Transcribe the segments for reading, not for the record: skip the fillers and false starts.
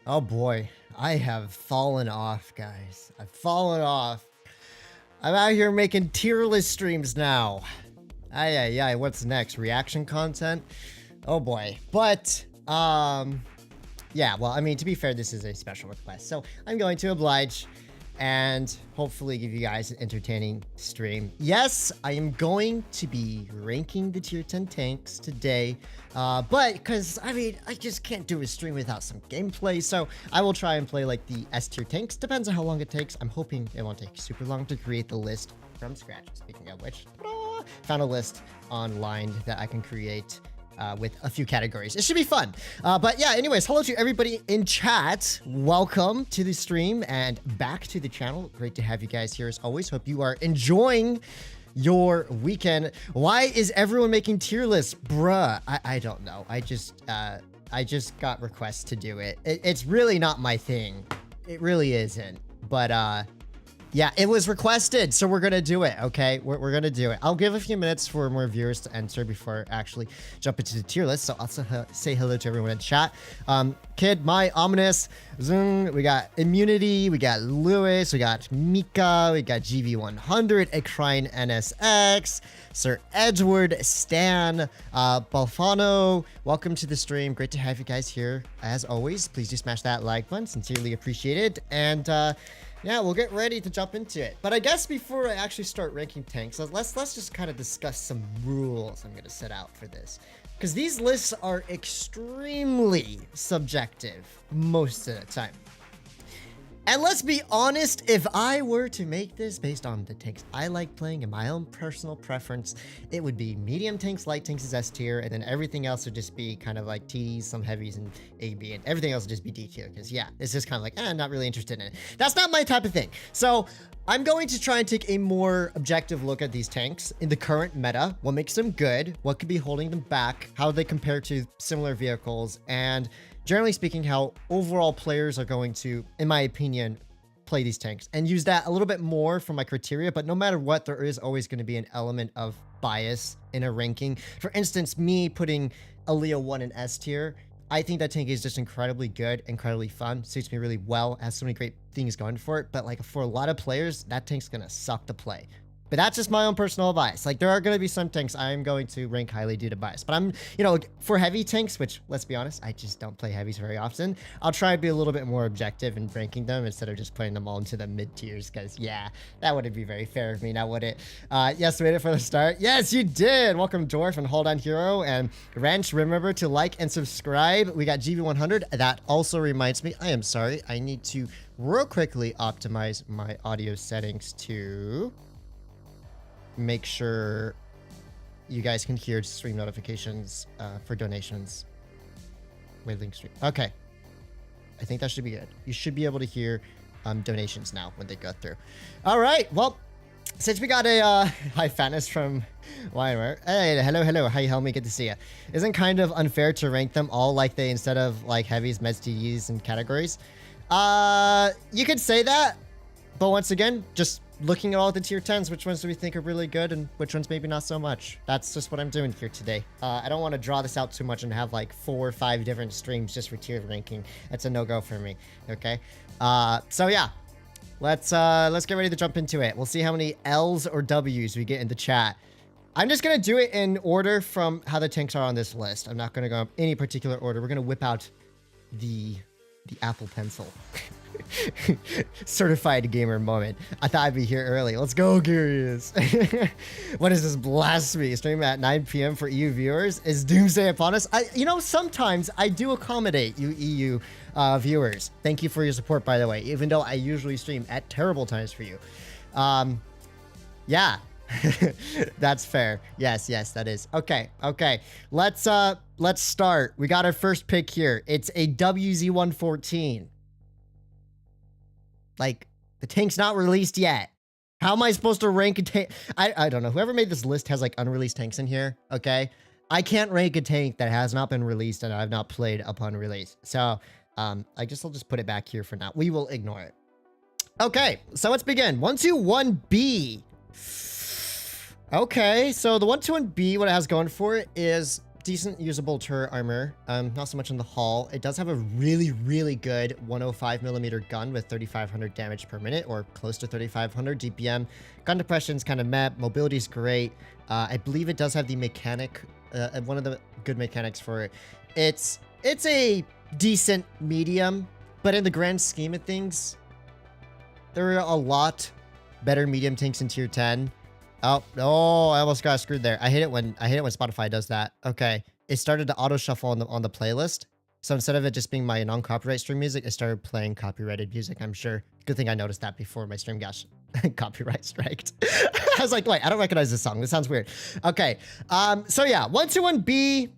Oh boy, I have fallen off, guys. I've fallen off. I'm out here making tier list streams now. Ay, what's next? Reaction content? Oh boy. But, yeah, well, I mean, to be fair, this is a special request. So I'm going to oblige and hopefully give you guys an entertaining stream. Yes, I am going to be ranking the tier 10 tanks today, but because, I mean, I just can't do a stream without some gameplay, so I will try and play like the S tier tanks. Depends on how long it takes. I'm hoping it won't take super long to create the list from scratch. Speaking of which, found a list online that I can create with a few categories. It should be fun. But yeah, anyways, hello to everybody in chat. Welcome to the stream and back to the channel. Great to have you guys here as always. Hope you are enjoying your weekend. Why is everyone making tier lists? Bruh, I don't know. I just got requests to do it. It's really not my thing. It really isn't. But yeah, it was requested, so we're gonna do it, okay? We're gonna do it. I'll give a few minutes for more viewers to enter before I actually jump into the tier list, so I'll say hello to everyone in chat. Kid, My, Ominous, Zung, we got Immunity, we got Lewis, we got Mika, we got GV100, Acrine NSX, Sir Edward, Stan, Balfano, welcome to the stream. Great to have you guys here. As always, please do smash that like button, sincerely appreciated. And yeah, we'll get ready to jump into it. But I guess before I actually start ranking tanks, let's just kind of discuss some rules I'm going to set out for this. Because these lists are extremely subjective most of the time. And let's be honest, if I were to make this based on the tanks I like playing and my own personal preference, it would be medium tanks, light tanks is S tier, and then everything else would just be kind of like TDs, some heavies, and AB, and everything else would just be D tier, because yeah, it's just kind of like, I'm not really interested in it. That's not my type of thing. So I'm going to try and take a more objective look at these tanks in the current meta, what makes them good, what could be holding them back, how they compare to similar vehicles, and generally speaking, how overall players are going to, in my opinion, play these tanks, and use that a little bit more for my criteria. But no matter what, there is always going to be an element of bias in a ranking. For instance, me putting a Leo 1 in S tier, I think that tank is just incredibly good, incredibly fun, suits me really well, has so many great things going for it. But like for a lot of players, that tank's going to suck to play. But that's just my own personal bias. Like, there are going to be some tanks I'm going to rank highly due to bias. But I'm, you know, for heavy tanks, which, let's be honest, I just don't play heavies very often, I'll try to be a little bit more objective in ranking them instead of just putting them all into the mid tiers. Because, yeah, that wouldn't be very fair of me, now would it? Yes, waited for the start. Yes, you did. Welcome, Dwarf, and Hold On Hero, and Wrench. Remember to like and subscribe. We got GV100. That also reminds me, I am sorry, I need to real quickly optimize my audio settings to make sure you guys can hear stream notifications for donations with link stream. Okay, I think that should be good. You should be able to hear donations now when they go through. All right, well, since we got a high fatness from Weimer, hey, hello, hi, help me, good to see you. Isn't kind of unfair to rank them all like they, instead of like heavies, meds, TDs, and categories? You could say that, but once again, just looking at all the tier 10s, which ones do we think are really good and which ones maybe not so much? That's just what I'm doing here today. I don't want to draw this out too much and have like 4 or 5 different streams just for tier ranking. That's a no-go for me, okay? So yeah, let's get ready to jump into it. We'll see how many L's or W's we get in the chat. I'm just going to do it in order from how the tanks are on this list. I'm not going to go in any particular order. We're going to whip out the Apple Pencil. Certified gamer moment. I thought I'd be here early. Let's go, Curious. What is this blasphemy? Stream at 9 p.m. for EU viewers? Is doomsday upon us? You know, sometimes I do accommodate you EU viewers. Thank you for your support, by the way, even though I usually stream at terrible times for you. Yeah. That's fair. Yes, that is. Okay. Let's start. We got our first pick here. It's a WZ114. Like, the tank's not released yet. How am I supposed to rank a tank? I don't know. Whoever made this list has like unreleased tanks in here, okay? I can't rank a tank that has not been released and I've not played upon release. So, I guess I'll just put it back here for now. We will ignore it. Okay, so let's begin. 121B. Okay, so the 121B, what it has going for it is decent usable turret armor. Not so much in the hull. It does have a really, really good 105mm gun with 3,500 damage per minute, or close to 3,500 DPM. Gun depression's kind of meh. Mobility's great. I believe it does have the mechanic, one of the good mechanics for it. It's a decent medium, but in the grand scheme of things, there are a lot better medium tanks in tier 10. Oh, I almost got screwed there. I hate it when Spotify does that. Okay. It started to auto shuffle on the playlist. So instead of it just being my non-copyright stream music, it started playing copyrighted music, I'm sure. Good thing I noticed that before my stream got copyright striked. I was like, wait, I don't recognize this song. This sounds weird. Okay. So yeah, 121B.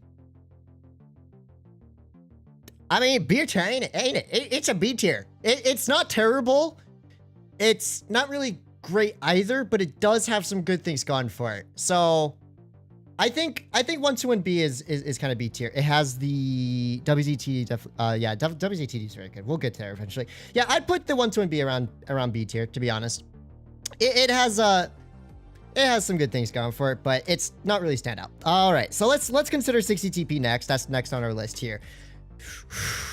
I mean, B tier, ain't it? It's a B tier. It's not terrible. It's not really great either, but it does have some good things going for it. So I think 121B is kind of B tier. It has the WZT, WZTD is very good. We'll get there eventually. Yeah, I'd put the 121B around B tier, to be honest. It has some good things going for it, but it's not really standout. All right, so let's consider 60 TP next. That's next on our list here.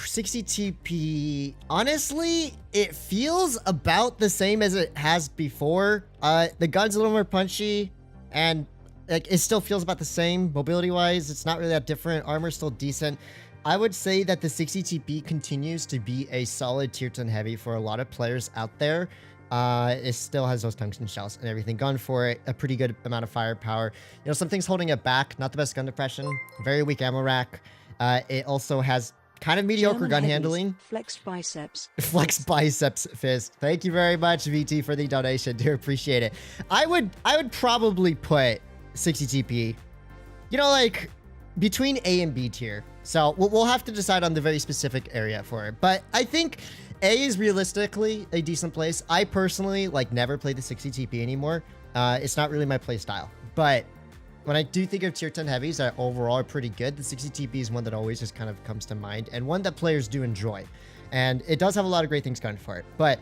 60 TP, honestly, it feels about the same as it has before. The gun's a little more punchy, and like it still feels about the same mobility wise. It's not really that different. Armor's still decent. I would say that the 60 TP continues to be a solid tier 10 heavy for a lot of players out there. It still has those tungsten shells and everything going for it. A pretty good amount of firepower. You know, some things holding it back. Not the best gun depression. Very weak ammo rack. It also has kind of mediocre gun handling. Flex biceps. Flex biceps fist. Thank you very much, VT, for the donation. Do appreciate it. I would probably put 60 TP, you know, like between A and B tier. So we'll have to decide on the very specific area for it. But I think A is realistically a decent place. I personally like never play the 60 TP anymore. It's not really my play style. But when I do think of tier 10 heavies that overall are pretty good, the 60 TP is one that always just kind of comes to mind, and one that players do enjoy. And it does have a lot of great things going for it. But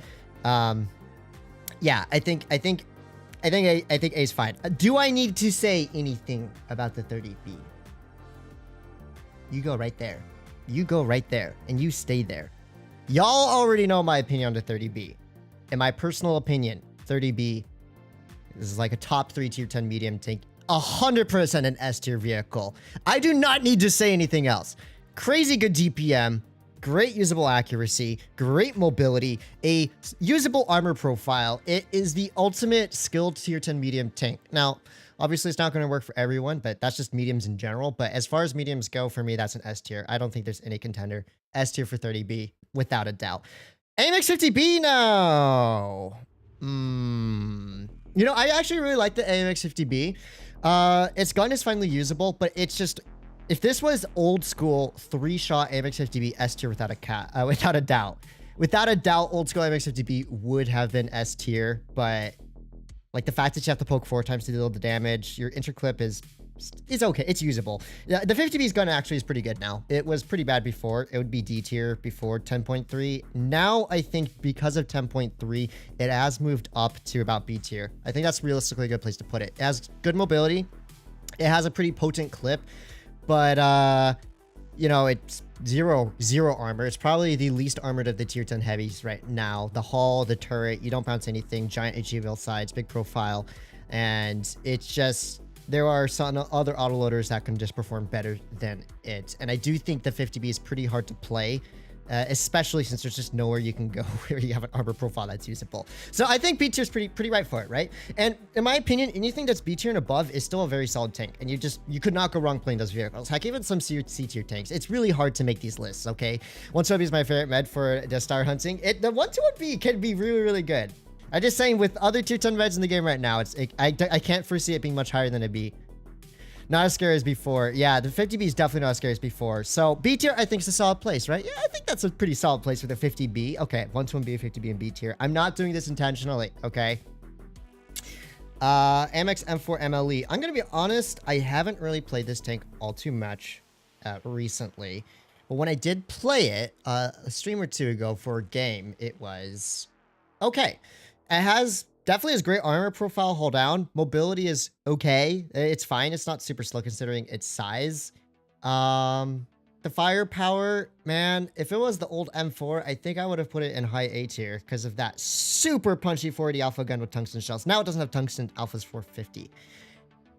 yeah, I think A is fine. Do I need to say anything about the 30B? You go right there. You go right there, and you stay there. Y'all already know my opinion on the 30B. In my personal opinion, 30B is like a top 3 tier 10 medium tank. 100% an S tier vehicle. I do not need to say anything else. Crazy good DPM, great usable accuracy, great mobility, a usable armor profile. It is the ultimate skilled tier 10 medium tank. Now, obviously it's not going to work for everyone, but that's just mediums in general. But as far as mediums go, for me, that's an S tier. I don't think there's any contender. S tier for 30B, without a doubt. AMX 50B now. You know, I actually really like the AMX 50B. Its gun is finally usable, but it's just, if this was old school 3-shot AMX 50B, S tier without a doubt. Without a doubt, old school AMX 50B would have been S tier, but like the fact that you have to poke 4 times to deal the damage, your interclip is okay. It's usable. Yeah, the 50B's gun actually is pretty good now. It was pretty bad before. It would be D tier before 10.3. Now I think because of 10.3, it has moved up to about B tier. I think that's realistically a good place to put it. It has good mobility. It has a pretty potent clip, but you know, it's zero armor. It's probably the least armored of the tier 10 heavies right now. The hull, the turret, you don't bounce anything. Giant HEVL sides, big profile, and it's just, there are some other autoloaders that can just perform better than it. And I do think the 50B is pretty hard to play, especially since there's just nowhere you can go where you have an armor profile that's usable. So I think B tier is pretty right for it, right? And in my opinion, anything that's B tier and above is still a very solid tank. And you could not go wrong playing those vehicles. Heck, even some C tier tanks. It's really hard to make these lists, okay? 121B is my favorite med for the star hunting. The 121B can be really, really good. I'm just saying, with other tier 10 meds in the game right now, I can't foresee it being much higher than a B. Not as scary as before. Yeah, the 50B is definitely not as scary as before. So B tier, I think, is a solid place, right? Yeah, I think that's a pretty solid place for the 50B. Okay, 121B, 50B, and B tier. I'm not doing this intentionally, okay? Amex M4 MLE. I'm going to be honest, I haven't really played this tank all too much recently. But when I did play it a stream or two ago for a game, it was okay. It definitely has great armor profile, hold down. Mobility is okay. It's fine. It's not super slow considering its size. The firepower, man, if it was the old M4, I think I would have put it in high A tier because of that super punchy 480 alpha gun with tungsten shells. Now it doesn't have tungsten, alpha's 450.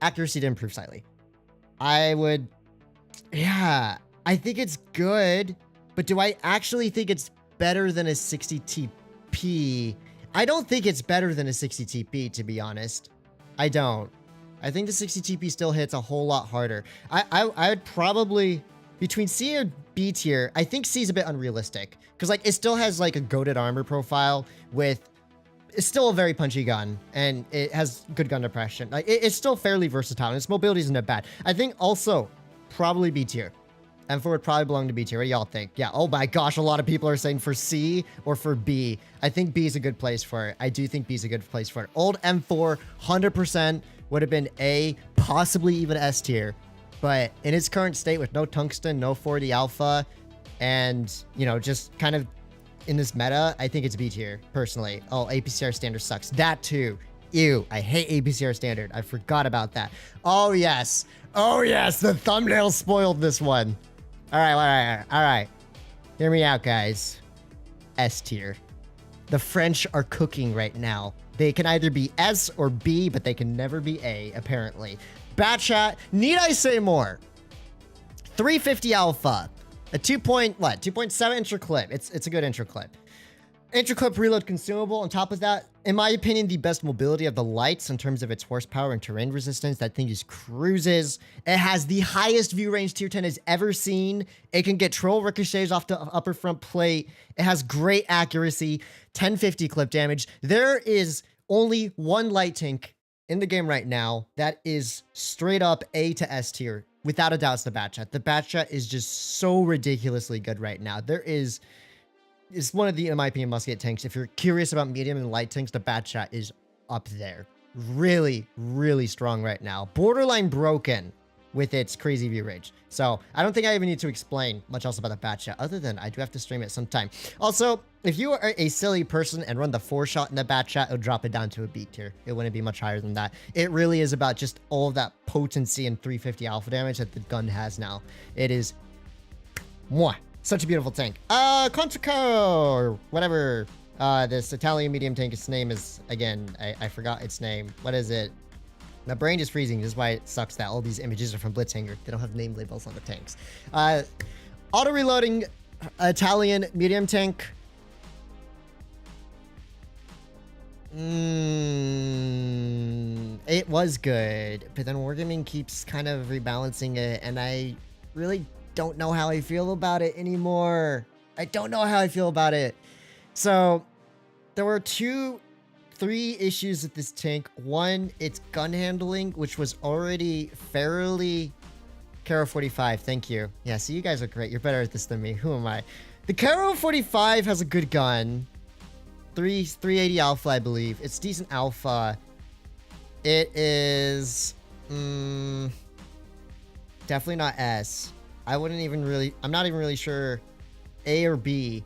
Accuracy to improve slightly. Yeah, I think it's good, but do I actually think it's better than a 60 TP? I don't think it's better than a 60 TP, to be honest. I don't. I think the 60 TP still hits a whole lot harder. I would probably, between C and B tier, I think C is a bit unrealistic. Because, like, it still has, like, a goated armor profile with... It's still a very punchy gun, and it has good gun depression. Like, it's still fairly versatile, and its mobility isn't that bad. I think also, probably B tier. M4 would probably belong to B tier. What do y'all think? Yeah, oh my gosh, a lot of people are saying for C or for B. I think B is a good place for it. I do think B is a good place for it. Old M4, 100% would have been A, possibly even S tier. But in its current state with no tungsten, no 40 alpha, and, you know, just kind of in this meta, I think it's B tier, personally. Oh, APCR standard sucks. That too. Ew, I hate APCR standard. I forgot about that. Oh, yes. Oh, yes, the thumbnail spoiled this one. All right. Hear me out, guys. S tier. The French are cooking right now. They can either be S or B, but they can never be A, apparently. Batchat, need I say more? 350 alpha. A 2.7 intro clip. It's a good intro clip. Intro clip reload consumable. On top of that, in my opinion, the best mobility of the lights in terms of its horsepower and terrain resistance. That thing just cruises. It has the highest view range tier 10 has ever seen. It can get troll ricochets off the upper front plate. It has great accuracy, 1050 clip damage. There is only one light tank in the game right now that is straight up A to S tier. Without a doubt, it's the Batchat. The Batchat is just so ridiculously good right now. It's one of the, in my opinion, must-get tanks. If you're curious about medium and light tanks, the Batchat is up there. Really, really strong right now. Borderline broken with its crazy view range. So I don't think I even need to explain much else about the Batchat, other than I do have to stream it sometime. Also, if you are a silly person and run the 4-shot in the Batchat, it'll drop it down to a B tier. It wouldn't be much higher than that. It really is about just all of that potency and 350 alpha damage that the gun has now. It is... Mwah. Such a beautiful tank. Contico, or whatever. This Italian medium tank, its name is, again, I forgot its name. What is it? My brain is freezing. This is why it sucks that all these images are from Blitzhanger. They don't have name labels on the tanks. Auto-reloading Italian medium tank. It was good, but then Wargaming keeps kind of rebalancing it, and I really don't know how I feel about it anymore. I don't know how I feel about it. So there were three issues with this tank. One, its gun handling, which was already fairly... Caro 45, thank you. Yeah, see, you guys are great. You're better at this than me. Who am I? The Caro 45 has a good gun. 380 alpha, I believe. It's decent alpha. It is... definitely not S. I'm not even really sure A or B,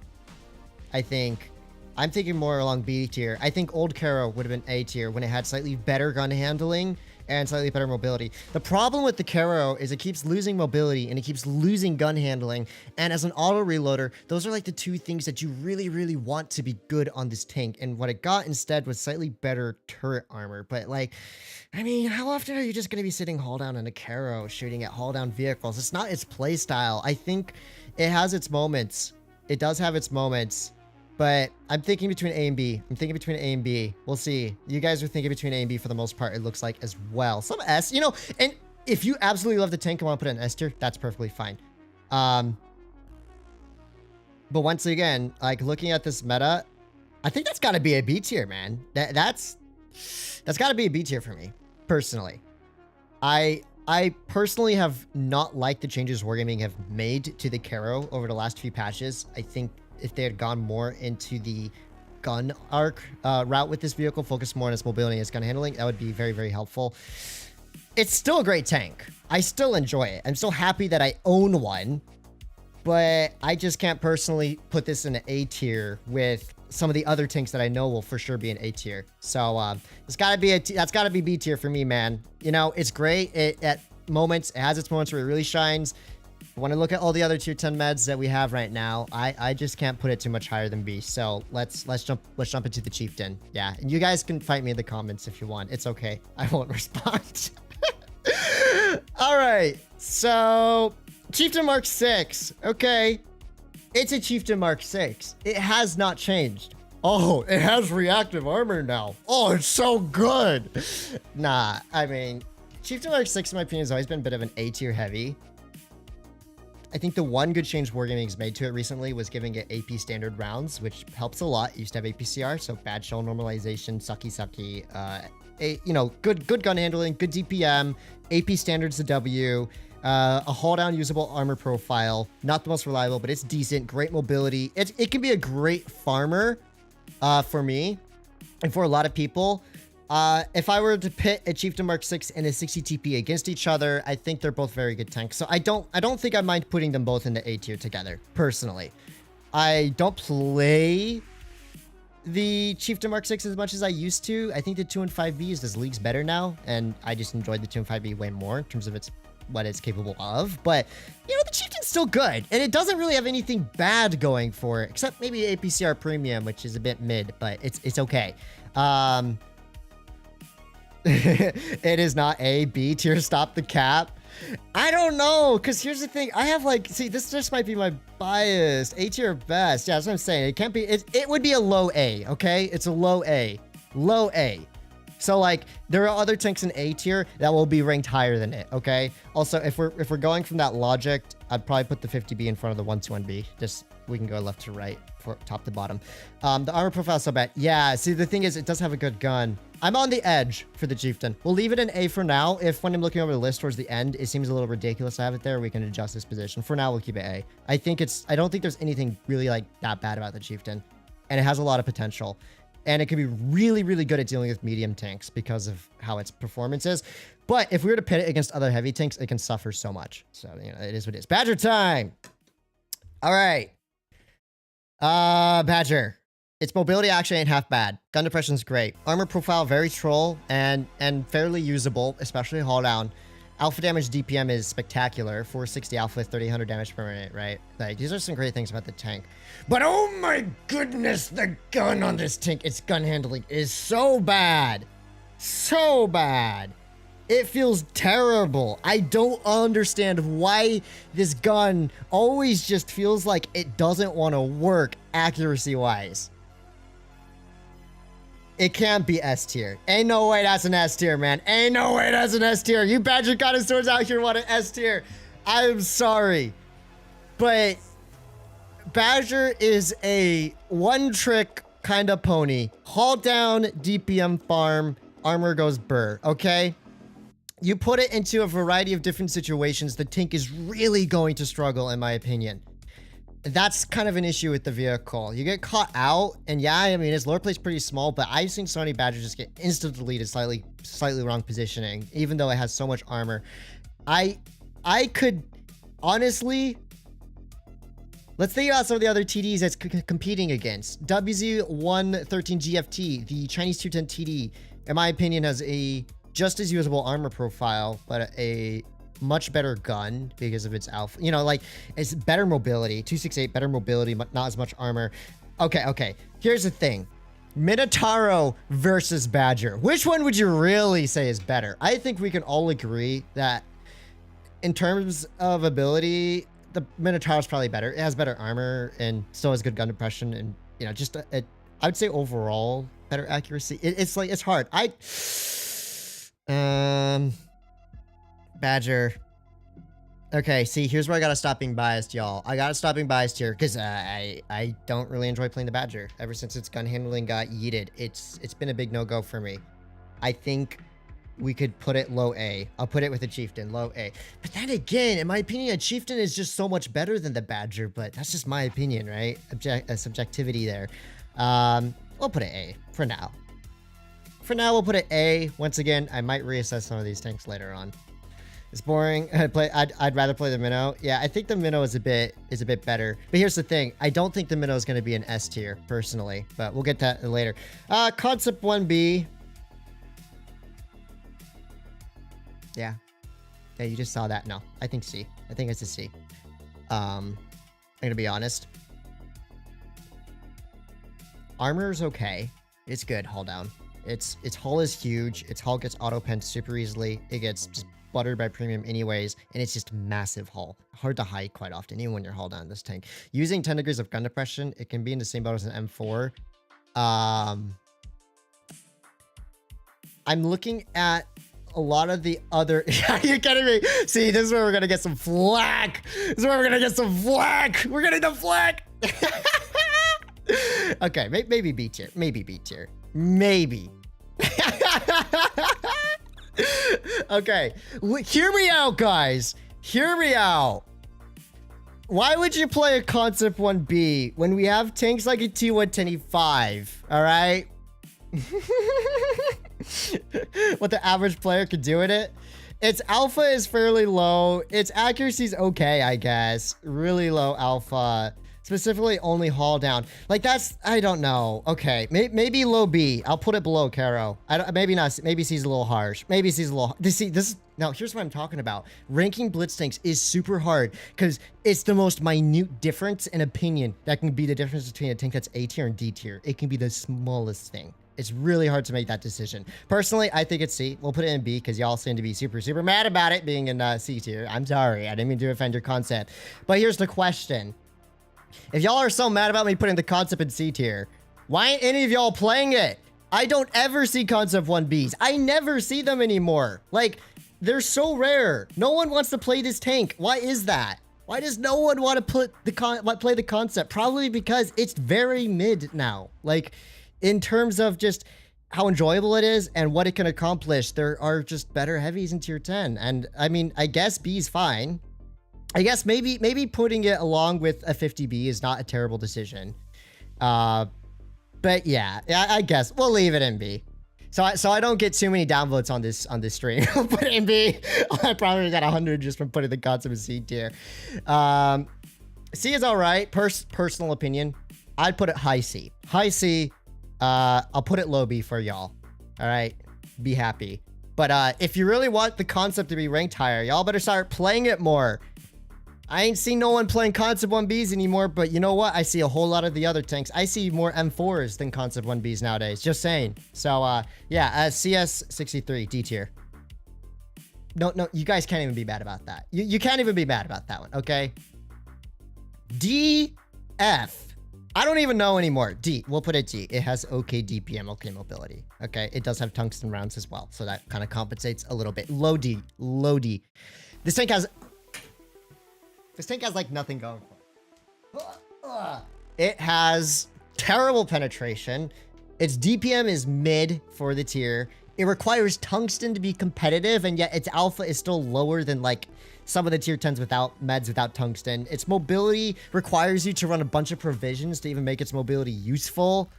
I think. I'm thinking more along B tier. I think old Caro would have been A tier when it had slightly better gun handling and slightly better mobility. The problem with the Caro is it keeps losing mobility and it keeps losing gun handling. And as an auto reloader, those are like the two things that you really, really want to be good on this tank. And what it got instead was slightly better turret armor. But like, I mean, how often are you just going to be sitting hull down in a Caro shooting at hull down vehicles? It's not its play style. I think it has its moments. It does have its moments. But I'm thinking between A and B. We'll see. You guys are thinking between A and B for the most part, it looks like, as well. Some S, you know, and if you absolutely love the tank and want to put it in S tier, that's perfectly fine. But once again, like, looking at this meta, I think that's got to be a B tier, man. That's got to be a B tier for me, personally. I personally have not liked the changes Wargaming have made to the Caro over the last few patches. I think if they had gone more into the gun arc route with this vehicle, focus more on its mobility and its gun handling, that would be very, very helpful. It's still a great tank. I still enjoy it. I'm so happy that I own one, but I just can't personally put this in an A tier with some of the other tanks that I know will for sure be an A tier. So that's got to be B tier for me, man. You know, it's great. At moments, it has its moments where it really shines. When I look at all the other tier 10 meds that we have right now, I just can't put it too much higher than B. So let's jump into the chieftain. Yeah, and you guys can fight me in the comments if you want. It's okay. I won't respond. All right, so Chieftain Mark 6. Okay, it's a Chieftain Mark 6. It has not changed. Oh, it has reactive armor now. Oh, it's so good. Nah, I mean, Chieftain Mark 6, in my opinion, has always been a bit of an A tier heavy. I think the one good change Wargaming's made to it recently was giving it AP standard rounds, which helps a lot. It used to have APCR, so bad shell normalization, sucky, good gun handling, good DPM, AP standards to W, a hull down usable armor profile. Not the most reliable, but it's decent. Great mobility. It can be a great farmer for me and for a lot of people. If I were to pit a Chieftain Mark 6 and a 60 TP against each other, I think they're both very good tanks. So I don't think I mind putting them both in the A tier together, personally. I don't play the Chieftain Mark 6 as much as I used to. I think the 2 and 5B is this league's better now, and I just enjoyed the 2 and 5B way more in terms of what it's capable of. But, you know, the Chieftain's still good, and it doesn't really have anything bad going for it, except maybe APCR Premium, which is a bit mid, but it's okay. It is not A, B tier, stop the cap. I don't know, because here's the thing. I have this just might be my bias. A tier best. Yeah, that's what I'm saying. It can't be, it would be a low A, okay? It's a low A. Low A. So there are other tanks in A tier that will be ranked higher than it, okay? Also, if we're going from that logic, I'd probably put the 50B in front of the 121B. Just, we can go left to right, for top to bottom. The armor profile is so bad. Yeah, see, the thing is, it does have a good gun. I'm on the edge for the Chieftain. We'll leave it in A for now. If when I'm looking over the list towards the end, it seems a little ridiculous to have it there, we can adjust this position. For now, we'll keep it A. I don't think there's anything really that bad about the Chieftain. And it has a lot of potential. And it can be really, really good at dealing with medium tanks because of how its performance is. But if we were to pit it against other heavy tanks, it can suffer so much. So, you know, it is what it is. Badger time! All right. Badger. Its mobility actually ain't half bad. Gun depression's great. Armor profile very troll and fairly usable, especially hull down. Alpha damage DPM is spectacular. 460 alpha with 3,800 damage per minute, right? These are some great things about the tank. But oh my goodness, the gun on this tank, its gun handling is so bad. So bad. It feels terrible. I don't understand why this gun always just feels like it doesn't want to work accuracy-wise. It can't be S tier. Ain't no way that's an S tier, man. Ain't no way that's an S tier. You Badger connoisseurs out here want an S tier. I'm sorry. But Badger is a one-trick kind of pony. Haul down, DPM farm, armor goes burr, okay? You put it into a variety of different situations, the tank is really going to struggle, in my opinion. That's kind of an issue with the vehicle. You get caught out, and yeah, I mean, his lore play's pretty small, but I've seen Sony Badger just get instant deleted, slightly wrong positioning, even though it has so much armor. I could, honestly, let's think about some of the other TDs it's competing against. WZ113GFT, the Chinese 210 TD, in my opinion, has a just as usable armor profile, but a much better gun because of its alpha. You know, it's better mobility. 268, better mobility, but not as much armor. Okay. Here's the thing. Minotauro versus Badger. Which one would you really say is better? I think we can all agree that in terms of ability, the Minotauro is probably better. It has better armor and still has good gun depression and, you know, just I would say overall better accuracy. It's hard. Badger. Okay, see, here's where I gotta stop being biased, y'all. I gotta stop being biased here because I don't really enjoy playing the Badger. Ever since its gun handling got yeeted, it's been a big no-go for me. I think we could put it low A. I'll put it with a Chieftain, low A. But then again, in my opinion, a Chieftain is just so much better than the Badger, but that's just my opinion, right? Subjectivity there. We'll put it A for now. For now, we'll put it A. Once again, I might reassess some of these tanks later on. It's boring. I'd rather play the Minnow. Yeah, I think the Minnow is a bit better. But here's the thing. I don't think the Minnow is going to be an S tier, personally. But we'll get to that later. Concept 1B. Yeah. Yeah, you just saw that. No, I think C. I think it's a C. I'm gonna be honest. Armor is okay. It's good, hull down. Its hull is huge. Its hull gets auto-penned super easily. It gets just buttered by premium anyways, and it's just massive hull. Hard to hide quite often, even when you're hull down this tank. Using 10 degrees of gun depression, it can be in the same boat as an M4. I'm looking at a lot of the other... Are you kidding me? See, this is where we're gonna get some flack. This is where we're gonna get some flack. We're getting the flack. Okay, maybe B tier. Maybe B tier. Maybe. Okay, hear me out, guys. Hear me out. Why would you play a Concept 1B when we have tanks like a T125? All right. What the average player could do with it. Its alpha is fairly low. Its accuracy is okay, I guess. Really low alpha. Specifically only haul down. Like that's, I don't know. Okay, maybe low B. I'll put it below Caro. Maybe not. Maybe C's a little harsh. Maybe C's a little. Now here's what I'm talking about. Ranking Blitz tanks is super hard because it's the most minute difference in opinion that can be the difference between a tank that's A tier and D tier. It can be the smallest thing. It's really hard to make that decision. Personally, I think it's C. We'll put it in B because y'all seem to be super mad about it being in C tier. I'm sorry. I didn't mean to offend your concept. But here's the question. If y'all are so mad about me putting the Concept in C tier, why ain't any of y'all playing it? I don't ever see Concept 1Bs. I never see them anymore. Like, they're so rare. No one wants to play this tank. Why is that? Why does no one want to play the Concept? Probably because it's very mid now. Like, in terms of just how enjoyable it is and what it can accomplish, there are just better heavies in tier 10. And I mean, I guess B's fine. I guess maybe putting it along with a 50B is not a terrible decision. But yeah, I guess we'll leave it in B. So I don't get too many downvotes on this stream. I'll put it in B. I probably got 100 just from putting the Concept in C tier. C is all right. Personal opinion, I'd put it high C. High C. I'll put it low B for y'all. All right, be happy. But if you really want the Concept to be ranked higher, y'all better start playing it more. I ain't seen no one playing Concept 1Bs anymore, but you know what? I see a whole lot of the other tanks. I see more M4s than Concept 1Bs nowadays. Just saying. So, yeah, CS63, D tier. No, you guys can't even be mad about that. You can't even be mad about that one, okay? D, F. I don't even know anymore. D. We'll put it D. It has okay DPM, okay mobility. Okay, it does have tungsten rounds as well, so that kind of compensates a little bit. Low D. Low D. This tank has like nothing going for it. It has terrible penetration. Its DPM is mid for the tier. It requires tungsten to be competitive, and yet its alpha is still lower than like some of the tier 10s without meds without tungsten. Its mobility requires you to run a bunch of provisions to even make its mobility useful.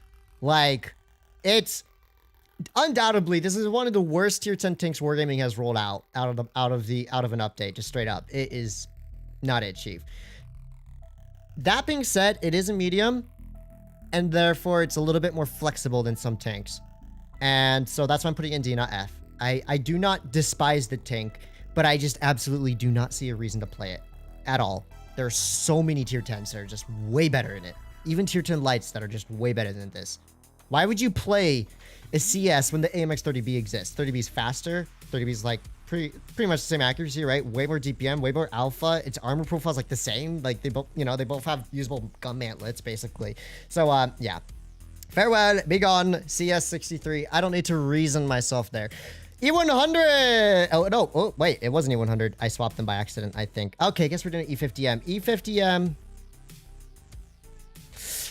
Like, it's undoubtedly, this is one of the worst tier 10 tanks Wargaming has rolled out of an update, just straight up. It is not it, Chief. That being said, it is a medium, and therefore it's a little bit more flexible than some tanks. And so that's why I'm putting it in D, not F. I do not despise the tank, but I just absolutely do not see a reason to play it at all. There are so many tier 10s that are just way better in it. Even tier 10 lights that are just way better than this. Why would you play a CS when the AMX 30B exists? 30B is faster. 30B is like pretty much the same accuracy, right? Way more DPM, way more alpha. Its armor profile is like the same. Like they both, you know, they both have usable gun mantlets basically. So yeah. Farewell, be gone, CS63. I don't need to reason myself there. E100! Oh, no. Oh, wait. It wasn't E100. I swapped them by accident, I think. Okay, guess we're doing E50M.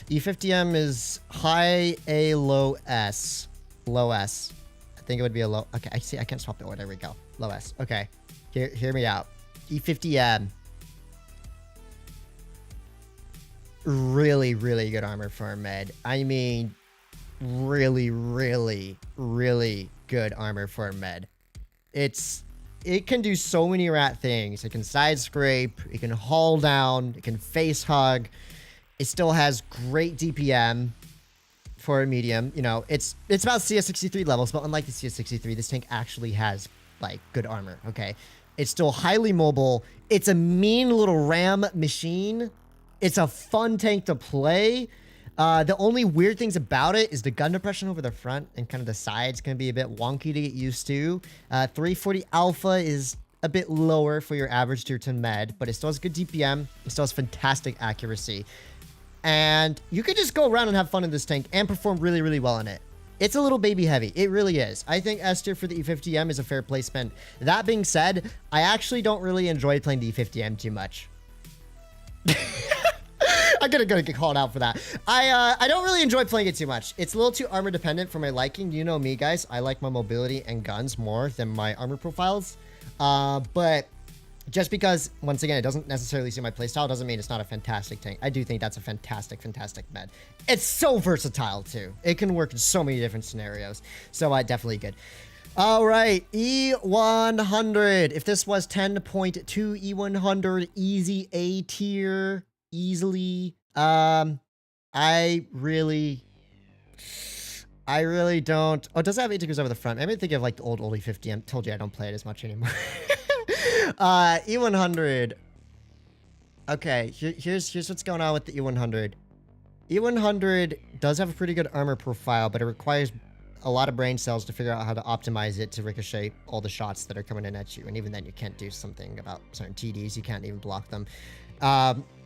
E50M is high A, low S. Low S. I think it would be a low... Okay, I see. I can't swap the order. There we go. Low S. Okay. Hear me out. E50M. Really, really good armor for a med. I mean, really, really, really good armor for a med. It can do so many rat things. It can side scrape, it can haul down, it can face hug. It still has great DPM for a medium. You know, it's about CS63 levels, but unlike the CS63, this tank actually has like good armor. Okay. It's still highly mobile. It's a mean little ram machine. It's a fun tank to play. The only weird things about it is the gun depression over the front and kind of the sides can be a bit wonky to get used to. 340 alpha is a bit lower for your average tier 10 med, but it still has good DPM. It still has fantastic accuracy. And you could just go around and have fun in this tank and perform really, really well in it. It's a little baby heavy. It really is. I think S tier for the E50M is a fair placement. That being said, I actually don't really enjoy playing the E50M too much. I'm gonna get called out for that. I don't really enjoy playing it too much. It's a little too armor dependent for my liking. You know me, guys. I like my mobility and guns more than my armor profiles. But just because, once again, it doesn't necessarily suit my playstyle doesn't mean it's not a fantastic tank. I do think that's a fantastic, fantastic med. It's so versatile, too. It can work in so many different scenarios. So, definitely good. All right, E100. If this was 10.2 E100, easy A tier, easily. I really don't. Oh, it does have integrals over the front. Maybe think of like the old E50. I told you I don't play it as much anymore. E100. Okay, here's what's going on with the E100. E100 does have a pretty good armor profile, but it requires a lot of brain cells to figure out how to optimize it to ricochet all the shots that are coming in at you. And even then, you can't do something about certain TDs. You can't even block them.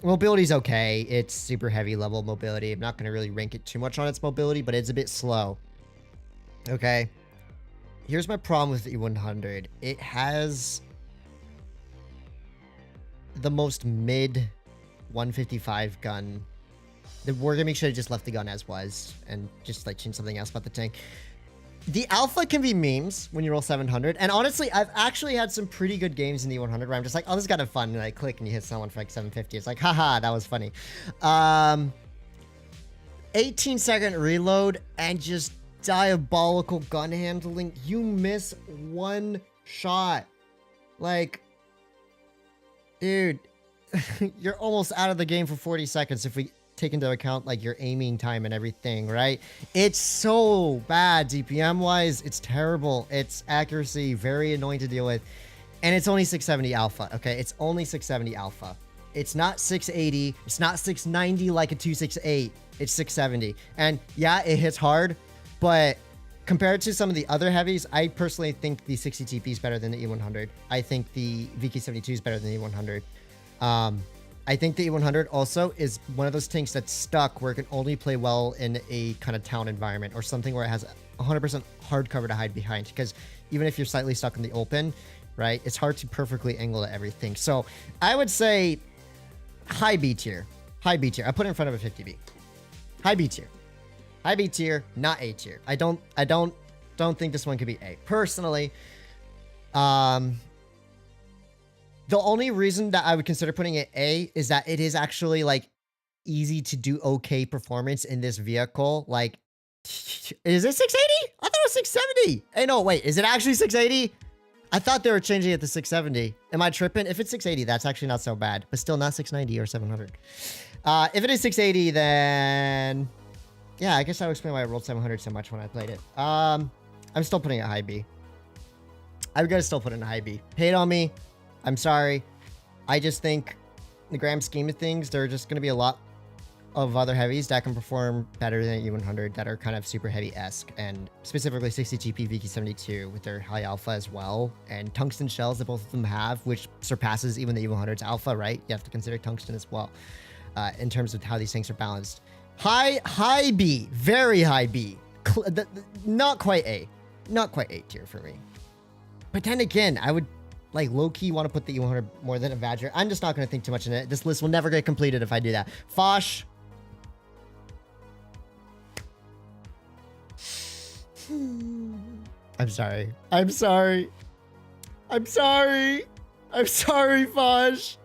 Mobility's okay. It's super heavy level mobility. I'm not going to really rank it too much on its mobility, but it's a bit slow. Okay. Here's my problem with the E100. It has the most mid 155 gun. We're gonna make sure I just left the gun as was and just like change something else about the tank. The alpha can be memes when you roll 700, and honestly, I've actually had some pretty good games in the 100 where I'm just like, oh, this is kind of fun, and I click and you hit someone for like 750. It's like, haha, that was funny. 18-second reload and just diabolical gun handling. You miss one shot, like, dude, you're almost out of the game for 40 seconds if we take into account like your aiming time and everything, right? It's so bad DPM wise. It's terrible. It's accuracy, very annoying to deal with. And it's only 670 alpha, okay? It's only 670 alpha. It's not 680. It's not 690 like a 268. It's 670. And yeah, it hits hard, but compared to some of the other heavies, I personally think the 60 TP is better than the E100. I think the VK72 is better than the E100. I think the E100 also is one of those tanks that's stuck where it can only play well in a kind of town environment or something where it has 100% hard cover to hide behind. Because even if you're slightly stuck in the open, right, it's hard to perfectly angle to everything. So I would say high B tier. High B tier. I put it in front of a 50B. High B tier. High B tier, not A tier. I don't think this one could be A. Personally, the only reason that I would consider putting it A is that it is actually like easy to do okay performance in this vehicle. Like, is it 680? I thought it was 670. Hey, no, wait, is it actually 680? I thought they were changing it to 670. Am I tripping? If it's 680, that's actually not so bad, but still not 690 or 700. If it is 680, then yeah, I guess I would explain why I rolled 700 so much when I played it. I'm still putting it high B. I'm gonna still put it in high B. Hate on me. I'm sorry. I just think in the grand scheme of things, there are just going to be a lot of other heavies that can perform better than E100 that are kind of super heavy-esque, and specifically 60 TP VK72 with their high alpha as well, and tungsten shells that both of them have, which surpasses even the E100's alpha, right? You have to consider tungsten as well in terms of how these things are balanced. High B, very high B. Not quite A. Not quite A tier for me. But then again, I would like low-key want to put the E100 more than a Badger. I'm just not going to think too much in it. This list will never get completed if I do that. Foch. I'm sorry. I'm sorry. I'm sorry. I'm sorry, Foch.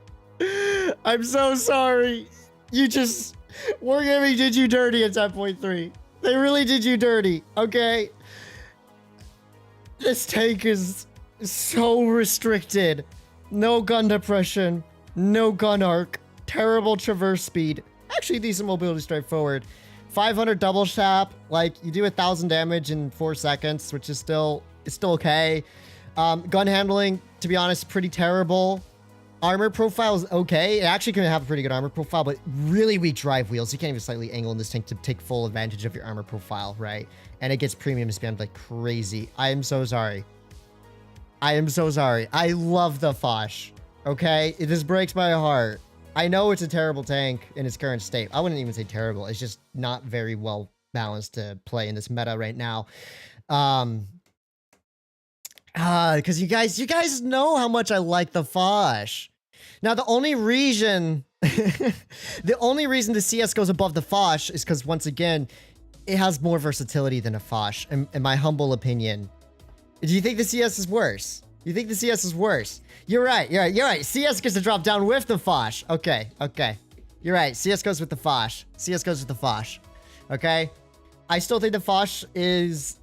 I'm so sorry. You just... Wargaming did you dirty at 10.3. They really did you dirty, okay? This tank is so restricted. No gun depression. No gun arc. Terrible traverse speed. Actually, decent mobility straightforward. 500 double tap. Like, you do 1,000 damage in 4 seconds, which is still... It's still okay. Gun handling, to be honest, pretty terrible. Armor profile is okay. It actually can have a pretty good armor profile, but really weak drive wheels. You can't even slightly angle in this tank to take full advantage of your armor profile, right? And it gets premium spammed like crazy. I am so sorry. I am so sorry. I love the Foch, okay? This breaks my heart. I know it's a terrible tank in its current state. I wouldn't even say terrible. It's just not very well balanced to play in this meta right now. Because you guys know how much I like the Foch. Now, the only reason the CS goes above the Foch is because, once again, it has more versatility than a Foch, in my humble opinion. Do you think the CS is worse? You think the CS is worse? You're right. CS gets to drop down with the Foch. Okay. You're right. CS goes with the Foch. Okay? I still think the Foch is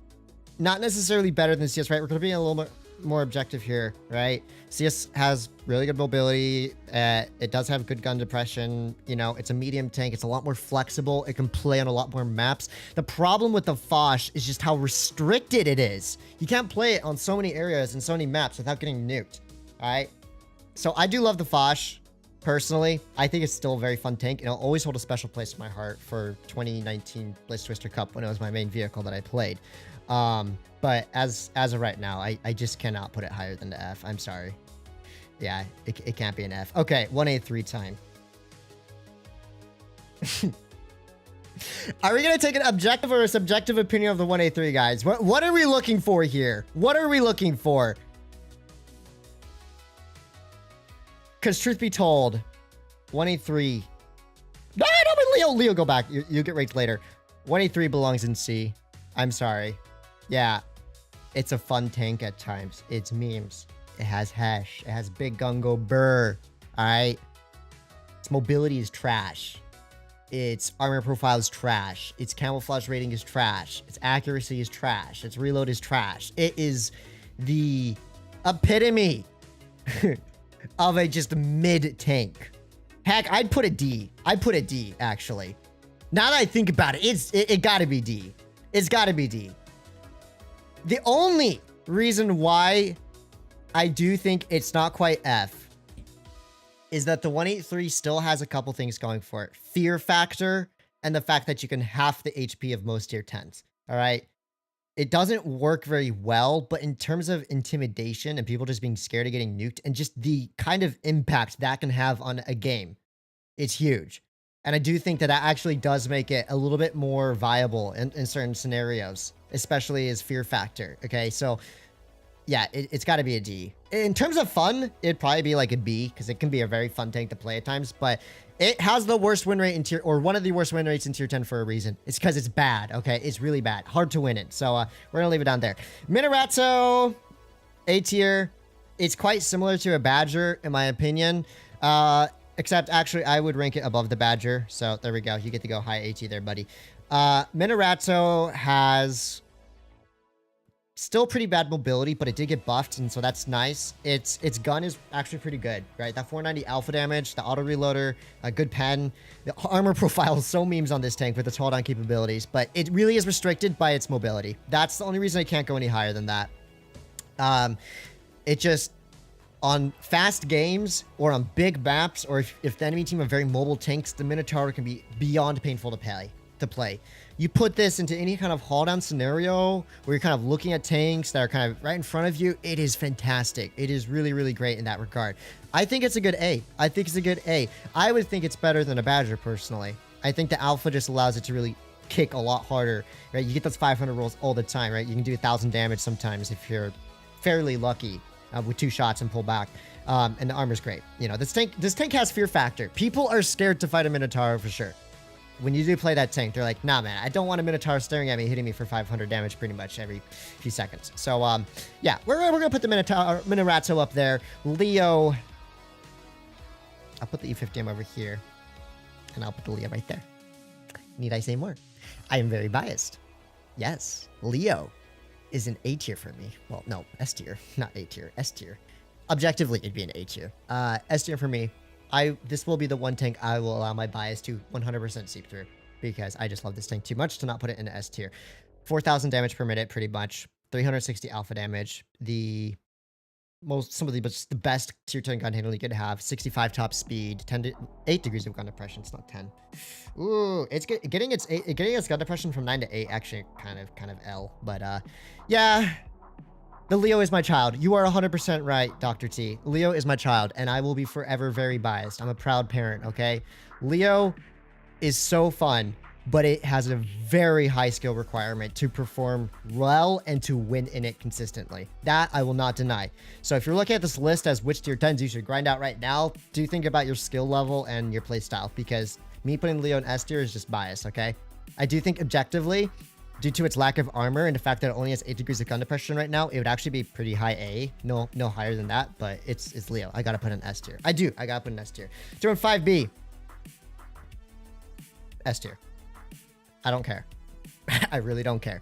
not necessarily better than CS, right? We're going to be a little more objective here, right? CS has really good mobility. It does have good gun depression. You know, it's a medium tank. It's a lot more flexible. It can play on a lot more maps. The problem with the Foch is just how restricted it is. You can't play it on so many areas and so many maps without getting nuked, all right? So I do love the Foch, personally. I think it's still a very fun tank, and it'll always hold a special place in my heart for 2019 Blitz Twister Cup when it was my main vehicle that I played. But as of right now, I just cannot put it higher than the F. I'm sorry. Yeah, it can't be an F. Okay, 183 time. Are we going to take an objective or a subjective opinion of the 183, guys? What are we looking for here? What are we looking for? Because truth be told, 183... No, but Leo, go back. You'll get raked later. 183 belongs in C. I'm sorry. Yeah, it's a fun tank at times. It's memes. It has hash. It has big gungo burr. All right. Its mobility is trash. Its armor profile is trash. Its camouflage rating is trash. Its accuracy is trash. Its reload is trash. It is the epitome of a just mid tank. Heck, I'd put a D. I'd put a D, actually. Now that I think about it, it gotta be D. It's gotta be D. The only reason why I do think it's not quite F is that the 183 still has a couple things going for it. Fear factor and the fact that you can half the HP of most tier 10s. All right. It doesn't work very well, but in terms of intimidation and people just being scared of getting nuked and just the kind of impact that can have on a game, it's huge. And I do think that that actually does make it a little bit more viable in certain scenarios, especially as fear factor. Okay, so yeah, it's got to be a D. In terms of fun, it'd probably be like a B because it can be a very fun tank to play at times, but it has the worst win rate in tier, or one of the worst win rates in tier 10 for a reason. It's because it's bad, okay? It's really bad. Hard to win it. So we're going to leave it down there. Minorazzo, A tier. It's quite similar to a Badger, in my opinion. Except, actually, I would rank it above the Badger. So, there we go. You get to go high AT there, buddy. Minorazzo has still pretty bad mobility, but it did get buffed, and so that's nice. Its gun is actually pretty good, right? That 490 alpha damage, the auto reloader, a good pen. The armor profile is so memes on this tank with its hold-on capabilities, but it really is restricted by its mobility. That's the only reason I can't go any higher than that. It just... on fast games or on big maps, or if the enemy team have very mobile tanks, the Minotaur can be beyond painful to play. You put this into any kind of haul down scenario where you're kind of looking at tanks that are kind of right in front of you, it is fantastic. It is really, really great in that regard. I think it's a good A. I think it's a good A. I would think it's better than a Badger, personally. I think the Alpha just allows it to really kick a lot harder, right? You get those 500 rolls all the time, right? You can do 1,000 damage sometimes if you're fairly lucky. With 2 shots and pull back. And the armor's great. You know, this tank has fear factor. People are scared to fight a Minotaur for sure. When you do play that tank, they're like, nah, man, I don't want a Minotaur staring at me, hitting me for 500 damage pretty much every few seconds. So, yeah, we're going to put the Minorazzo up there. Leo, I'll put the E50M over here. And I'll put the Leo right there. Need I say more? I am very biased. Yes, Leo is an A tier for me. Well, no, S tier, not A tier, S tier. Objectively, it'd be an A tier. S tier for me. This will be the one tank I will allow my bias to 100% seep through because I just love this tank too much to not put it in S tier. 4,000 damage per minute, pretty much. 360 alpha damage. The some of the best tier 10 gun handling you could have. 65 top speed, 8 degrees of gun depression. It's not 10. Ooh, it's getting its gun depression from 9 to 8 actually kind of L. But yeah, the Leo is my child. You are 100% right, Dr. T. Leo is my child, and I will be forever very biased. I'm a proud parent, okay? Leo is so fun, but it has a very high skill requirement to perform well and to win in it consistently. That I will not deny. So if you're looking at this list as which tier 10s you should grind out right now, do think about your skill level and your playstyle, because me putting Leo in S tier is just bias, okay? I do think objectively, due to its lack of armor and the fact that it only has 8 degrees of gun depression right now, it would actually be pretty high A. No higher than that, but it's Leo. I gotta put an S tier. I gotta put an S tier. Doing 5B. S tier. I don't care. I really don't care.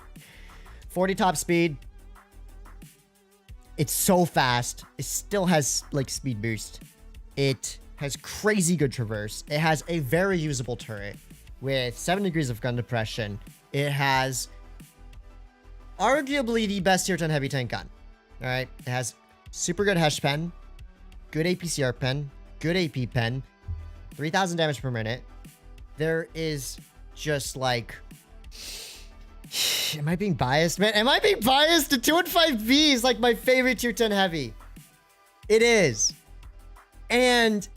40 top speed. It's so fast. It still has like speed boost. It has crazy good traverse. It has a very usable turret with 7 degrees of gun depression. It has arguably the best tier 10 heavy tank gun. All right. It has super good HESH pen, good APCR pen, good AP pen, 3,000 damage per minute. There is just like, am I being biased, man? Am I being biased? The 215B is like my favorite tier 10 heavy. It is. And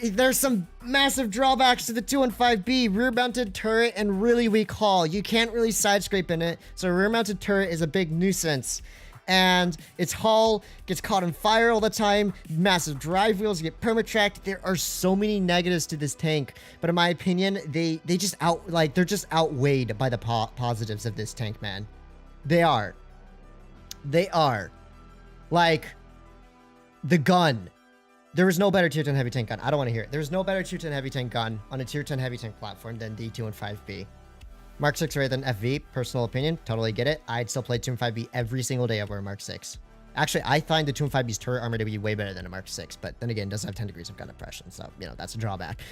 there's some massive drawbacks to the 215B. Rear mounted turret and really weak haul. You can't really side scrape in it. So rear mounted turret is a big nuisance. And its hull gets caught on fire all the time. Massive drive wheels, you get permatracked. There are so many negatives to this tank, but in my opinion, they're just outweighed by the positives of this tank, man. They are. Like the gun. There is no better tier 10 heavy tank gun. I don't want to hear it. There's no better tier 10 heavy tank gun on a tier 10 heavy tank platform than the 215B. Mark 6 rather than FV, personal opinion, totally get it. I'd still play 215B every single day over a Mark 6. Actually, I find the 215B's turret armor to be way better than a Mark 6, but then again, it doesn't have 10 degrees of gun depression, so, you know, that's a drawback.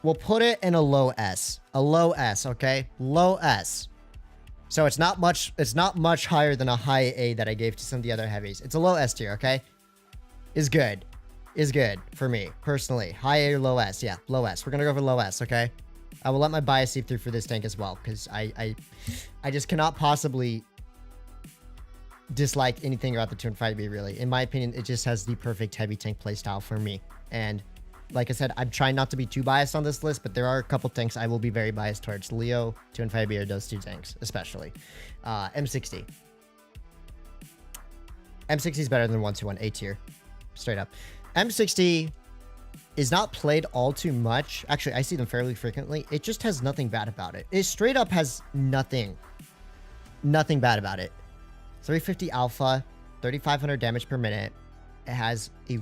We'll put it in a low S. A low S, okay? Low S. So it's not much higher than a high A that I gave to some of the other heavies. It's a low S tier, okay? Is good for me, personally. High A or low S, yeah, low S. We're gonna go for low S, okay? I will let my bias seep through for this tank as well, because I just cannot possibly dislike anything about the 215B, really. In my opinion, it just has the perfect heavy tank playstyle for me. And like I said, I'm trying not to be too biased on this list, but there are a couple tanks I will be very biased towards. Leo, 215B are those two tanks, especially. M60. M60 is better than 121, A tier. Straight up. M60 is not played all too much. Actually, I see them fairly frequently. It just has nothing bad about it. It straight up has nothing bad about it. 350 alpha, 3,500 damage per minute. It has a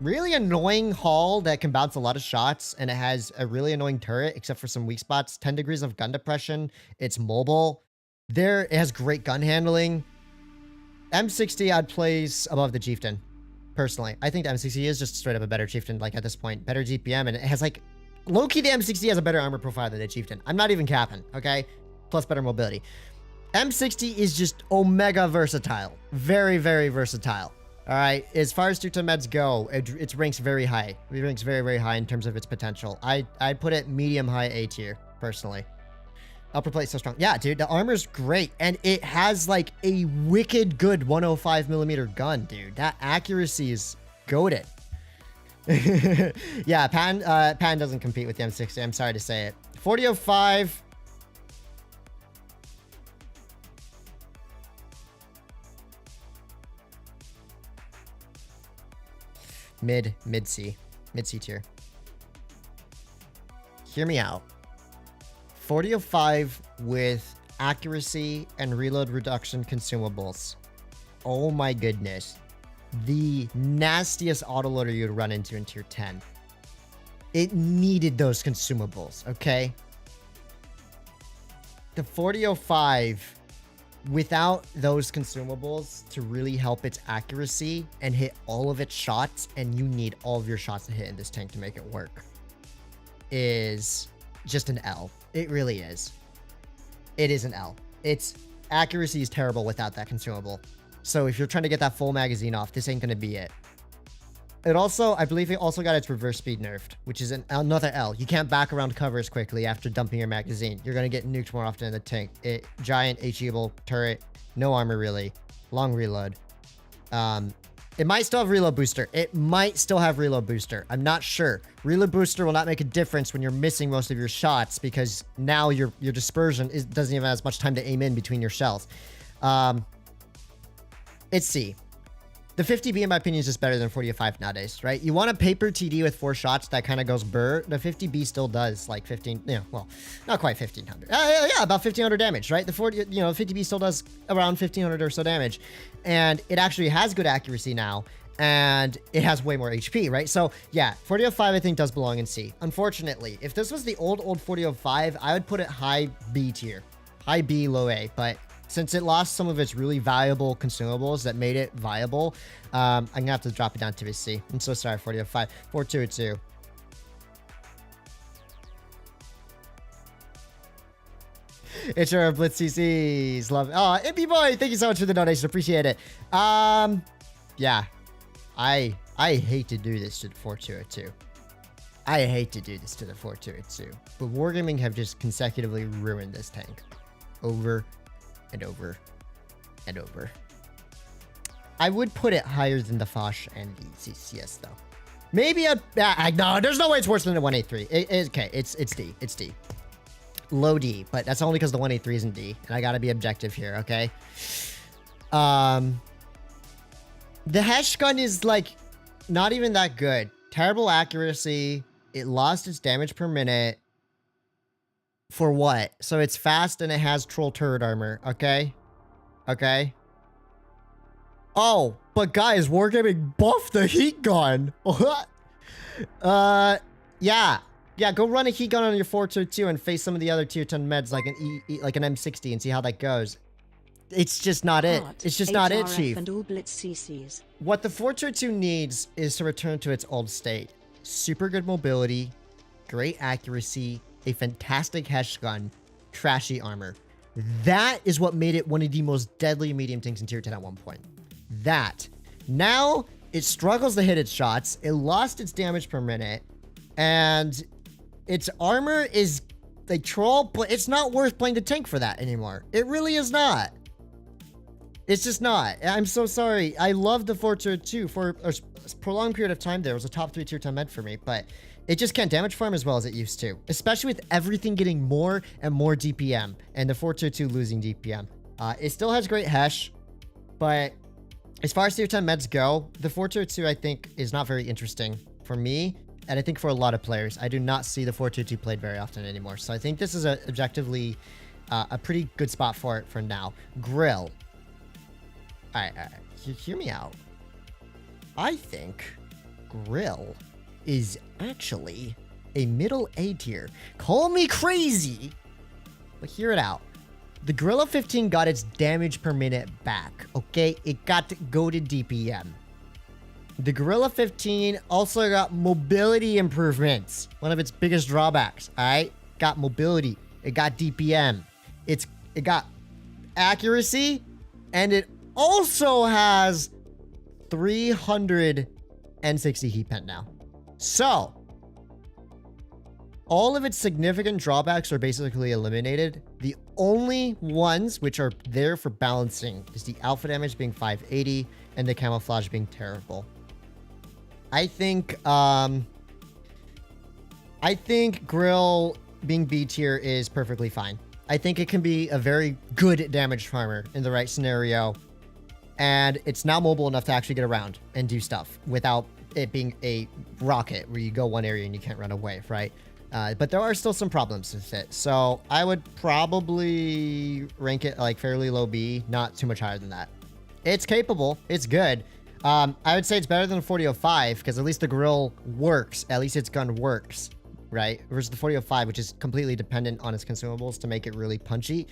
really annoying haul that can bounce a lot of shots, and it has a really annoying turret, except for some weak spots. 10 degrees of gun depression. It's mobile. It has great gun handling. M60 I'd place above the Chieftain. Personally, I think the M60 is just straight up a better Chieftain, like at this point. Better GPM, and it has like... Low-key, the M60 has a better armor profile than the Chieftain. I'm not even capping, okay? Plus better mobility. M60 is just omega versatile. Very, very versatile. All right, as far as tier 10 meds go, it ranks very high. It ranks very, very high in terms of its potential. I'd put it medium-high A tier, personally. Upper plate so strong. Yeah, dude, the armor's great. And it has like a wicked good 105mm gun, dude. That accuracy is goated. Yeah, Pan doesn't compete with the M60. I'm sorry to say it. 4005. Mid-C tier. Hear me out. 4005 with accuracy and reload reduction consumables. Oh my goodness. The nastiest autoloader you'd run into in tier 10. It needed those consumables, okay? The 4005, without those consumables to really help its accuracy and hit all of its shots, and you need all of your shots to hit in this tank to make it work, is just an L. It really is. It is an L. It's accuracy is terrible without that consumable. So if you're trying to get that full magazine off, this ain't gonna be it. It also, I believe it also got its reverse speed nerfed, which is another L. You can't back around covers quickly after dumping your magazine. You're gonna get nuked more often in the tank. Giant, HE-able turret, no armor really, long reload. It might still have reload booster. It might still have reload booster. I'm not sure. Reload booster will not make a difference when you're missing most of your shots because now your dispersion doesn't even have as much time to aim in between your shells. It's C. The 50B, in my opinion, is just better than 40-5 nowadays, right? You want a paper TD with 4 shots that kind of goes burr. The 50B still does like 15, well, not quite 1500. Yeah, about 1500 damage, right? The 50B still does around 1500 or so damage. And it actually has good accuracy now. And it has way more HP, right? So, yeah, 40-5, I think, does belong in C. Unfortunately, if this was the old 40-5, I would put it high B tier. High B, low A. But since it lost some of its really valuable consumables that made it viable, I'm gonna have to drop it down to a C. I'm so sorry, 40-5. 4-2-2. It's your Blitz CCs. Love it. Oh, Impy Boy, thank you so much for the donation. Appreciate it. Yeah. I hate to do this to the 4-2-2. I hate to do this to the 4-2-2. But Wargaming have just consecutively ruined this tank. Over and over and over. I would put it higher than the Foch and the CCS though. Maybe no, there's no way it's worse than the 183. Okay, it's D. It's D. Low D, but that's only because the 183 isn't D, and I gotta be objective here, okay? The Hesh gun is like not even that good. Terrible accuracy. It lost its damage per minute. For what? So it's fast and it has troll turret armor. Okay. Okay. Oh, but guys, Wargaming buffed the heat gun. Yeah. Yeah, go run a heat gun on your 4-2-2 and face some of the other tier 10 meds like an like an M60 and see how that goes. It's just not it. It's just not it, Chief. And all Blitz CCs. What the 4-2-2 needs is to return to its old state. Super good mobility, great accuracy, a fantastic Hesh gun, trashy armor. That is what made it one of the most deadly medium tanks in tier 10 at one point. That. Now, it struggles to hit its shots. It lost its damage per minute. And its armor is like troll, but it's not worth playing the tank for that anymore. It really is not. It's just not. I'm so sorry. I love the 4-2-2 for a prolonged period of time. There was a top 3 tier 10 med for me, but it just can't damage farm as well as it used to, especially with everything getting more and more DPM and the 4-2-2 losing DPM. It still has great Hesh, but as far as tier 10 meds go, the 4-2-2 I think is not very interesting for me, and I think for a lot of players. I do not see the 4-2-2 played very often anymore, so I think this is objectively a pretty good spot for it for now. Grill. All right. Hear me out. I think Grill is actually a middle A tier. Call me crazy, but hear it out. The Gorilla 15 got its damage per minute back, okay? It got to go to DPM. The Gorilla 15 also got mobility improvements. One of its biggest drawbacks, all right? Got mobility. It got DPM. It got accuracy, and it also has 360 heat pent now. So, all of its significant drawbacks are basically eliminated. The only ones which are there for balancing is the alpha damage being 580 and the camouflage being terrible. I think Grill being B tier is perfectly fine. I think it can be a very good damage farmer in the right scenario. And it's now mobile enough to actually get around and do stuff without it being a rocket where you go one area and you can't run away, right? But there are still some problems with it. So I would probably rank it like fairly low B, not too much higher than that. It's capable. It's good. I would say it's better than the 40-05 because at least the Grill works. At least its gun works, right? Versus the 40-05, which is completely dependent on its consumables to make it really punchy.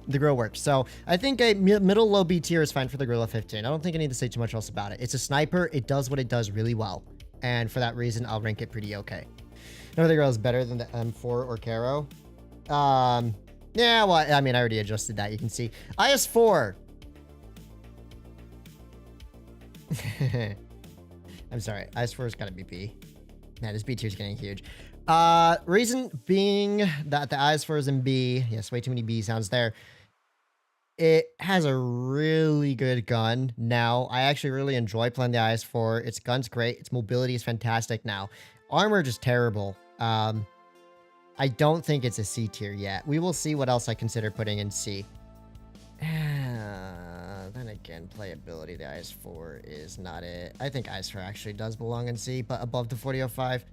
The Grill works. So I think a middle low B tier is fine for the Gorilla 15. I don't think I need to say too much else about it. It's a sniper. It does what it does really well. And for that reason, I'll rank it pretty okay. No other Gorilla is better than the M4 or Caro. Yeah, well, I mean, I already adjusted that. You can see. IS4. I'm sorry. IS4's got to be B. Yeah, this B tier is getting huge. Reason being that the IS4 is in B. Yes, way too many B sounds there. It has a really good gun now. I actually really enjoy playing the IS4. Its gun's great. Its mobility is fantastic now. Armor just terrible. I don't think it's a C tier yet. We will see what else I consider putting in C. Then again, playability, the IS4 is not it. I think IS4 actually does belong in C, but above the 4005.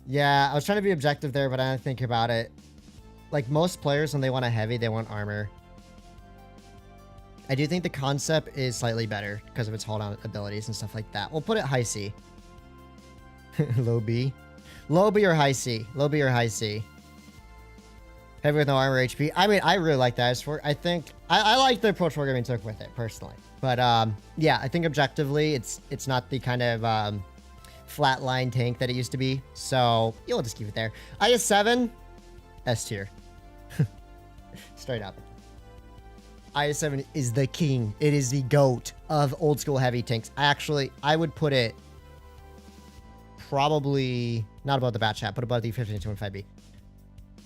Yeah, I was trying to be objective there, but I didn't think about it. Like most players, when they want a heavy, they want armor. I do think the concept is slightly better because of its hold on abilities and stuff like that. We'll put it high C. Low B. Low B or high C? Low B or high C? Heavy with no armor HP. I mean, I really like the IS4. I think I like the approach Wargaming took with it personally. But yeah, I think objectively it's not the kind of flatline tank that it used to be. So you'll just keep it there. IS7, S tier. Straight up. IS7 is the king. It is the GOAT of old school heavy tanks. I would put it probably not above the bat chat, but above the 15-25B.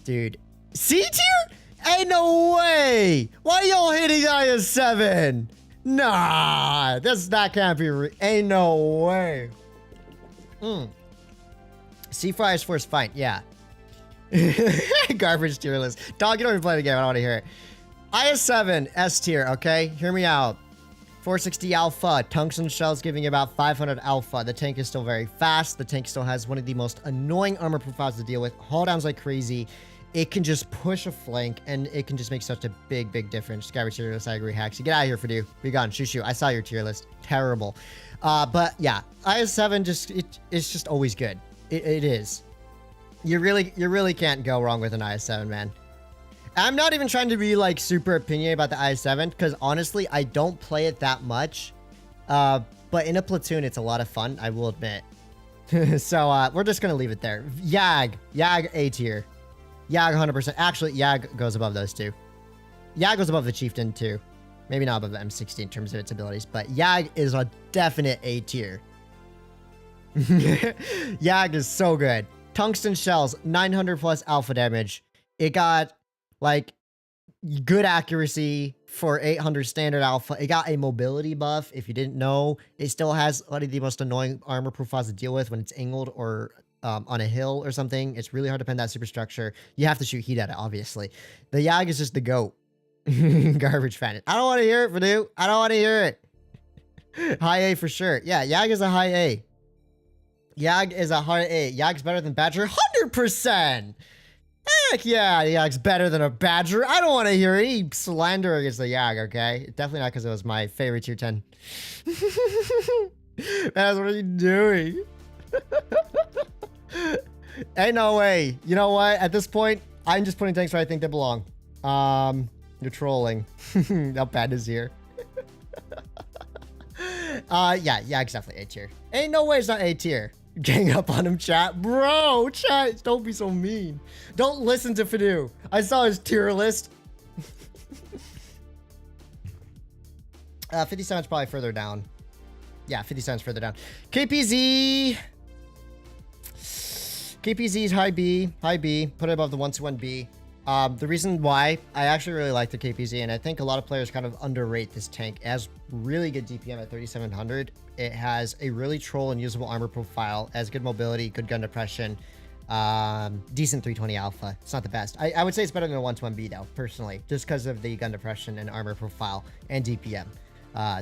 Dude, C tier? Ain't no way. Why y'all hitting IS7? Nah, that can't be ain't no way. C for IS4 is fine. Yeah. Garbage tier list. Dog, you don't even play the game. I don't want to hear it. IS7, S tier, okay? Hear me out. 460 alpha, tungsten shells giving you about 500 alpha. The tank is still very fast. The tank still has one of the most annoying armor profiles to deal with. Haul downs like crazy. It can just push a flank, and it can just make such a big difference. Garbage tier list, I agree, Hacks. Get out of here, Fadu. Be gone. Shoo. I saw your tier list. Terrible. But yeah, IS7 it's just always good. It is. You really can't go wrong with an IS7, man. I'm not even trying to be like super opinionated about the IS7 because honestly, I don't play it that much. But in a platoon, it's a lot of fun, I will admit. So we're just going to leave it there. Yag A tier. Yag 100%. Actually, Yag goes above those two. Yag goes above the Chieftain too. Maybe not above the M60 in terms of its abilities, but Yag is a definite A tier. Yag is so good. Tungsten shells, 900 plus alpha damage. It got like good accuracy for 800 standard alpha. It got a mobility buff. If you didn't know, it still has one of the most annoying armor profiles to deal with when it's angled or on a hill or something. It's really hard to pin that superstructure. You have to shoot heat at it, obviously. The Yag is just the GOAT. Garbage fan. I don't want to hear it, Purdue. I don't want to hear it. High A for sure. Yeah, Yag is a high A. Yag is a high A. Yag's better than Badger. 100%. Heck yeah, the Yag's better than a Badger. I don't want to hear any slander against the Yag, okay? Definitely not because it was my favorite tier 10. That's what are you doing? Ain't no way. You know what? At this point, I'm just putting tanks where I think they belong. You're trolling. How bad is here? Yeah, Yag's definitely A tier. Ain't no way it's not A tier. Gang up on him, chat. Bro, chat, don't be so mean. Don't listen to Fadu. I saw his tier list. 57's probably further down. Yeah, 57's further down. KPZ. KPZ is high B. High B. Put it above the 121B. The reason why I actually really like the KPZ, and I think a lot of players kind of underrate this tank, it has really good DPM at 3700. It has a really troll and usable armor profile, has good mobility, good gun depression, decent 320 alpha. It's not the best. I would say it's better than a 121B though, personally, just because of the gun depression and armor profile and DPM.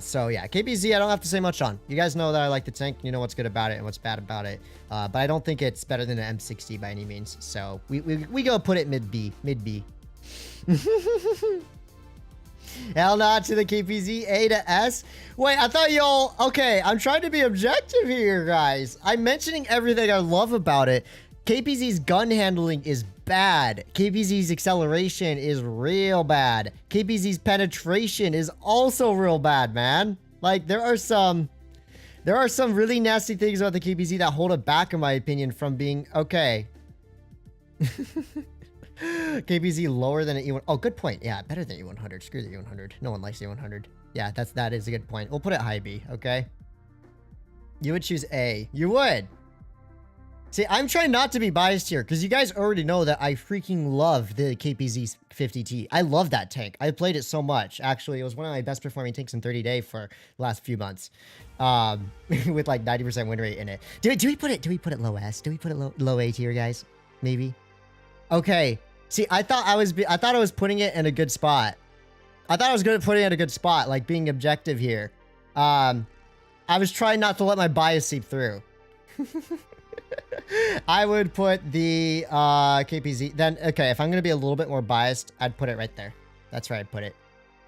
So yeah, KPZ, I don't have to say much on. You guys know that I like the tank. You know what's good about it and what's bad about it. But I don't think it's better than an M60 by any means. So we go put it mid B. Hell not to the KPZ, A to S. Wait, I thought y'all... Okay, I'm trying to be objective here, guys. I'm mentioning everything I love about it. KPZ's gun handling is bad. KPZ's acceleration is real bad. KPZ's penetration is also real bad, man. Like, there are some really nasty things about the KPZ that hold it back, in my opinion, from being okay. KPZ lower than an E1. Oh, good point. Yeah, better than E100. Screw the E100. No one likes E100. Yeah, that is a good point. We'll put it high B, okay? You would choose A. You would. See, I'm trying not to be biased here because you guys already know that I freaking love the KPZ 50T. I love that tank. I played it so much. Actually, it was one of my best performing tanks in 30-day for the last few months. With like 90% win rate in it. Do we put it low S? Do we put it low A tier, guys? Maybe. Okay. See, I thought I was putting it in a good spot. I thought I was good at putting it in a good spot, like being objective here. I was trying not to let my bias seep through. I would put the KPZ. Then, okay, if I'm going to be a little bit more biased, I'd put it right there. That's where I'd put it.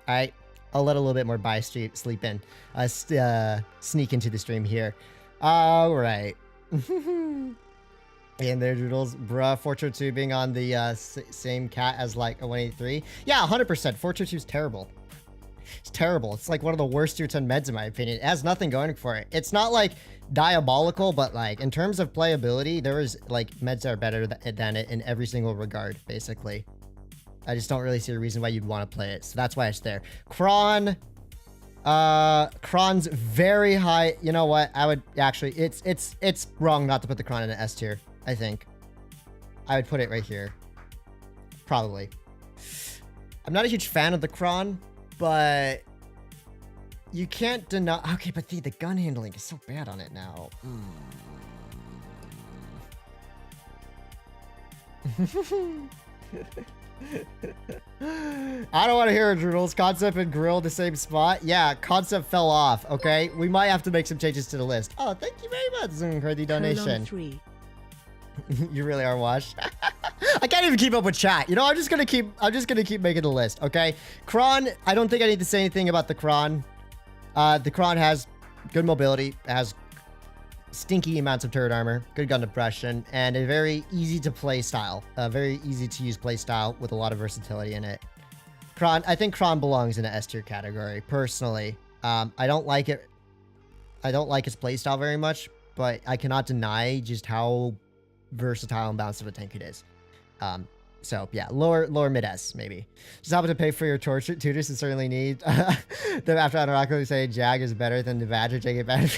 All right. I'll let a little bit more bias sleep in. Sneak into the stream here. All right. And there, Doodles. Bruh, Fortune 2 being on the same cat as like a 183. Yeah, 100%. Fortune 2 is terrible. It's terrible. It's like one of the worst tier 10 meds in my opinion. It has nothing going for it. It's not like diabolical, but like in terms of playability, there is like meds that are better than it in every single regard, basically. I just don't really see a reason why you'd want to play it. So that's why it's there. Kron. Kron's very high. You know what? I would actually, it's wrong not to put the Kron in an S tier, I think. I would put it right here. Probably. I'm not a huge fan of the Kron, but you can't deny. Okay, but the gun handling is so bad on it now. I don't want to hear it, Droodles. Concept and Grill the same spot. Yeah, Concept fell off. Okay, we might have to make some changes to the list. Oh, thank you very much, Zoom, for the donation. You really are washed. I can't even keep up with chat. You know, I'm just gonna keep making the list. Okay, Kron. I don't think I need to say anything about the Kron. The Kron has good mobility, has stinky amounts of turret armor, good gun depression, and a very easy to play style. A very easy to use play style with a lot of versatility in it. Kron, I think Kron belongs in the S tier category, personally. I don't like it. I don't like its play style very much, but I cannot deny just how versatile and balanced of a tank it is. So yeah, lower mid S maybe. Just happen to pay for your torture tutors and certainly need them after Anarako say Jag is better than the Badger. Take it back.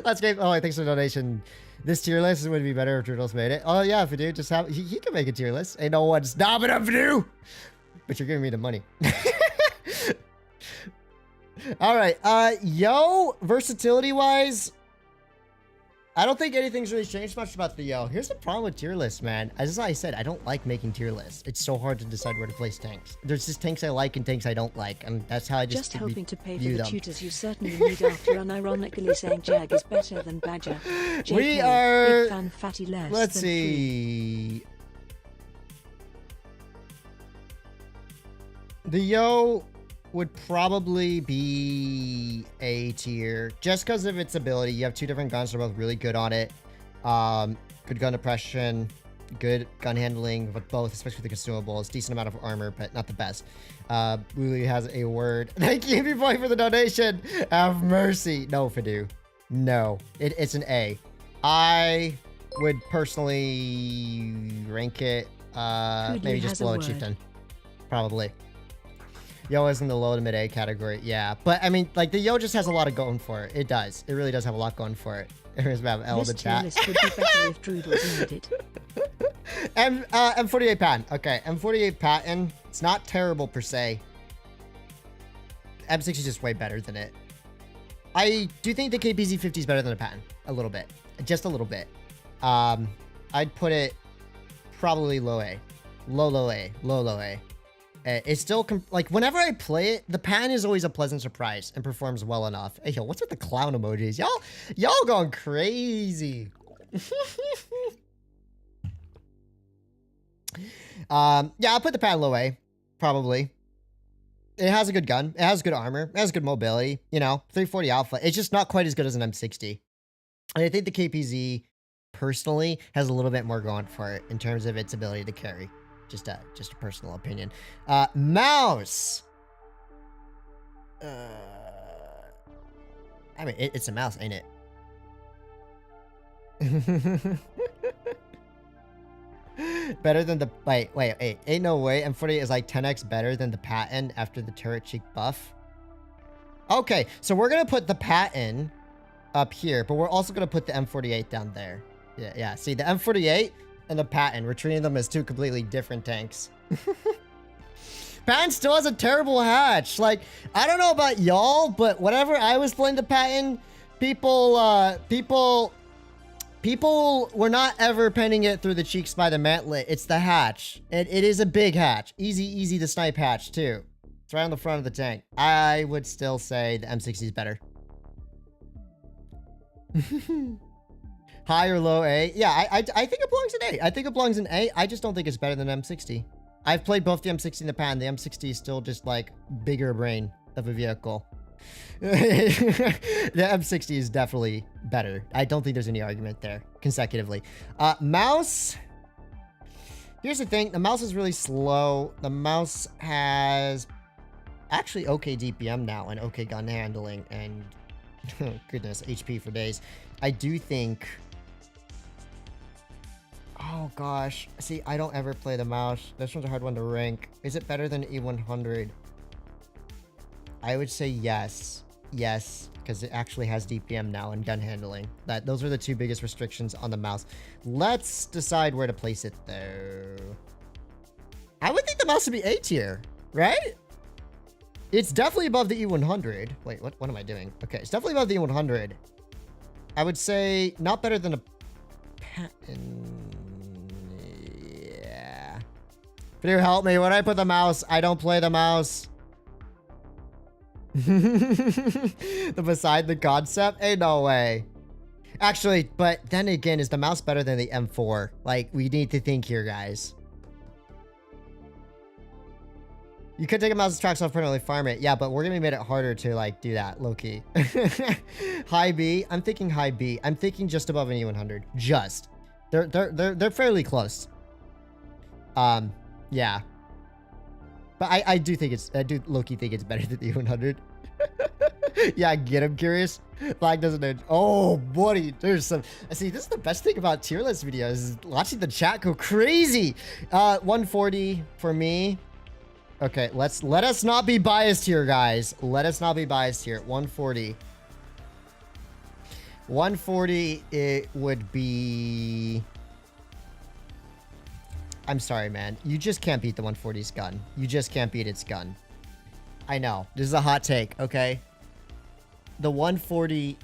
Let's get. Oh, thanks for the donation. This tier list would be better if Turtles made it. Oh yeah, Fadu, just have he can make a tier list. Ain't no one stopping up, Fadu. But you're giving me the money. All right, yo, versatility wise, I don't think anything's really changed much about the yo. Here's the problem with tier lists, man. As I said, I don't like making tier lists. It's so hard to decide where to place tanks. There's just tanks I like and tanks I don't like, and that's how I just hoping to pay for the tutors you certainly need after unironically saying Jag is better than Badger. JK, we are. Big fan, fatty less Let's than see. The yo would probably be A tier just because of its ability. You have two different guns that are both really good on it. Good gun depression, good gun handling with both, especially with the consumables. Decent amount of armor, but not the best. Lulu has a word. Thank you, boy, for the donation. Have mercy. No, Fadu. No, it's an A. I would personally rank it maybe just below a chieftain. Probably. Yo is in the low to mid A category, yeah. But I mean, like the Yo just has a lot of going for it. It does. It really does have a lot going for it. Here's about L the chat. This would be better if Droodles made it. M48 pattern. Okay, M48 pattern. It's not terrible per se. M6 is just way better than it. I do think the KPZ 50 is better than a pattern. A little bit. Just a little bit. I'd put it probably low A. Low A. Low A. It's still, like, whenever I play it, the pan is always a pleasant surprise and performs well enough. Hey, yo, what's with the clown emojis? Y'all going crazy. Yeah, I'll put the pan low A, probably. It has a good gun. It has good armor. It has good mobility. You know, 340 alpha. It's just not quite as good as an M60. And I think the KPZ, personally, has a little bit more going for it in terms of its ability to carry. Just a personal opinion. Mouse. I mean, it's a mouse, ain't it? Better than the... Wait. Ain't no way. M48 is like 10x better than the Patton after the turret cheek buff. Okay, so we're going to put the Patton up here, but we're also going to put the M48 down there. Yeah. See, the M48 and the Patton, we're treating them as two completely different tanks. Patton still has a terrible hatch. Like, I don't know about y'all, but whenever I was playing the Patton, people were not ever penning it through the cheeks by the mantlet. It's the hatch. It is a big hatch. Easy to snipe hatch, too. It's right on the front of the tank. I would still say the M60 is better. High or low A? Yeah, I think it belongs in A. I think it belongs in A. I just don't think it's better than M60. I've played both the M60 and the Patton. The M60 is still just like bigger brain of a vehicle. The M60 is definitely better. I don't think there's any argument there consecutively. Mouse. Here's the thing. The mouse is really slow. The mouse has actually okay DPM now and okay gun handling and goodness, HP for days. I do think... Oh gosh. See, I don't ever play the mouse. This one's a hard one to rank. Is it better than E100? I would say yes. Yes, because it actually has DPM now and gun handling. Those are the two biggest restrictions on the mouse. Let's decide where to place it though. I would think the mouse would be A tier, right? It's definitely above the E100. Wait, what am I doing? Okay, it's definitely above the E100. I would say not better than a Patton. Yeah. Can you help me? When I put the mouse, I don't play the mouse. Beside the concept? Ain't no way. Actually, but then again, is the mouse better than the M4? Like, we need to think here, guys. You could take a mouse's tracks off permanently farm it. Yeah, but we're gonna make it harder to like do that, low-key. High B. I'm thinking high B. I'm thinking just above an E100. Just. They're fairly close. Yeah. But I do think it's... I do low-key think it's better than the E100. Yeah, get him curious. Flag doesn't end. Oh, buddy. There's some... See, this is the best thing about tier list videos is watching the chat go crazy. 140 for me. Okay, let us not be biased here, guys. Let us not be biased here. 140. 140, it would be... I'm sorry, man. You just can't beat the 140's gun. You just can't beat its gun. I know. This is a hot take, okay? The 140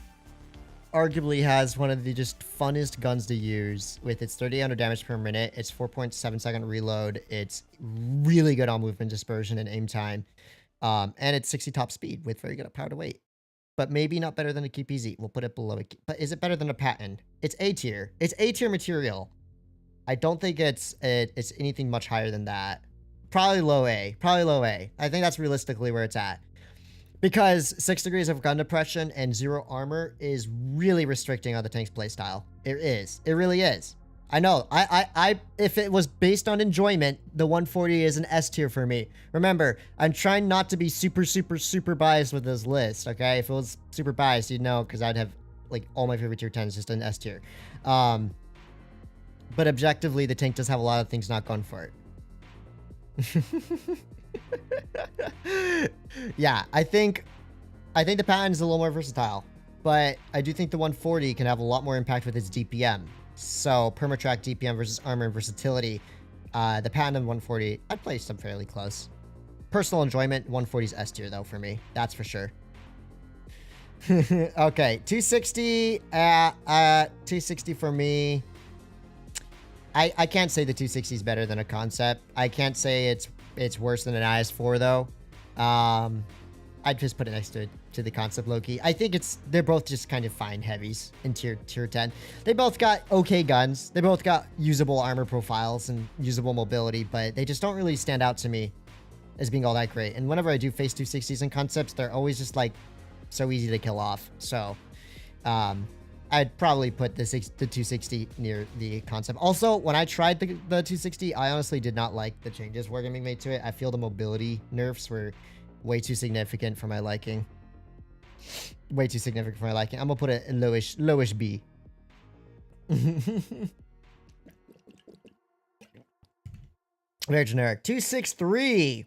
arguably has one of the just funnest guns to use with its 3,800 damage per minute. It's 4.7 second reload. It's really good on movement dispersion and aim time. And it's 60 top speed with very good power to weight. But maybe not better than a Keep Easy. We'll put it below it. But is it better than a Patton? It's A tier. It's A tier material. I don't think it's anything much higher than that. Probably low A. Probably low A. I think that's realistically where it's at. Because 6 degrees of gun depression and 0 armor is really restricting on the tank's playstyle. It is. It really is. I know. If it was based on enjoyment, the 140 is an S tier for me. Remember, I'm trying not to be super biased with this list, okay? If it was super biased, you'd know, because I'd have, like, all my favorite tier 10s just an S tier. But objectively, the tank does have a lot of things not going for it. Yeah, I think the Patton is a little more versatile, but I do think the 140 can have a lot more impact with its DPM. So permatrack DPM versus armor and versatility. The Patton and 140, I'd place them fairly close. Personal enjoyment, 140's S tier though for me. That's for sure. Okay, 260. 260 for me. I can't say the 260 is better than a concept. I can't say it's worse than an IS-4 though. I'd just put it next to the concept low-key. I think they're both just kind of fine heavies in tier 10. They both got okay guns. They both got usable armor profiles and usable mobility, but they just don't really stand out to me as being all that great. And whenever I do face 260s and concepts, they're always just like so easy to kill off. So I'd probably put the 260 near the concept. Also, when I tried the 260, I honestly did not like the changes we're being made to it. I feel the mobility nerfs were way too significant for my liking. Way too significant for my liking. I'm gonna put it in lowish B. Very generic. 263.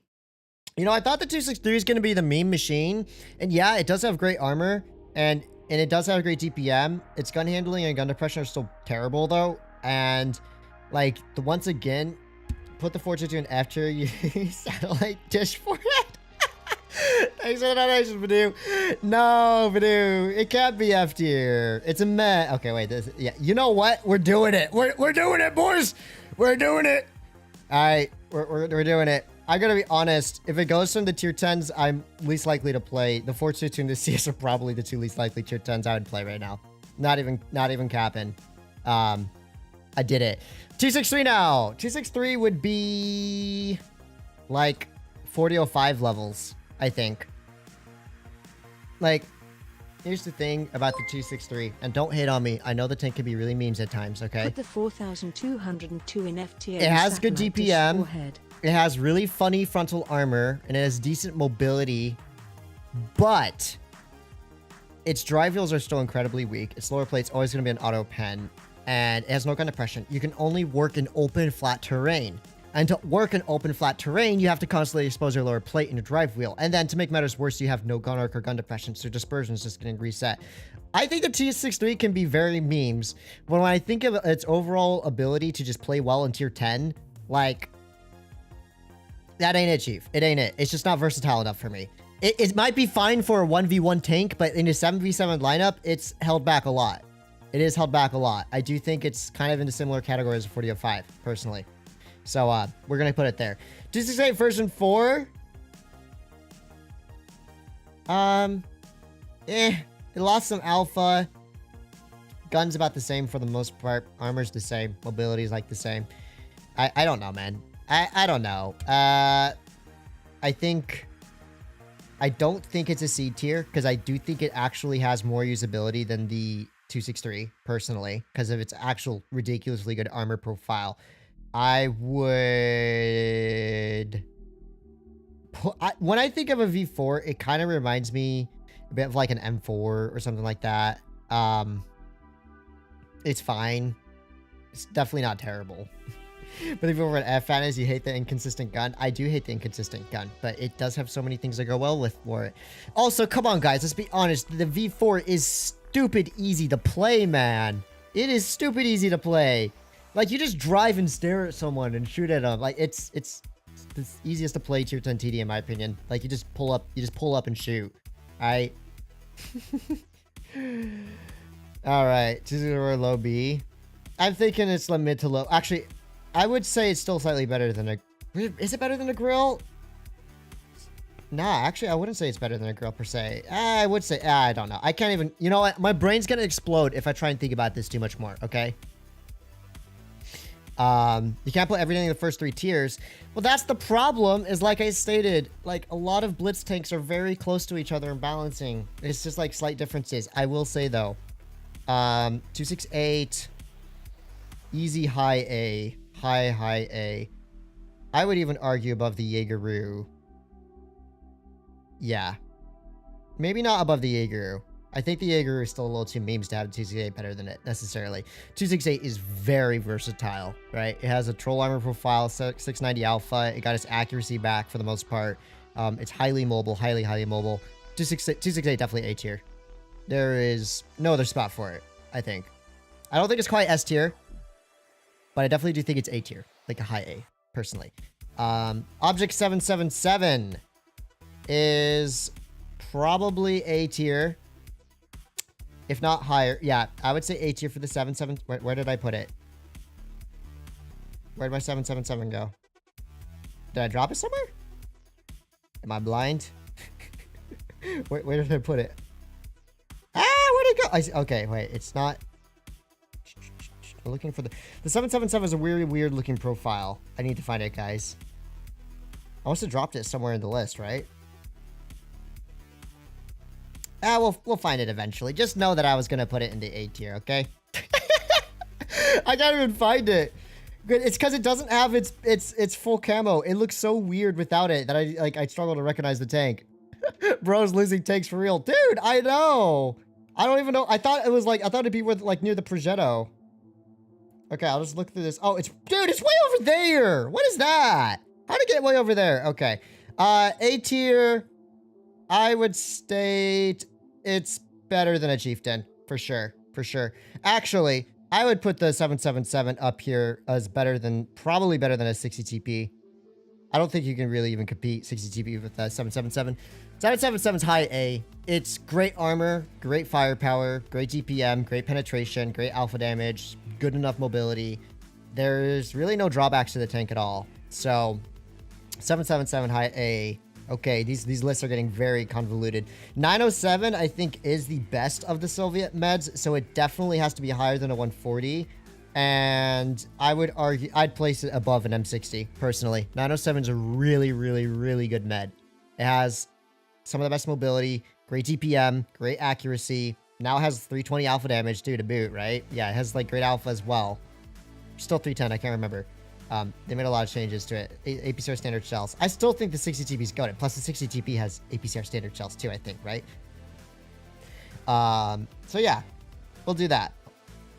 You know, I thought the 263 is going to be the meme machine. And yeah, it does have great armor. And it does have great DPM. Its gun handling and gun depression are still terrible, though. And, like, once again, put the 422 in F tier. You satellite dish for it. Thanks for the donation, Badoo. No, Badoo. It can't be F tier. It's a meh. Okay, wait. Yeah, you know what? We're doing it. We're doing it, boys. We're doing it. All right, we're doing it. I gotta be honest. If it goes from the tier 10s, I'm least likely to play. The 422 and the CS are probably the two least likely tier 10s I would play right now. Not even capping. I did it. 263 now. 263 would be like 4005 levels, I think. Like, here's the thing about the 263, and don't hate on me. I know the tank can be really memes at times, okay? Put the 4202 in F tier. It has good DPM. It has really funny frontal armor, and it has decent mobility, but its drive wheels are still incredibly weak. Its lower plate's always going to be an auto pen, and it has no gun depression. You can only work in open, flat terrain. And to work in open, flat terrain, you have to constantly expose your lower plate in your drive wheel. And then to make matters worse, you have no gun arc or gun depression, so dispersion is just getting reset. I think the T63 can be very memes, but when I think of its overall ability to just play well in tier 10, like, that ain't it, Chief. It ain't it. It's just not versatile enough for me. It might be fine for a 1v1 tank, but in a 7v7 lineup, it's held back a lot. It is held back a lot. I do think it's kind of in a similar category as a 4005, personally. So, we're going to put it there. 268 version 4. It lost some alpha. Gun's about the same for the most part. Armor's the same. Mobility's like the same. I don't know, man. I don't know. I don't think it's a C tier, because I do think it actually has more usability than the 263, personally, because of its actual ridiculously good armor profile. I would... when I think of a V4, it kind of reminds me a bit of like an M4 or something like that. It's fine. It's definitely not terrible. But if you're over at FFatness, you hate the inconsistent gun. I do hate the inconsistent gun, but it does have so many things that go well with for it. Also, come on, guys. Let's be honest. The V4 is stupid easy to play, man. It is stupid easy to play. Like, you just drive and stare at someone and shoot at them. Like, it's the easiest to play tier 10 TD, in my opinion. Like, you just pull up and shoot. Alright? Alright. 2-0 low B. I'm thinking it's mid to low. Actually, I would say it's still slightly better than a... Is it better than a grill? Nah, actually, I wouldn't say it's better than a grill per se. I would say... I don't know. I can't even... You know what? My brain's gonna explode if I try and think about this too much more, okay? You can't put everything in the first 3 tiers. Well, that's the problem, is like I stated, like, a lot of Blitz tanks are very close to each other in balancing. It's just, like, slight differences. I will say, though, 268, easy high A, high A. I would even argue above the Jaegeru. Yeah. Maybe not above the Jaegeru. I think the Jaegeru is still a little too memes to have 268 better than it, necessarily. 268 is very versatile, right? It has a troll armor profile, 690 alpha. It got its accuracy back for the most part. It's highly mobile, highly mobile. 268 definitely A tier. There is no other spot for it, I think. I don't think it's quite S tier, but I definitely do think it's A tier, like a high A, personally. Object 777 is probably A tier, if not higher. Yeah, I would say A tier for the 777. Where did I put it? Where'd my 777 go? Did I drop it somewhere? Am I blind? Where did I put it? Ah, where'd it go? Okay, wait, it's not. I'm looking for the 777 is a weird looking profile. I need to find it, guys. I must have dropped it somewhere in the list, right? Ah, we'll find it eventually. Just know that I was gonna put it in the A tier, okay? I can't even find it. It's because it doesn't have its full camo. It looks so weird without it that I struggle to recognize the tank. Bro's losing tanks for real, dude. I know. I don't even know. I thought it'd be with, like, near the Progetto. Okay, I'll just look through this. Oh, dude, it's way over there. What is that? How did it get way over there? Okay. A tier, I would state it's better than a chieftain, for sure. For sure. Actually, I would put the 777 up here as probably better than a 60 TP. I don't think you can really even compete 60 TP with the 777. 777's high A. It's great armor, great firepower, great DPM, great penetration, great alpha damage, good enough mobility. There's really no drawbacks to the tank at all. So 777 high A. Okay, these lists are getting very convoluted. 907, I think, is the best of the Soviet meds, so it definitely has to be higher than a 140. And I would argue, I'd place it above an M60, personally. 907 is a really, really, really good med. It has some of the best mobility, great DPM, great accuracy. Now it has 320 alpha damage, too, to boot, right? Yeah, it has, like, great alpha as well. Still 310, I can't remember. They made a lot of changes to it. APCR standard shells. I still think the 60 TP is goated. Plus, the 60 TP has APCR standard shells, too, I think, right? So, yeah. We'll do that.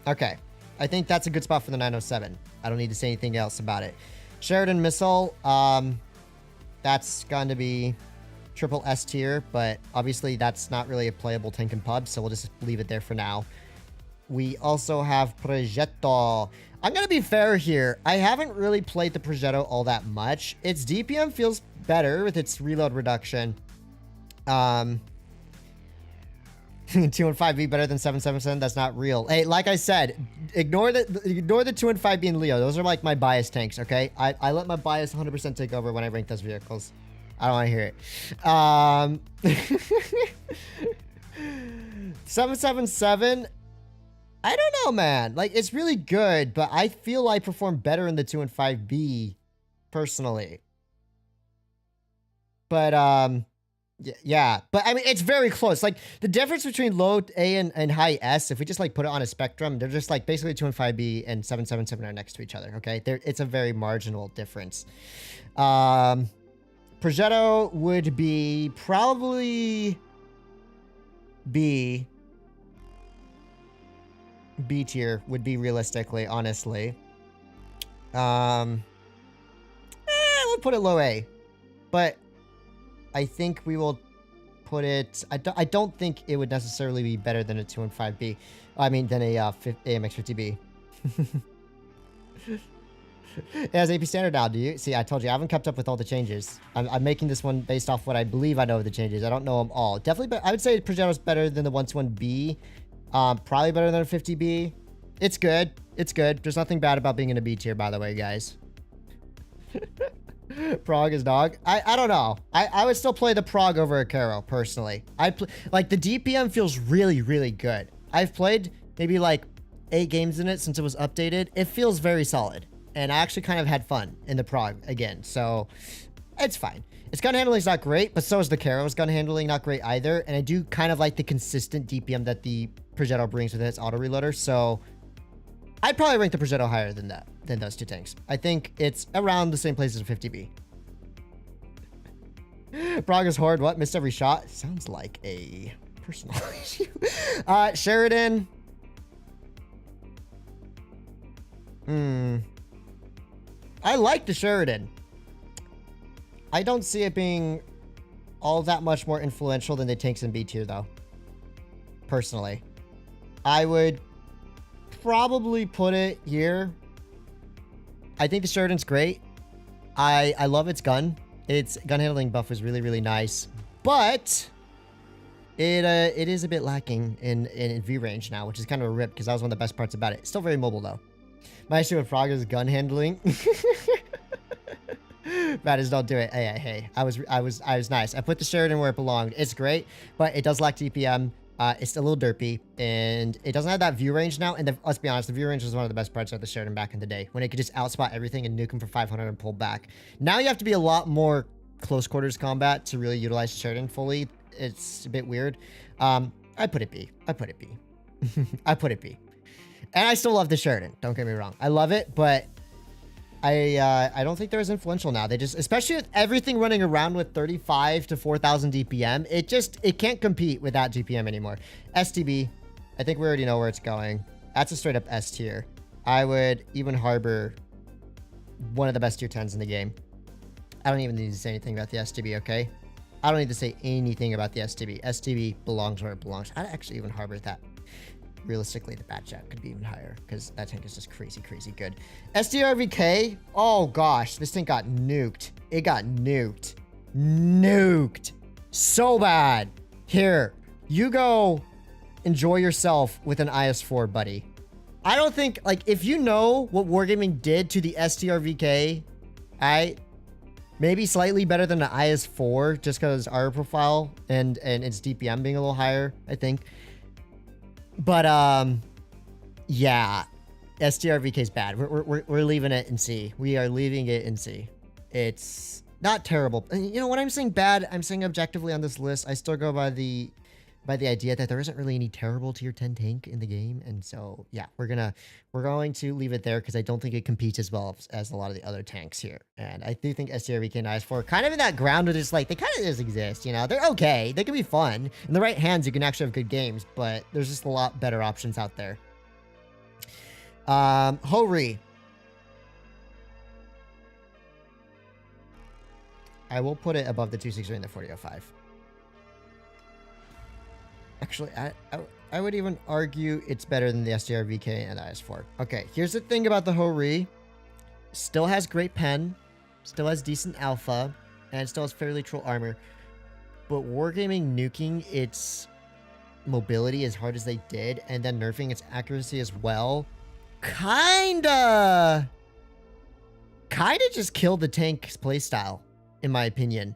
Okay. I think that's a good spot for the 907. I don't need to say anything else about it. Sheridan Missile, that's going to be triple S tier, but obviously that's not really a playable tank and pub, so we'll just leave it there for now. We also have Progetto. I'm going to be fair here. I haven't really played the Progetto all that much. Its DPM feels better with its reload reduction. 215B better than 777. That's not real. Hey, like I said, ignore the 215B and Leo. Those are like my bias tanks, okay? I let my bias 100% take over when I rank those vehicles. I don't want to hear it. 777. I don't know, man. Like, it's really good, but I feel I perform better in the 215B personally. But, yeah, but I mean, it's very close. Like, the difference between low A and high S, if we just like put it on a spectrum, they're just like basically 215B and 777 are next to each other. Okay, it's a very marginal difference. Progetto would be probably B tier would be realistically, honestly. We'll put it low A, but I think we will put it... I don't think it would necessarily be better than a 215B. I mean, than a AMX50B. It has AP standard now, do you? See, I told you, I haven't kept up with all the changes. I'm making this one based off what I believe I know of the changes. I don't know them all. Definitely, I would say Progetto's better than the 121B. Probably better than a 50B. It's good. It's good. There's nothing bad about being in a B tier, by the way, guys. Prague is dog. I don't know. I would still play the Prague over a Caro, personally. Like, the DPM feels really, really good. I've played maybe like 8 games in it since it was updated. It feels very solid. And I actually kind of had fun in the Prague again. So, it's fine. Its gun handling is not great, but so is the Caro's gun handling, not great either. And I do kind of like the consistent DPM that the Progetto brings with its auto reloader. So, I'd probably rank the Progetto higher than those two tanks. I think it's around the same place as a 50B. Prague is horde. What? Missed every shot? Sounds like a personal issue. Sheridan. I like the Sheridan. I don't see it being all that much more influential than the tanks in B tier, though. Personally. I would probably put it here. I think the Sheridan's great. I love its gun. Its gun handling buff is really, really nice. But it is a bit lacking in view range now, which is kind of a rip because that was one of the best parts about it. Still very mobile, though. My issue with Prague is gun handling. Matters, don't do it. Hey. I was nice. I put the Sheridan where it belonged. It's great, but it does lack DPM. It's a little derpy, and it doesn't have that view range now. And let's be honest, the view range was one of the best parts of the Sheridan back in the day, when it could just outspot everything and nuke them for 500 and pull back. Now you have to be a lot more close quarters combat to really utilize Sheridan fully. It's a bit weird. I put it B. I put it B. I put it B. And I still love the Sheridan. Don't get me wrong. I love it, but I don't think they're as influential now. They just, especially with everything running around with 35 to 4,000 DPM, it can't compete with that DPM anymore. STB, I think we already know where it's going. That's a straight up S tier. I would even harbor one of the best tier 10s in the game. I don't even need to say anything about the STB, okay? I don't need to say anything about the STB. STB belongs where it belongs. I'd actually even harbor that. Realistically, the Batjack could be even higher because that tank is just crazy, crazy good. SDRVK? Oh gosh, this tank got nuked. It got nuked. Nuked. So bad. Here, you go enjoy yourself with an IS-4, buddy. I don't think, like, if you know what Wargaming did to the STRVK, maybe slightly better than the IS-4 just because our profile and its DPM being a little higher, I think. But, yeah, STRVK is bad. We're leaving it in C. We are leaving it in C. It's not terrible. And, you know, when I'm saying bad, I'm saying objectively on this list, I still go by the idea that there isn't really any terrible tier 10 tank in the game. And so, yeah, we're going to leave it there because I don't think it competes as well as a lot of the other tanks here. And I do think STRVK and IS-4 kind of in that ground where it's like, they kind of just exist, you know? They're okay. They can be fun. In the right hands, you can actually have good games, but there's just a lot better options out there. Hori. I will put it above the 260 and the 4005. Actually, I would even argue it's better than the SDRVK and the IS-4. Okay, here's the thing about the Hori. Still has great pen, still has decent alpha, and still has fairly troll armor. But Wargaming nuking its mobility as hard as they did, and then nerfing its accuracy as well, kinda just killed the tank's playstyle, in my opinion.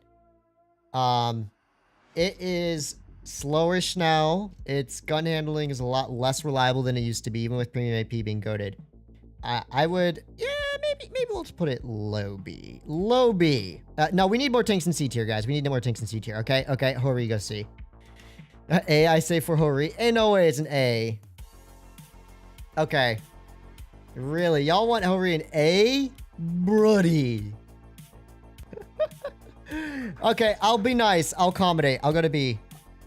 It is slowish now. Its gun handling is a lot less reliable than it used to be, even with premium AP being goated. I would, yeah, maybe we'll just put it low B. Low B. No, we need more tanks in C tier, guys. We need more tanks in C tier. Okay, okay. Hori, go C. A, I say for Hori. No way, it's an A. Okay. Really, y'all want Hori an A, Brody? Okay, I'll be nice. I'll accommodate. I'll go to B.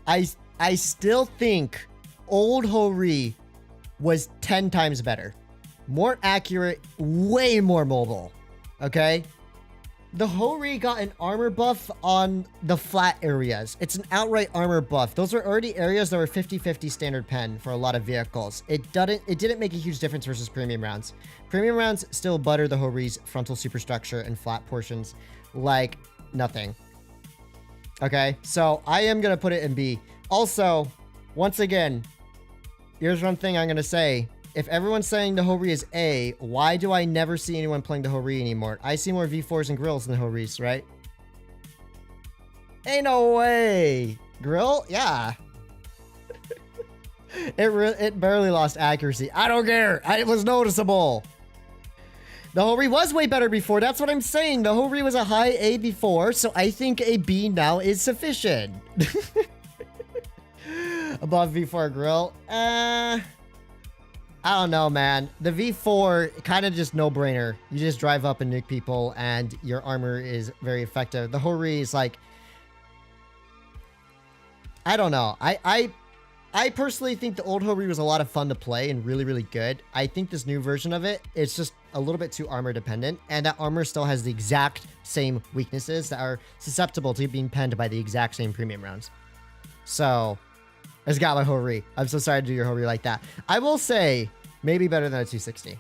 I still think old Hori was 10 times better. More accurate, way more mobile. Okay? The Hori got an armor buff on the flat areas. It's an outright armor buff. Those were already areas that were 50-50 standard pen for a lot of vehicles. It didn't make a huge difference versus premium rounds. Premium rounds still butter the Hori's frontal superstructure and flat portions like nothing. Okay, so I am going to put it in B. Also, once again, here's one thing I'm going to say. If everyone's saying the Hori is A, why do I never see anyone playing the Hori anymore? I see more V4s and grills than the Horis, right? Ain't no way. Grill? Yeah. It barely lost accuracy. I don't care. It was noticeable. The Hori was way better before. That's what I'm saying. The Hori was a high A before, so I think a B now is sufficient. Above V4 grill. I don't know, man. The V4, kind of just no-brainer. You just drive up and nuke people, and your armor is very effective. The Hori is like... I don't know. I personally think the old Hori was a lot of fun to play and really, really good. I think this new version of it, it's just a little bit too armor dependent, and that armor still has the exact same weaknesses that are susceptible to being penned by the exact same premium rounds. So, I just got my Hori. I'm so sorry to do your Hori like that. I will say, maybe better than a 260.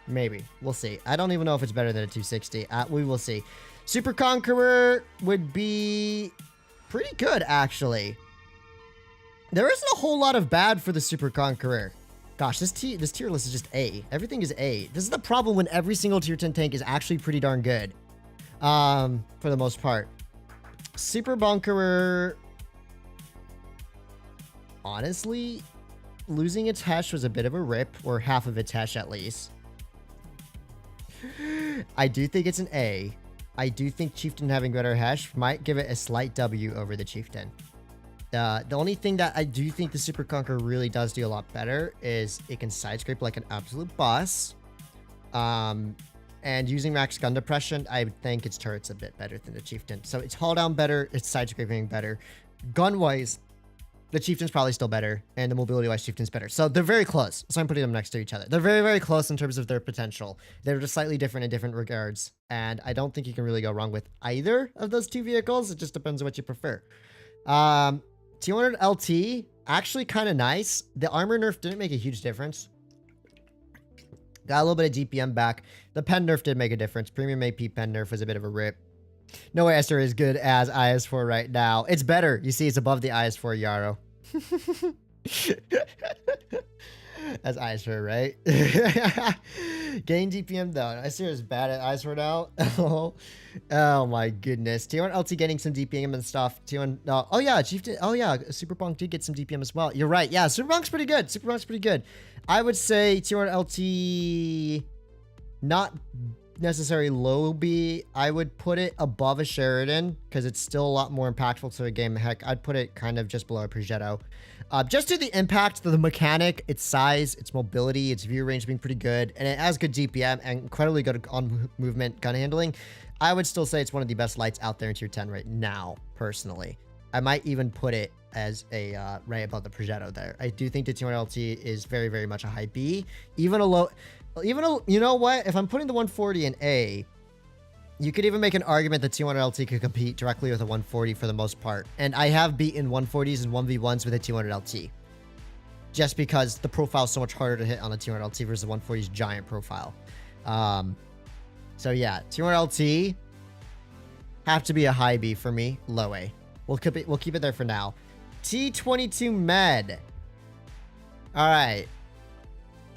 Maybe. We'll see. I don't even know if it's better than a 260. We will see. Super Conqueror would be pretty good, actually. There isn't a whole lot of bad for the Super Conqueror. Gosh, this tier list is just A. Everything is A. This is the problem when every single tier 10 tank is actually pretty darn good. For the most part. Super Bunkerer... Honestly, losing its hash was a bit of a rip, or half of its hash at least. I do think it's an A. I do think Chieftain having better hash might give it a slight W over the Chieftain. The only thing that I do think the Super Conqueror really does do a lot better is it can side scrape like an absolute boss. And using max gun depression, I would think its turret's a bit better than the Chieftain. So it's hull down better, it's side scraping better. Gun-wise, the Chieftain's probably still better, and the mobility-wise Chieftain's better. So they're very close. So I'm putting them next to each other. They're very, very close in terms of their potential. They're just slightly different in different regards, and I don't think you can really go wrong with either of those two vehicles. It just depends on what you prefer. T100 LT, actually kind of nice. The armor nerf didn't make a huge difference. Got a little bit of DPM back. The pen nerf did make a difference. Premium AP pen nerf was a bit of a rip. No way Esther is good as IS4 right now. It's better. You see, it's above the IS4 Yarrow. That's IS4, right? Gain DPM though. Esther is bad at IS4 now. Oh my goodness. T1 LT getting some DPM and stuff. T1. Oh yeah, Chieftain. Oh yeah, Super Punk did get some DPM as well. You're right. Yeah, Super Punk's pretty good. Super Punk's pretty good. I would say T1 LT not necessarily low B. I would put it above a Sheridan because it's still a lot more impactful to a game. Heck, I'd put it kind of just below a Progetto. Just to the impact, the mechanic, its size, its mobility, its view range being pretty good, and it has good DPM and incredibly good on movement gun handling. I would still say it's one of the best lights out there in tier 10 right now, personally. I might even put it as a right above the Progetto there. I do think the T1 LT is very, very much a high B. Even a, you know what? If I'm putting the 140 in A, you could even make an argument that T100 LT could compete directly with a 140 for the most part. And I have beaten 140s and 1v1s with a T100 LT. Just because the profile is so much harder to hit on a T100 LT versus the 140's giant profile. So yeah, T100 LT have to be a high B for me, low A. We'll keep it there for now. T22 Med. All right.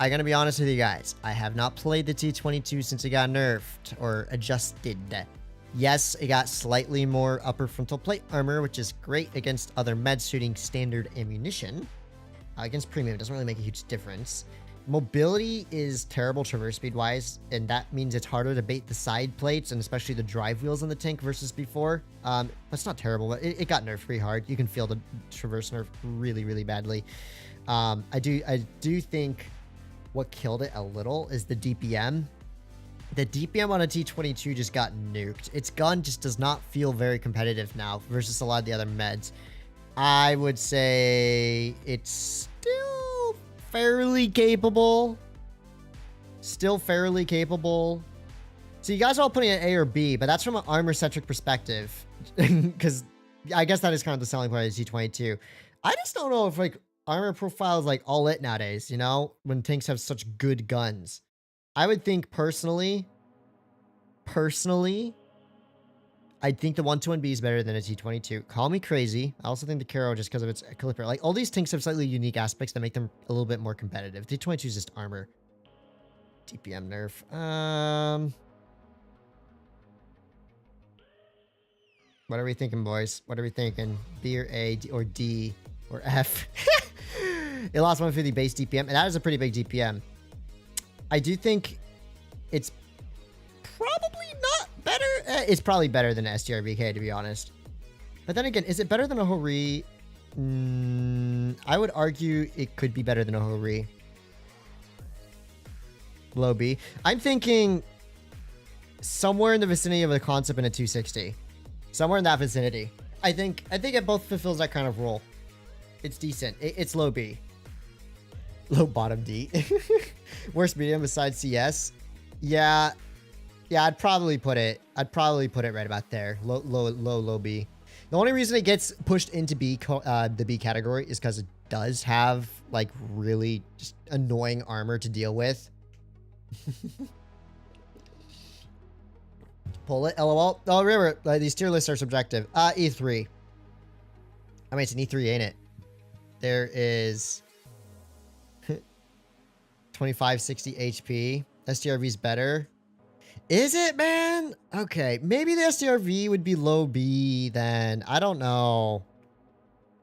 I'm going to be honest with you guys. I have not played the T22 since it got nerfed or adjusted. Yes, it got slightly more upper frontal plate armor, which is great against other meds shooting standard ammunition. Against premium, it doesn't really make a huge difference. Mobility is terrible traverse speed wise, and that means it's harder to bait the side plates and especially the drive wheels on the tank versus before. That's not terrible, but it got nerfed pretty hard. You can feel the traverse nerf really, really badly. I do think what killed it a little is the DPM. The DPM on a T22 just got nuked. Its gun just does not feel very competitive now versus a lot of the other meds. I would say it's still fairly capable. Still fairly capable. So you guys are all putting it A or B, but that's from an armor-centric perspective. Because I guess that is kind of the selling point of the T22. I just don't know if like armor profile is like all it nowadays, you know, when tanks have such good guns. I would think personally, I think the 121B is better than a T22. Call me crazy. I also think the Caro, just because of its caliper, like all these tanks have slightly unique aspects that make them a little bit more competitive. T22 is just armor. DPM nerf. What are we thinking, boys? What are we thinking? B or A or D or F? It lost 150 base DPM, and that is a pretty big DPM. I do think it's probably not better. It's probably better than STRVK, to be honest. But then again, is it better than a Hori? I would argue it could be better than a Hori. Low B. I'm thinking somewhere in the vicinity of the concept in a 260. Somewhere in that vicinity. I think it both fulfills that kind of role. It's decent. It's low B. Low bottom D. Worst medium besides CS. Yeah, I'd probably put it right about there. Low B. The only reason it gets pushed into the B category is because it does have like really just annoying armor to deal with. Pull it, LOL. Oh, remember, these tier lists are subjective. E3. I mean, it's an E3, ain't it? There is 2560 HP. STRV's better. Is it, man? Okay, maybe the STRV would be low B then. I don't know.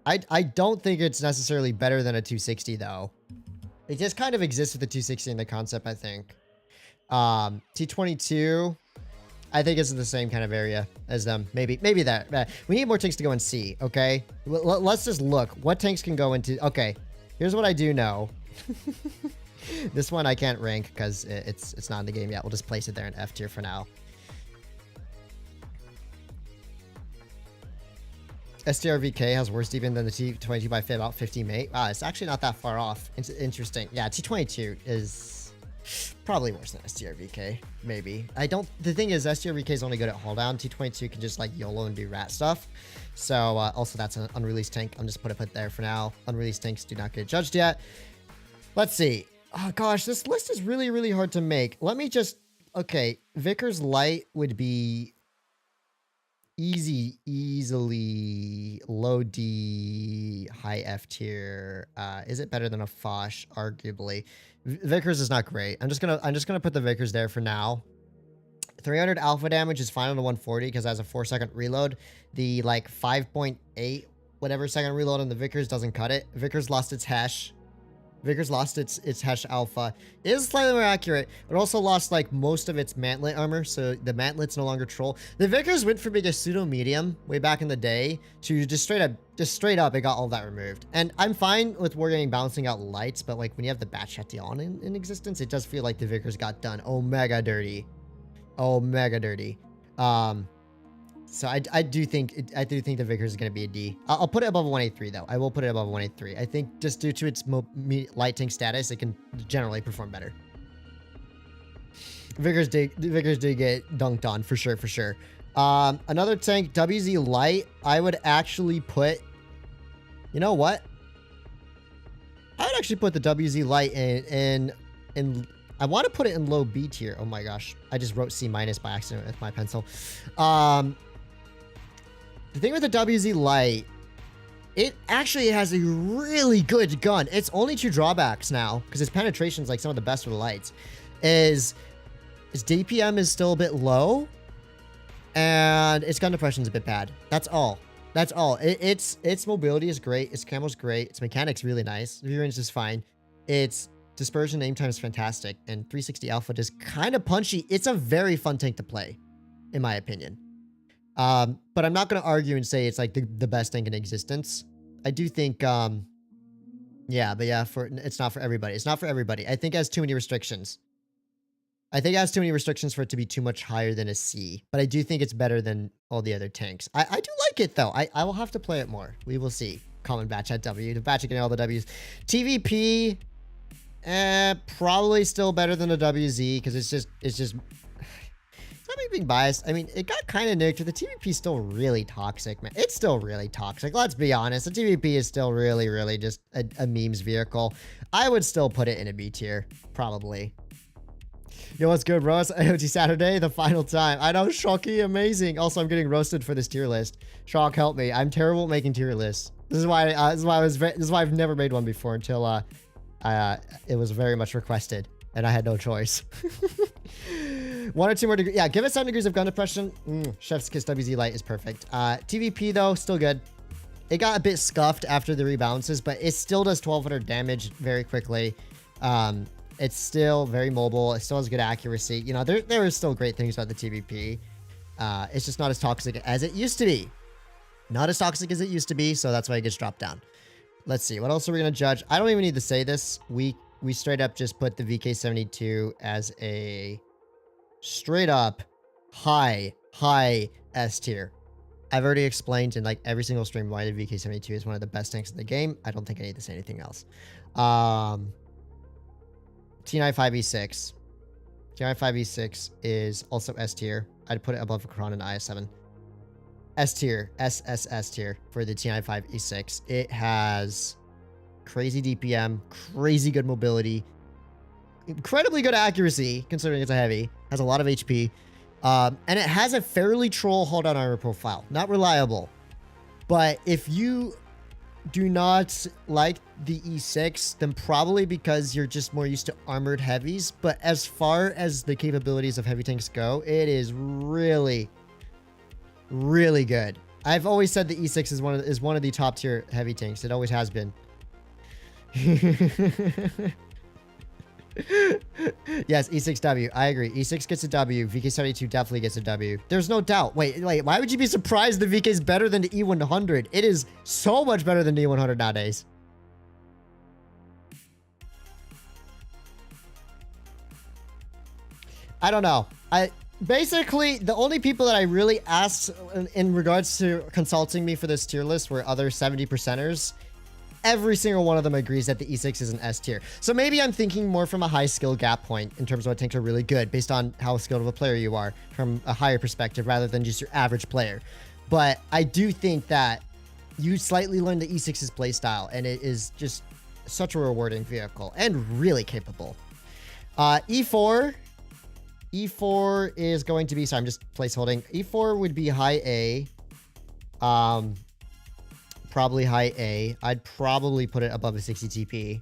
I don't think it's necessarily better than a 260 though. It just kind of exists with the 260 in the concept, I think. T22, I think it's in the same kind of area as them. Maybe that. We need more tanks to go in C, okay? Let's just look. What tanks can go into... Okay, here's what I do know. This one I can't rank because it's not in the game yet. We'll just place it there in F tier for now. STRVK has worse DPM than the T22 by about 50 mate. Wow, it's actually not that far off. It's interesting. Yeah, T22 is probably worse than STRVK, maybe. The thing is, STRVK is only good at hold down. T22 can just like YOLO and do rat stuff. So also that's an unreleased tank. I'm just put it there for now. Unreleased tanks do not get judged yet. Let's see. Oh gosh, this list is really, really hard to make. Let me just, okay. Vickers Light would be easily low D, high F tier. Is it better than a Foch? Arguably. Vickers is not great. I'm just gonna put the Vickers there for now. 300 alpha damage is fine on the 140 because it has a 4-second reload. The like 5.8 whatever second reload on the Vickers doesn't cut it. Vickers lost its Hesh. Vickers lost its Hesh alpha. It is slightly more accurate, but also lost like most of its mantlet armor, so the mantlet's no longer troll. The Vickers went from being a pseudo medium way back in the day to just straight up it got all that removed. And I'm fine with Wargaming balancing out lights, but like when you have the Bat Chatillon in existence, it does feel like the Vickers got done mega dirty. Mega dirty. So I do think the Vickers is going to be a D. I'll put it above a 183 though. I will put it above a 183. I think just due to its light tank status, it can generally perform better. Vickers did get dunked on for sure. Another tank, WZ Light. I would actually put. You know what? I would actually put the WZ Light in. I want to put it in low B tier. Oh my gosh, I just wrote C- by accident with my pencil. The thing with the WZ Light, it actually has a really good gun. It's only 2 drawbacks now, because its penetration is like some of the best for the lights. Its DPM is still a bit low, and its gun depression is a bit bad. That's all. Its mobility is great. Its camo's great. Its mechanics really nice. View range is fine. Its dispersion aim time is fantastic, and 360 alpha is kind of punchy. It's a very fun tank to play, in my opinion. But I'm not going to argue and say it's like the best tank in existence. I do think, it's not for everybody. It's not for everybody. I think it has too many restrictions. I think it has too many restrictions for it to be too much higher than a C, but I do think it's better than all the other tanks. I do like it though. I will have to play it more. We will see. Common batch at W. The batch getting all the W's. TVP, probably still better than a WZ because it's just not me being biased. I mean, it got kind of nicked. The TVP is still really toxic, man. It's still really toxic. Let's be honest. The TVP is still really, really just a memes vehicle. I would still put it in a B tier, probably. Yo, what's good, bro? It's IoT Saturday, the final time. I know, Shocky, amazing. Also, I'm getting roasted for this tier list. Shock, help me. I'm terrible at making tier lists. This is why I've never made one before until it was very much requested, and I had no choice. 1 or 2 more degrees. Yeah, give it 7 degrees of gun depression. Chef's Kiss WZ Light is perfect. TVP though, still good. It got a bit scuffed after the rebounces, but it still does 1200 damage very quickly. It's still very mobile. It still has good accuracy. You know, there are still great things about the TVP. It's just not as toxic as it used to be. Not as toxic as it used to be, so that's why it gets dropped down. Let's see. What else are we going to judge? I don't even need to say this. We straight up just put the VK72 as a straight up high S tier. I've already explained in like every single stream why the VK72 is one of the best tanks in the game. I don't think I need to say anything else. T95E6. T95E6 is also S tier. I'd put it above Kron and IS7. S tier, SSS tier for the T95E6. It has crazy DPM, crazy good mobility, incredibly good accuracy considering it's a heavy, has a lot of HP, and it has a fairly troll hold down armor profile. Not reliable, but if you do not like the E6, then probably because you're just more used to armored heavies. But as far as the capabilities of heavy tanks go, it is really, really good. I've always said the E6 is one of the top tier heavy tanks. It always has been. Yes, E6W. I agree. E6 gets a W. VK72 definitely gets a W. There's no doubt. Wait. Why would you be surprised the VK is better than the E100? It is so much better than the E100 nowadays. I don't know. Basically, the only people that I really asked in regards to consulting me for this tier list were other 70%ers. Every single one of them agrees that the E6 is an S tier. So maybe I'm thinking more from a high skill gap point in terms of what tanks are really good based on how skilled of a player you are from a higher perspective rather than just your average player. But I do think that you slightly learn the E6's playstyle, and it is just such a rewarding vehicle and really capable. E4 is going to be, sorry, I'm just placeholding. E4 would be high A. Probably high A. I'd probably put it above a 60 TP.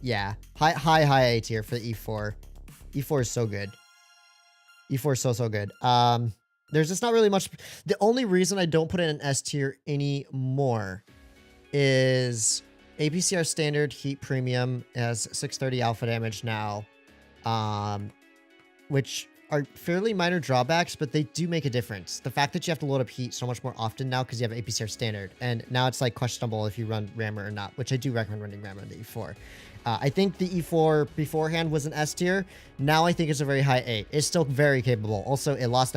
Yeah. High A tier for the E4. E4 is so good. E4 is so good. There's just not really much. The only reason I don't put it in S tier anymore is APCR standard heat premium has 630 alpha damage now. Which are fairly minor drawbacks, but they do make a difference. The fact that you have to load up heat so much more often now because you have APCR standard, and now it's like questionable if you run Rammer or not, which I do recommend running Rammer in the E4. I think the E4 beforehand was an S tier. Now I think it's a very high A. It's still very capable. Also, it lost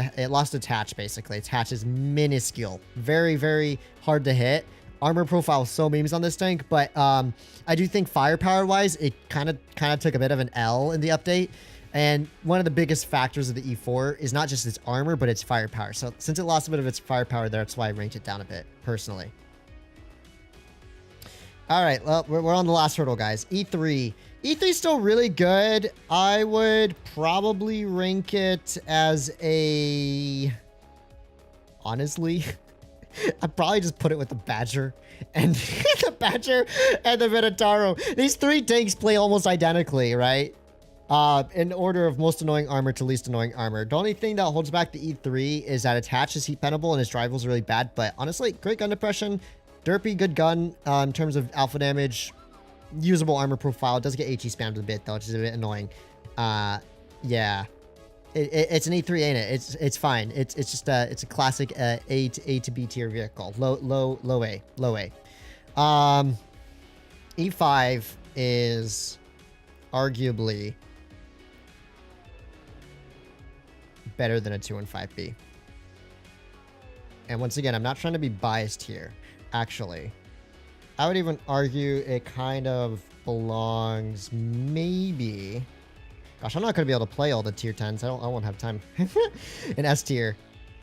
attach basically. Attach is minuscule, very, very hard to hit. Armor profile so memes on this tank, but I do think firepower wise, it kind of took a bit of an L in the update. And one of the biggest factors of the E4 is not just its armor, but its firepower. So since it lost a bit of its firepower there, that's why I ranked it down a bit, personally. All right, well, we're on the last hurdle, guys. E3. E3 is still really good. I would probably rank it as a... Honestly, I'd probably just put it with the Badger and the Badger and the Minotauro. These three tanks play almost identically, right? In order of most annoying armor to least annoying armor. The only thing that holds back the E3 is that attach is heat penable and its rival is really bad. But honestly, great gun depression, derpy, good gun in terms of alpha damage, usable armor profile. It does get HE spammed a bit though, which is a bit annoying. Yeah, it's an E3, ain't it? It's fine. It's just it's a classic A to B tier vehicle. Low A. E5 is arguably better than a 215B. And once again, I'm not trying to be biased here, actually. I would even argue it kind of belongs maybe... Gosh, I'm not going to be able to play all the tier 10s. I won't have time. In S tier.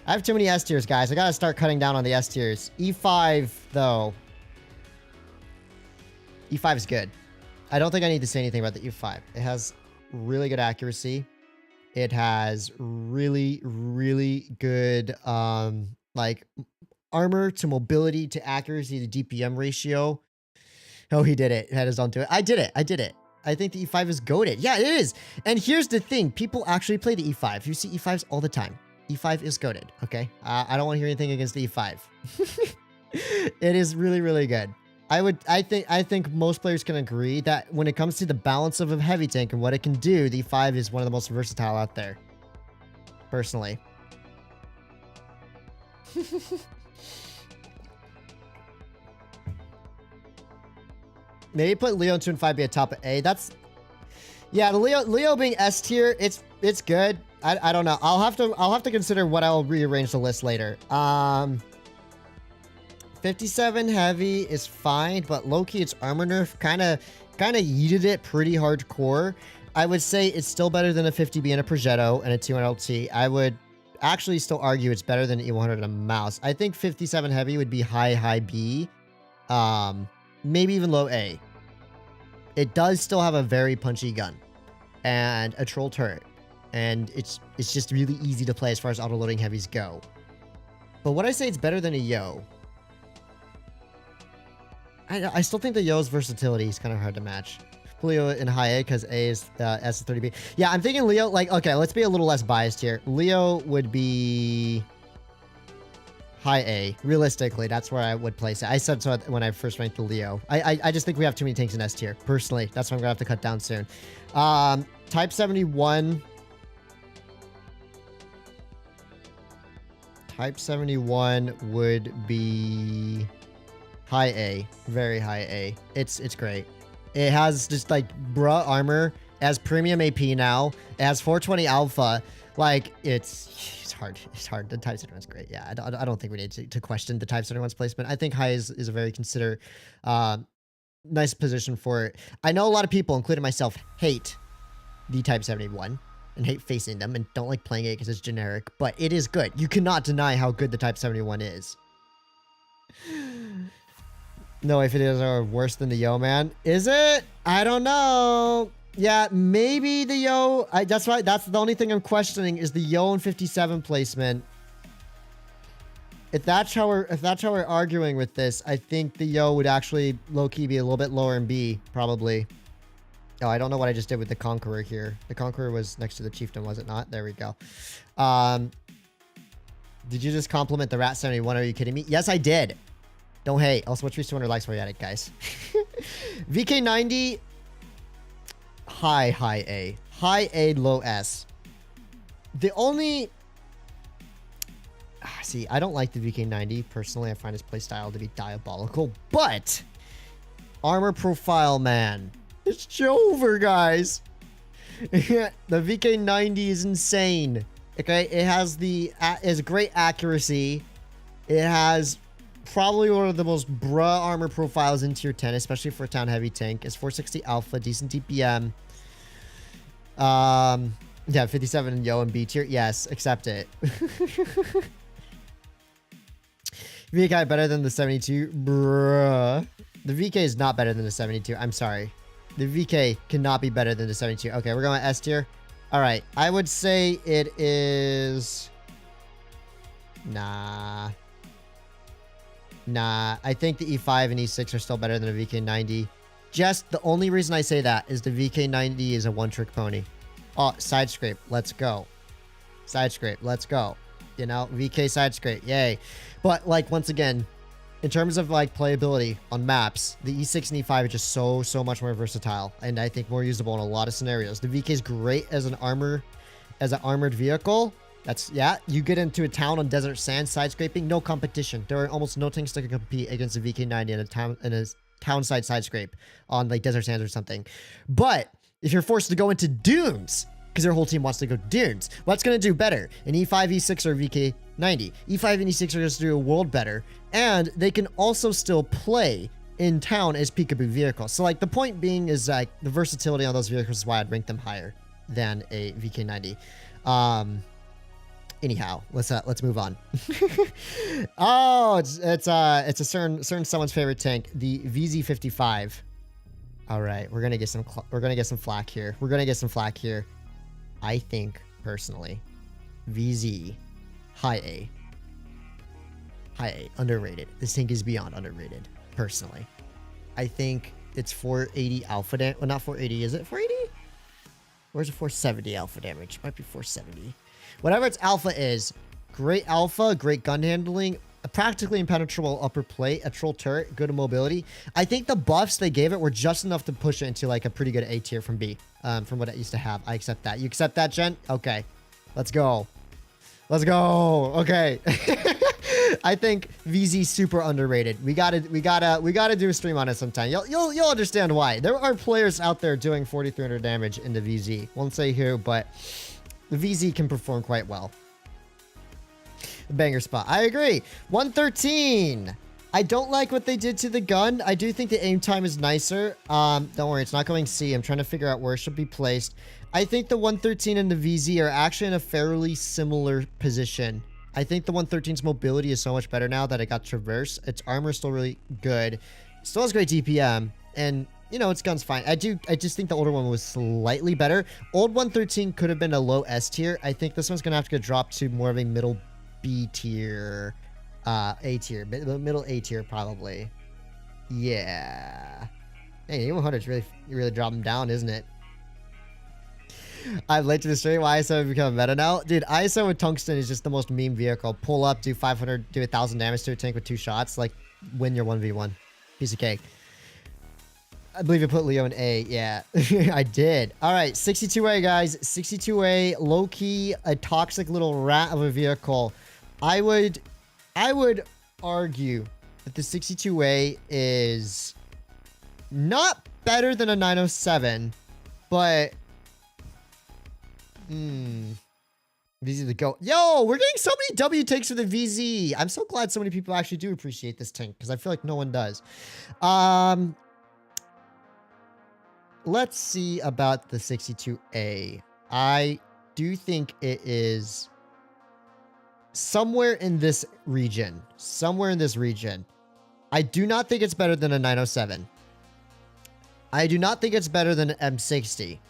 I have too many S tiers, guys. I got to start cutting down on the S tiers. E5, though. E5 is good. I don't think I need to say anything about the E5. It has really good accuracy. It has really, really good, like, armor to mobility to accuracy to DPM ratio. Oh, he did it. He had his own to it. I did it. I think the E5 is goated. Yeah, it is. And here's the thing. People actually play the E5. You see E5s all the time. E5 is goated, okay? I don't want to hear anything against the E5. It is really, really good. I think most players can agree that when it comes to the balance of a heavy tank and what it can do, the E5 is one of the most versatile out there. Personally. Maybe put Leo and 2-5 be a top of A. That's... Yeah, the Leo being S tier, it's good. I don't know. I'll have to consider what I'll rearrange the list later. 57 heavy is fine, but low-key its armor nerf kind of yeeted it pretty hardcore. I would say it's still better than a 50B and a Progetto and a 200 LT. I would actually still argue it's better than an E100 and a mouse. I think 57 heavy would be high B. Maybe even low A. It does still have a very punchy gun and a troll turret. And it's just really easy to play as far as auto-loading heavies go. But would I say it's better than a Yo? I still think the Yo's versatility is kind of hard to match. Leo in high A because A is S is 30B. Yeah, I'm thinking Leo, like, okay, let's be a little less biased here. Leo would be high A. Realistically, that's where I would place it. I said so when I first ranked the Leo. I just think we have too many tanks in S tier, personally. That's why I'm going to have to cut down soon. Type 71. Type 71 would be... high A. Very high A. It's great. It has just like bruh armor. It has premium AP now. It has 420 alpha. Like, it's hard. It's hard. The Type 71's great. Yeah, I don't think we need to question the Type 71's placement. I think high is a very considered, nice position for it. I know a lot of people, including myself, hate the Type 71 and hate facing them and don't like playing it because it's generic, but it is good. You cannot deny how good the Type 71 is. No, if it is worse than the Yo, man. Is it? I don't know. Yeah, maybe the Yo. That's right. That's the only thing I'm questioning is the Yo and 57 placement. If that's how we're arguing with this, I think the Yo would actually low-key be a little bit lower in B, probably. Oh, I don't know what I just did with the Conqueror here. The Conqueror was next to the Chieftain, was it not? There we go. Did you just compliment the Rat 71? Are you kidding me? Yes, I did. Don't hate. Also, what's 200 likes for you at it, guys? VK90, high A. High A, low S. The only... See, I don't like the VK90. Personally, I find his playstyle to be diabolical. But... armor profile, man. It's Jover, guys. The VK90 is insane. Okay, it has great accuracy. It has probably one of the most bruh armor profiles in tier 10, especially for a town heavy tank. It's 460 alpha, decent DPM. Yeah, 57 in Yo and B tier. Yes, accept it. VK better than the 72, bruh. The VK is not better than the 72. I'm sorry. The VK cannot be better than the 72. Okay, we're going S tier. All right, I would say it is... Nah. I think the E5 and E6 are still better than a VK90. Just the only reason I say that is the VK90 is a one-trick pony. Oh, side scrape. Let's go. Side scrape. Let's go. You know, VK side scrape. Yay. But, like, once again, in terms of, like, playability on maps, the E6 and E5 are just so much more versatile. And I think more usable in a lot of scenarios. The VK is great as an armored vehicle. That's, yeah, you get into a town on desert sand, side scraping, no competition. There are almost no tanks that can compete against a VK90 in a town side scrape on, like, desert sands or something. But if you're forced to go into dunes, because their whole team wants to go dunes, what's going to do better? An E5, E6, or VK90? E5 and E6 are just do a world better, and they can also still play in town as peekaboo vehicles. So, like, the point being is, like, the versatility on those vehicles is why I'd rank them higher than a VK90. Anyhow, let's move on. Oh, it's a certain someone's favorite tank, the VZ55. All right, we're gonna get some flack here. I think personally, VZ high A, underrated. This tank is beyond underrated. Personally, I think it's 480 alpha damage. Well, not 480. Is it 480? Where's it 470 alpha damage? Might be 470. Whatever its alpha is, great alpha, great gun handling, a practically impenetrable upper plate, a troll turret, good mobility. I think the buffs they gave it were just enough to push it into like a pretty good A tier from B, from what it used to have. I accept that. You accept that, Jen? Okay, let's go. Okay. I think VZ super underrated. We gotta do a stream on it sometime. You'll understand why. There are players out there doing 4,300 damage in the VZ. Won't say who, but the VZ can perform quite well. Banger spot. I agree. 113. I don't like what they did to the gun. I do think the aim time is nicer. Don't worry, it's not going C. I'm trying to figure out where it should be placed. I think the 113 and the VZ are actually in a fairly similar position. I think the 113's mobility is so much better now that it got traverse. Its armor is still really good. Still has great DPM. And, you know, its gun's fine. I just think the older one was slightly better. Old 113 could have been a low S tier. I think this one's going to have to get dropped to more of a middle B tier, A tier, middle A tier probably. Yeah. Hey, 100's really dropping down, isn't it? I'm late to the stream. Why ISO have become meta now? Dude, ISO with tungsten is just the most meme vehicle. Pull up, do 500, do 1,000 damage to a tank with 2 shots. Like, win your 1v1. Piece of cake. I believe you put Leo in A. Yeah, I did. All right, 62A, guys. 62A, low-key, a toxic little rat of a vehicle. I would argue that the 62A is not better than a 907, but VZ the GOAT. Yo, we're getting so many W takes for the VZ. I'm so glad so many people actually do appreciate this tank because I feel like no one does. Let's see about the 62A. I do think it is somewhere in this region. Somewhere in this region. I do not think it's better than a 907. I do not think it's better than an M60.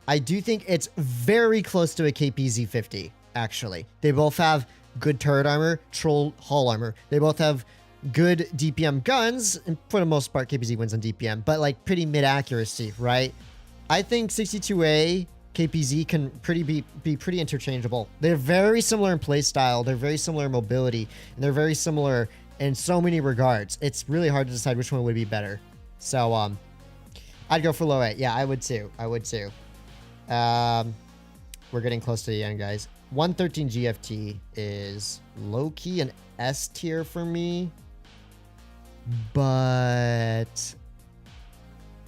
I do think it's very close to a KPZ-50, actually. They both have good turret armor, troll hull armor. They both have good DPM guns, and for the most part, KPZ wins on DPM, but like pretty mid-accuracy, right? I think 62A, KPZ can be pretty interchangeable. They're very similar in playstyle, they're very similar in mobility, and they're very similar in so many regards. It's really hard to decide which one would be better. So, I'd go for low A. Yeah, I would too. I would too. We're getting close to the end, guys. 113 GFT is low-key an S tier for me. But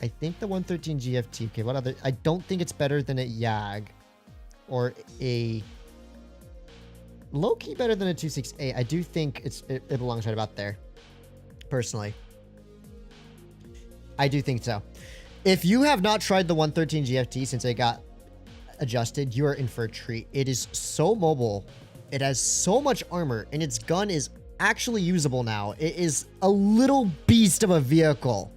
I think the 113 GFT, okay, what other? I don't think it's better than a YAG or a low-key better than a 268. I do think it belongs right about there, personally. I do think so. If you have not tried the 113 GFT since it got adjusted, you are in for a treat. It is so mobile. It has so much armor, and its gun is actually usable now. It is a little beast of a vehicle.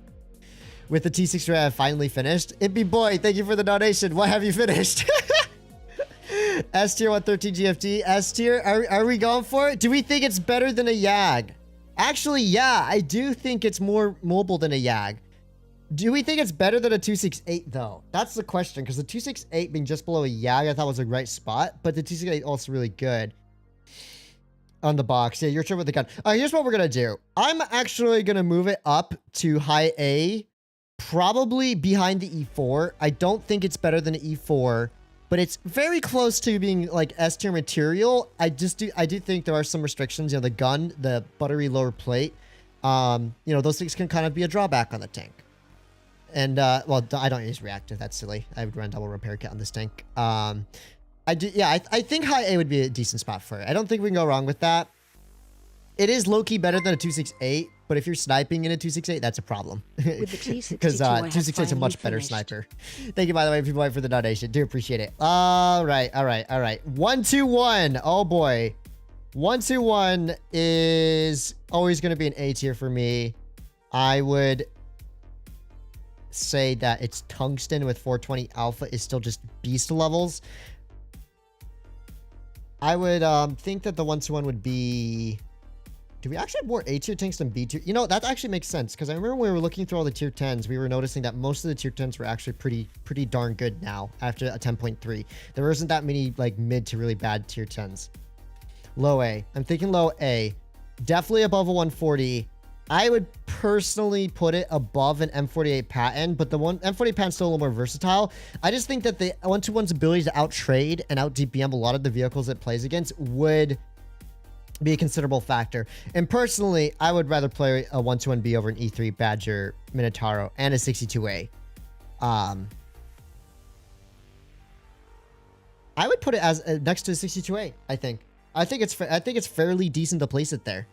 With the T6 I have finally finished. Itby Boy, thank you for the donation. What have you finished? S tier 113 GFT. S tier. Are we going for it? Do we think it's better than a YAG? Actually, yeah, I do think it's more mobile than a YAG. Do we think it's better than a 268 though? That's the question, because the 268 being just below a YAG I thought was a right spot, but the 268 also really good on the box. Yeah, you're sure with the gun. Here's what we're gonna do. I'm actually gonna move it up to high A, probably behind the E4. I don't think it's better than an E4, but it's very close to being like S tier material. I do think there are some restrictions. You know, the gun, the buttery lower plate. You know, those things can kind of be a drawback on the tank. And, well, I don't use reactive. That's silly. I would run double repair kit on this tank. I think high A would be a decent spot for it. I don't think we can go wrong with that. It is low-key better than a 268, but if you're sniping in a 268, that's a problem. With the T62, because 268 is a much better finished. sniper. Thank you, by the way, people, for the donation. Do appreciate it. All right. 121. Oh, boy. 121 is always going to be an A tier for me. I would say that it's tungsten with 420 alpha is still just beast levels. I would think that the 121 would be... Do we actually have more A tier tanks than B tier? You know, that actually makes sense, because I remember when we were looking through all the tier 10s, we were noticing that most of the tier 10s were actually pretty darn good now after a 10.3. There isn't that many like mid to really bad tier 10s. Low A. I'm thinking low A. Definitely above a 140. I would personally put it above an M48 Patton, but the M48 Patton's still a little more versatile. I just think that the 121's ability to out-trade and out-DPM a lot of the vehicles it plays against would be a considerable factor. And personally, I would rather play a 121B over an E3 Badger Minotauro and a 62A. I would put it as next to a 62A, I think. I think it's fairly decent to place it there.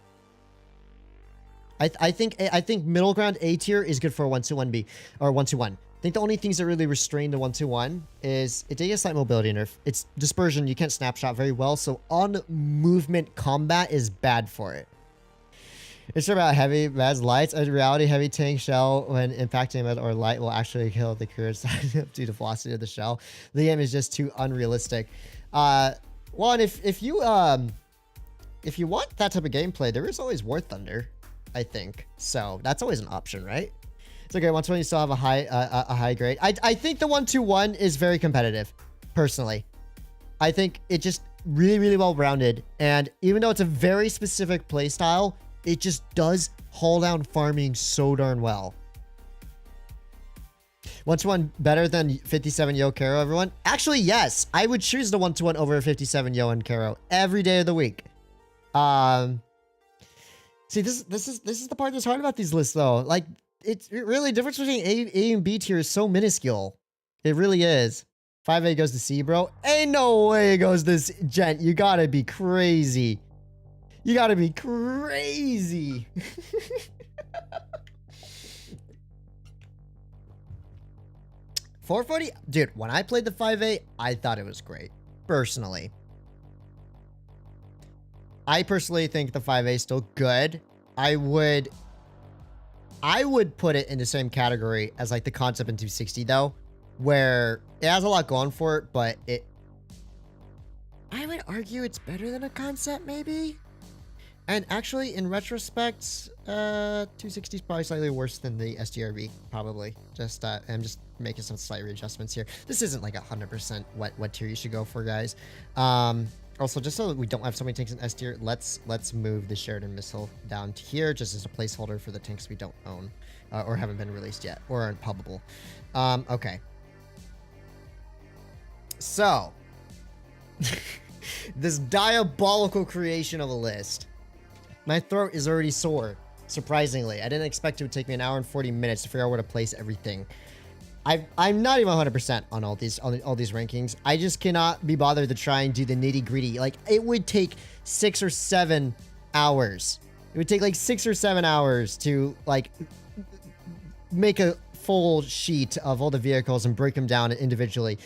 I think middle ground A tier is good for a 121B or 121. I think the only things that really restrain the 121 is it takes a slight mobility nerf. It's dispersion. You can't snapshot very well, so on movement combat is bad for it. It's about heavy as lights. In reality, heavy tank shell when impacting med or light will actually kill the career side due to velocity of the shell. The game is just too unrealistic. One, if you want that type of gameplay, there is always War Thunder, I think. So that's always an option, right? It's okay. 120 you still have a high grade. I think the 121 is very competitive, personally. I think it just really well rounded, and even though it's a very specific play style, it just does haul down farming so darn well. 121 better than 57 Yo Caro, everyone? Actually, yes. I would choose the 121 over 57 Yo and Caro every day of the week. See, this is the part that's hard about these lists, though. Like, it's really the difference between A and B tier is so minuscule. It really is. 5A goes to C, bro. Ain't no way it goes this gent. You gotta be crazy. You gotta be crazy. $440, dude, when I played the 5A, I thought it was great. Personally. I personally think the 5A is still good. I would put it in the same category as like the concept in 260 though, where it has a lot going for it, but I would argue it's better than a concept maybe. And actually, in retrospect, 260 is probably slightly worse than the SDRV, probably. I'm just making some slight readjustments here. This isn't like 100% what tier you should go for, guys. Also, just so that we don't have so many tanks in S tier, let's move the Sheridan missile down to here, just as a placeholder for the tanks we don't own, or haven't been released yet, or aren't pubbable. Okay. So, this diabolical creation of a list. My throat is already sore, surprisingly. I didn't expect it would take me an hour and 40 minutes to figure out where to place everything. I'm not even 100% on all these rankings. I just cannot be bothered to try and do the nitty-gritty. Like, it would take 6 or 7 hours. It would take like 6 or 7 hours to like make a full sheet of all the vehicles and break them down individually.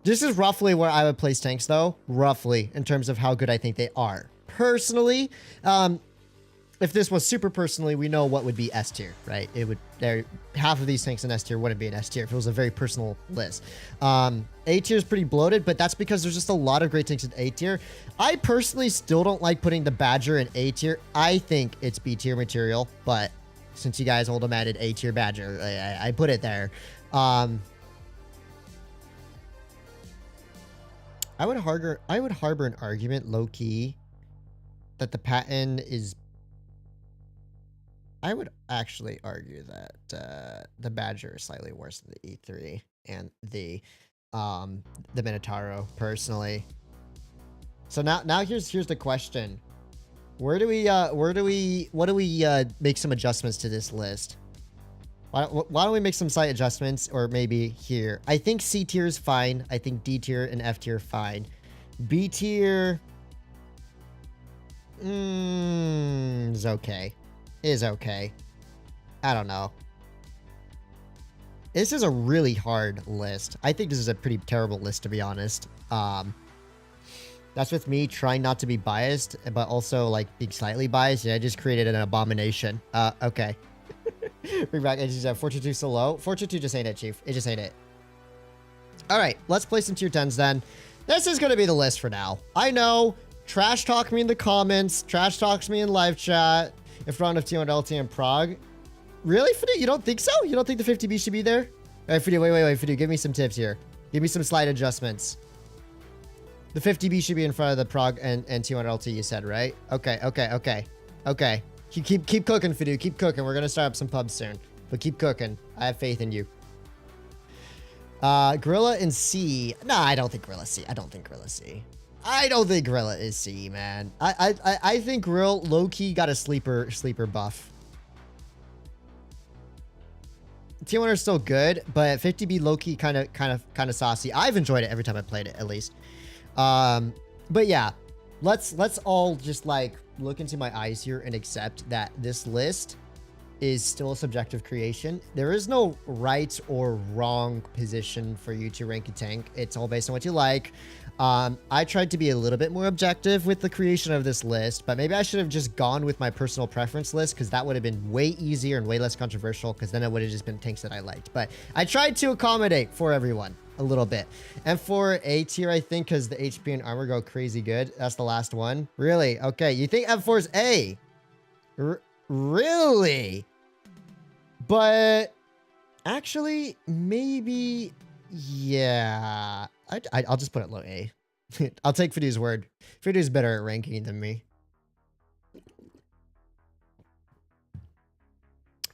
This is roughly where I would place tanks, though. Roughly, in terms of how good I think they are. Personally, if this was super personally, we know what would be S tier, right? It would half of these tanks in S tier wouldn't be an S tier if it was a very personal list. A tier is pretty bloated, but that's because there's just a lot of great tanks in A tier. I personally still don't like putting the Badger in A tier. I think it's B tier material, but since you guys all demanded A tier Badger, I put it there. I would harbor an argument low key that the Patton is. I would actually argue that the Badger is slightly worse than the E3 and the Minotauro, personally. So now here's the question: what do we make some adjustments to this list? Why don't we make some slight adjustments, or maybe here? I think C tier is fine. I think D tier and F tier fine. B tier is okay. Is okay. I don't know. This is a really hard list. I think this is a pretty terrible list, to be honest. That's with me trying not to be biased, but also like being slightly biased. Yeah, I just created an abomination. Okay. Bring back edges. 422 so low. 422 just ain't it, Chief. It just ain't it. All right, let's play some tier 10s then. This is going to be the list for now. I know. Trash talk me in the comments. Trash talks me in live chat. In front of T1LT in Prague. Really, Fidu? You don't think so? You don't think the 50B should be there? All right, Fidu, wait, Fidu, give me some tips here. Give me some slight adjustments. The 50B should be in front of the Prague and T1LT, you said, right? Okay. Keep cooking, Fidu. Keep cooking. We're going to start up some pubs soon. But keep cooking. I have faith in you. Gorilla in C. Nah, I don't think Gorilla C. I don't think Gorilla is C, man. I think Gorilla low-key got a sleeper buff. T1 is still good, but 50B low-key kind of saucy. I've enjoyed it every time I played it, at least. But yeah, let's all just like look into my eyes here and accept that this list is still a subjective creation. There is no right or wrong position for you to rank a tank. It's all based on what you like. I tried to be a little bit more objective with the creation of this list, but maybe I should have just gone with my personal preference list, because that would have been way easier and way less controversial, because then it would have just been tanks that I liked. But I tried to accommodate for everyone a little bit. And for A tier, I think, because the HP and armor go crazy good. That's the last one. Really? Okay, you think M4 is A? Really? But actually, maybe, yeah. I'll just put it low A. I'll take Fidu's word. Fidu's better at ranking than me.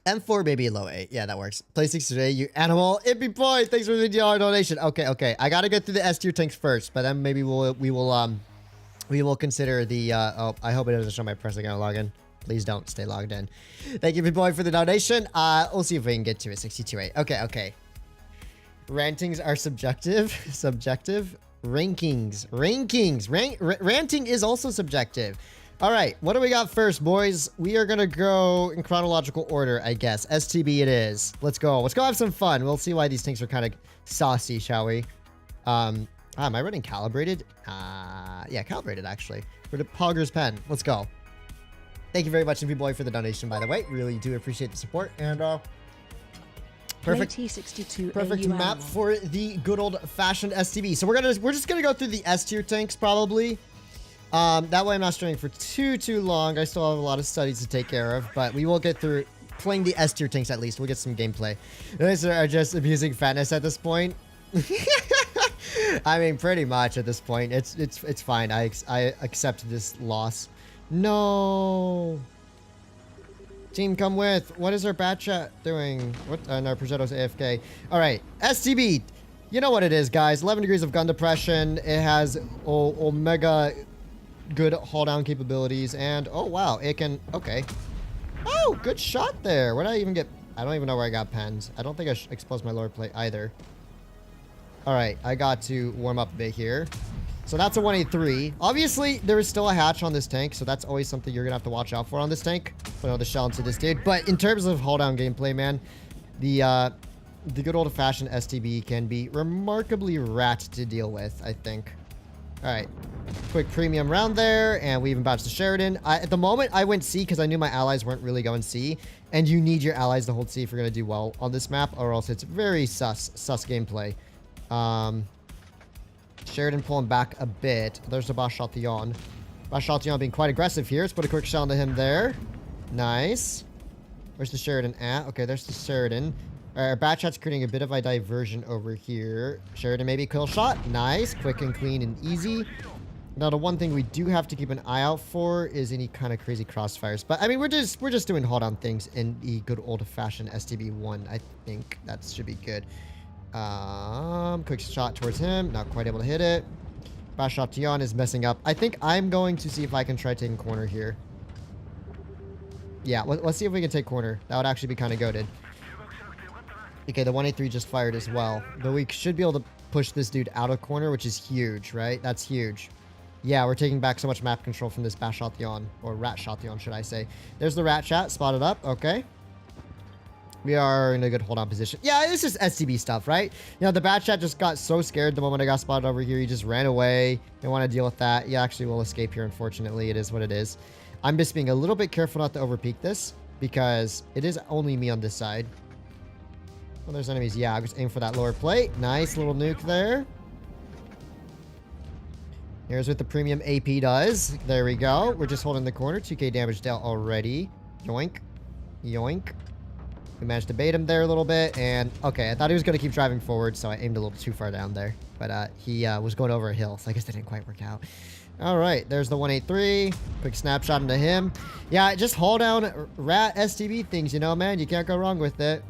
M4 maybe low A. Yeah, that works. Play 6 today, you animal. Ippy boy, thanks for the $50 donation. Okay. I gotta get through the S tier tanks first, but then maybe we will consider the oh, I hope it doesn't show my press account login. Please don't stay logged in. Thank you, Ippy boy, for the donation. We'll see if we can get to it. 62.8. Okay. Rantings are subjective. Subjective. Rankings. Ranting is also subjective. All right, what do we got first, boys? We are gonna go in chronological order, I guess. STB it is. Let's go. Let's go have some fun. We'll see why these tanks are kind of saucy, shall we? Am I running calibrated? Yeah, calibrated actually. We're the Pogger's Pen. Let's go. Thank you very much, Envy Boy, for the donation, by the way. Really do appreciate the support. And perfect T62 perfect map for the good old-fashioned STB. So we're just gonna go through the S tier tanks probably. That way I'm not straying for too long. I still have a lot of studies to take care of, but we will get through playing the S tier tanks at least. We'll get some gameplay. You guys are just abusing fatness at this point. I mean, pretty much at this point. It's fine. I accept this loss. No. Team, come with. What is our bat chat doing? What? No, Progetto's AFK. All right, STB. You know what it is, guys. 11 degrees of gun depression. It has omega good haul down capabilities, and oh wow, it can. Okay. Oh, good shot there. Where did I even get? I don't even know where I got pens. I don't think I exposed my lower plate either. All right, I got to warm up a bit here. So that's a 183. Obviously, there is still a hatch on this tank, so that's always something you're gonna have to watch out for on this tank. Put all the shell into this dude. But in terms of hold down gameplay, man, the good old-fashioned STB can be remarkably rat to deal with, I think. All right, quick premium round there, and we even bounced to Sheridan. At the moment, I went C because I knew my allies weren't really going C, and you need your allies to hold C if you're gonna do well on this map, or else it's very sus gameplay. Sheridan pulling back a bit. There's the Bashation. Bashation being quite aggressive here. Let's put a quick shell into him there. Nice. Where's the Sheridan at? Okay, there's the Sheridan. Our Batchat's creating a bit of a diversion over here. Sheridan maybe kill shot. Nice. Quick and clean and easy. Now, the one thing we do have to keep an eye out for is any kind of crazy crossfires. But, I mean, we're just doing hold-on things in the good old-fashioned STB1. I think that should be good. Quick shot towards him. Not quite able to hit it. Bashation is messing up. I think I'm going to see if I can try taking corner here. Yeah, let's see if we can take corner. That would actually be kind of goated. Okay, the 183 just fired as well. But we should be able to push this dude out of corner, which is huge, right? That's huge. Yeah, we're taking back so much map control from this Bashation, or Ratshation, should I say. There's the Rat Chat, spotted up. Okay. We are in a good hold-on position. Yeah, it's just STB stuff, right? You know, the Bat Chat just got so scared the moment I got spotted over here. He just ran away. Didn't want to deal with that. He actually will escape here, unfortunately. It is what it is. I'm just being a little bit careful not to overpeak this, because it is only me on this side. Well, there's enemies. Yeah, I'll just aim for that lower plate. Nice little nuke there. Here's what the premium AP does. There we go. We're just holding the corner. 2k damage dealt already. Yoink. Yoink. We managed to bait him there a little bit, and okay, I thought he was going to keep driving forward, so I aimed a little too far down there. But he was going over a hill, so I guess that didn't quite work out. All right, there's the 183. Quick snapshot into him. Yeah, just hold down rat STB things, you know, man. You can't go wrong with it.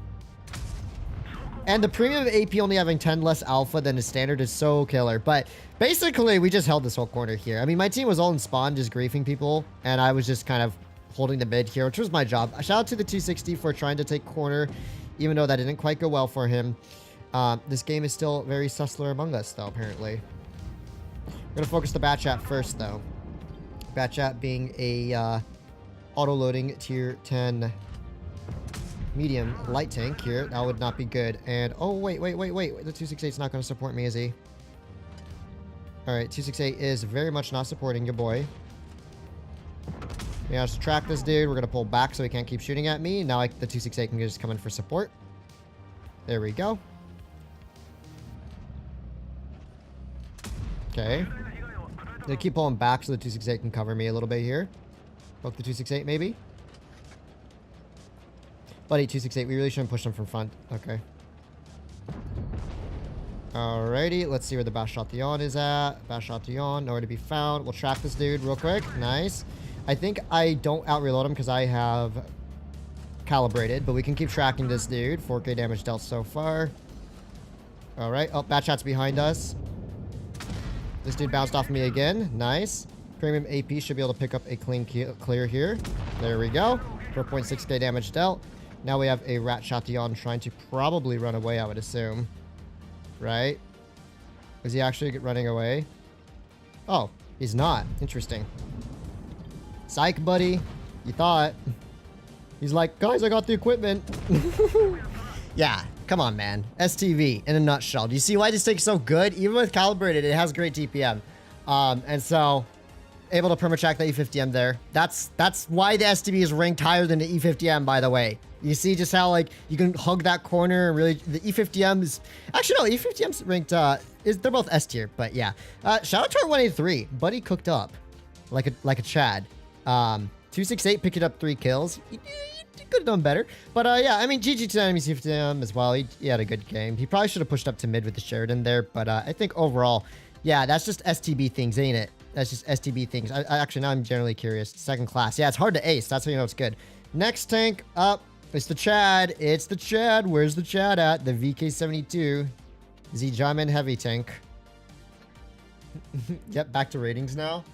And the premium AP only having 10 less alpha than the standard is so killer. But basically, we just held this whole corner here. I mean, my team was all in spawn, just griefing people, and I was just kind of holding the mid here, which was my job. Shout out to the 260 for trying to take corner, even though that didn't quite go well for him. This game is still very Sussler Among Us, though, apparently. We're going to focus the Bat Chat first, though. Bat Chat being a auto-loading tier 10 medium light tank here. That would not be good. And, oh, wait. The 268 is not going to support me, is he? All right, 268 is very much not supporting your boy. Yeah, let's track this dude. We're going to pull back so he can't keep shooting at me. Now the 268 can just come in for support. There we go. Okay. Gonna keep pulling back so the 268 can cover me a little bit here. Poke the 268 maybe. Buddy, 268, we really shouldn't push him from front. Okay. Alrighty, let's see where the Bashation is at. Bashation, nowhere to be found. We'll track this dude real quick. Nice. I think I don't out-reload him because I have calibrated, but we can keep tracking this dude. 4k damage dealt so far. Alright, oh, Batchat's behind us. This dude bounced off me again. Nice. Premium AP should be able to pick up a clean clear here. There we go. 4.6k damage dealt. Now we have a Ratshation trying to probably run away, I would assume. right? Is he actually running away? Oh, he's not. Interesting. Psych, buddy. You thought. He's like, guys, I got the equipment. Yeah, come on, man. STV in a nutshell. Do you see why this thing's so good? Even with calibrated, it has great DPM. And so, able to permatrack the E50M there. That's why the STV is ranked higher than the E50M, by the way. You see just how, like, you can hug that corner and really, the E50M is, actually, no, E50M's ranked, they're both S tier, but yeah. Shout out to our 183. Buddy cooked up like a Chad. 268 picking up 3 kills. He could have done better. But yeah, I mean, GG to enemies E50M as well. He had a good game. He probably should have pushed up to mid with the Sheridan there, but I think overall, yeah, that's just STB things, ain't it? That's just STB things. I actually, now I'm generally curious. Second class. Yeah, it's hard to ace. That's how you know it's good. Next tank up. It's the Chad. It's the Chad. Where's the Chad at? The VK72. Is he Jamin heavy tank? Yep, back to ratings now.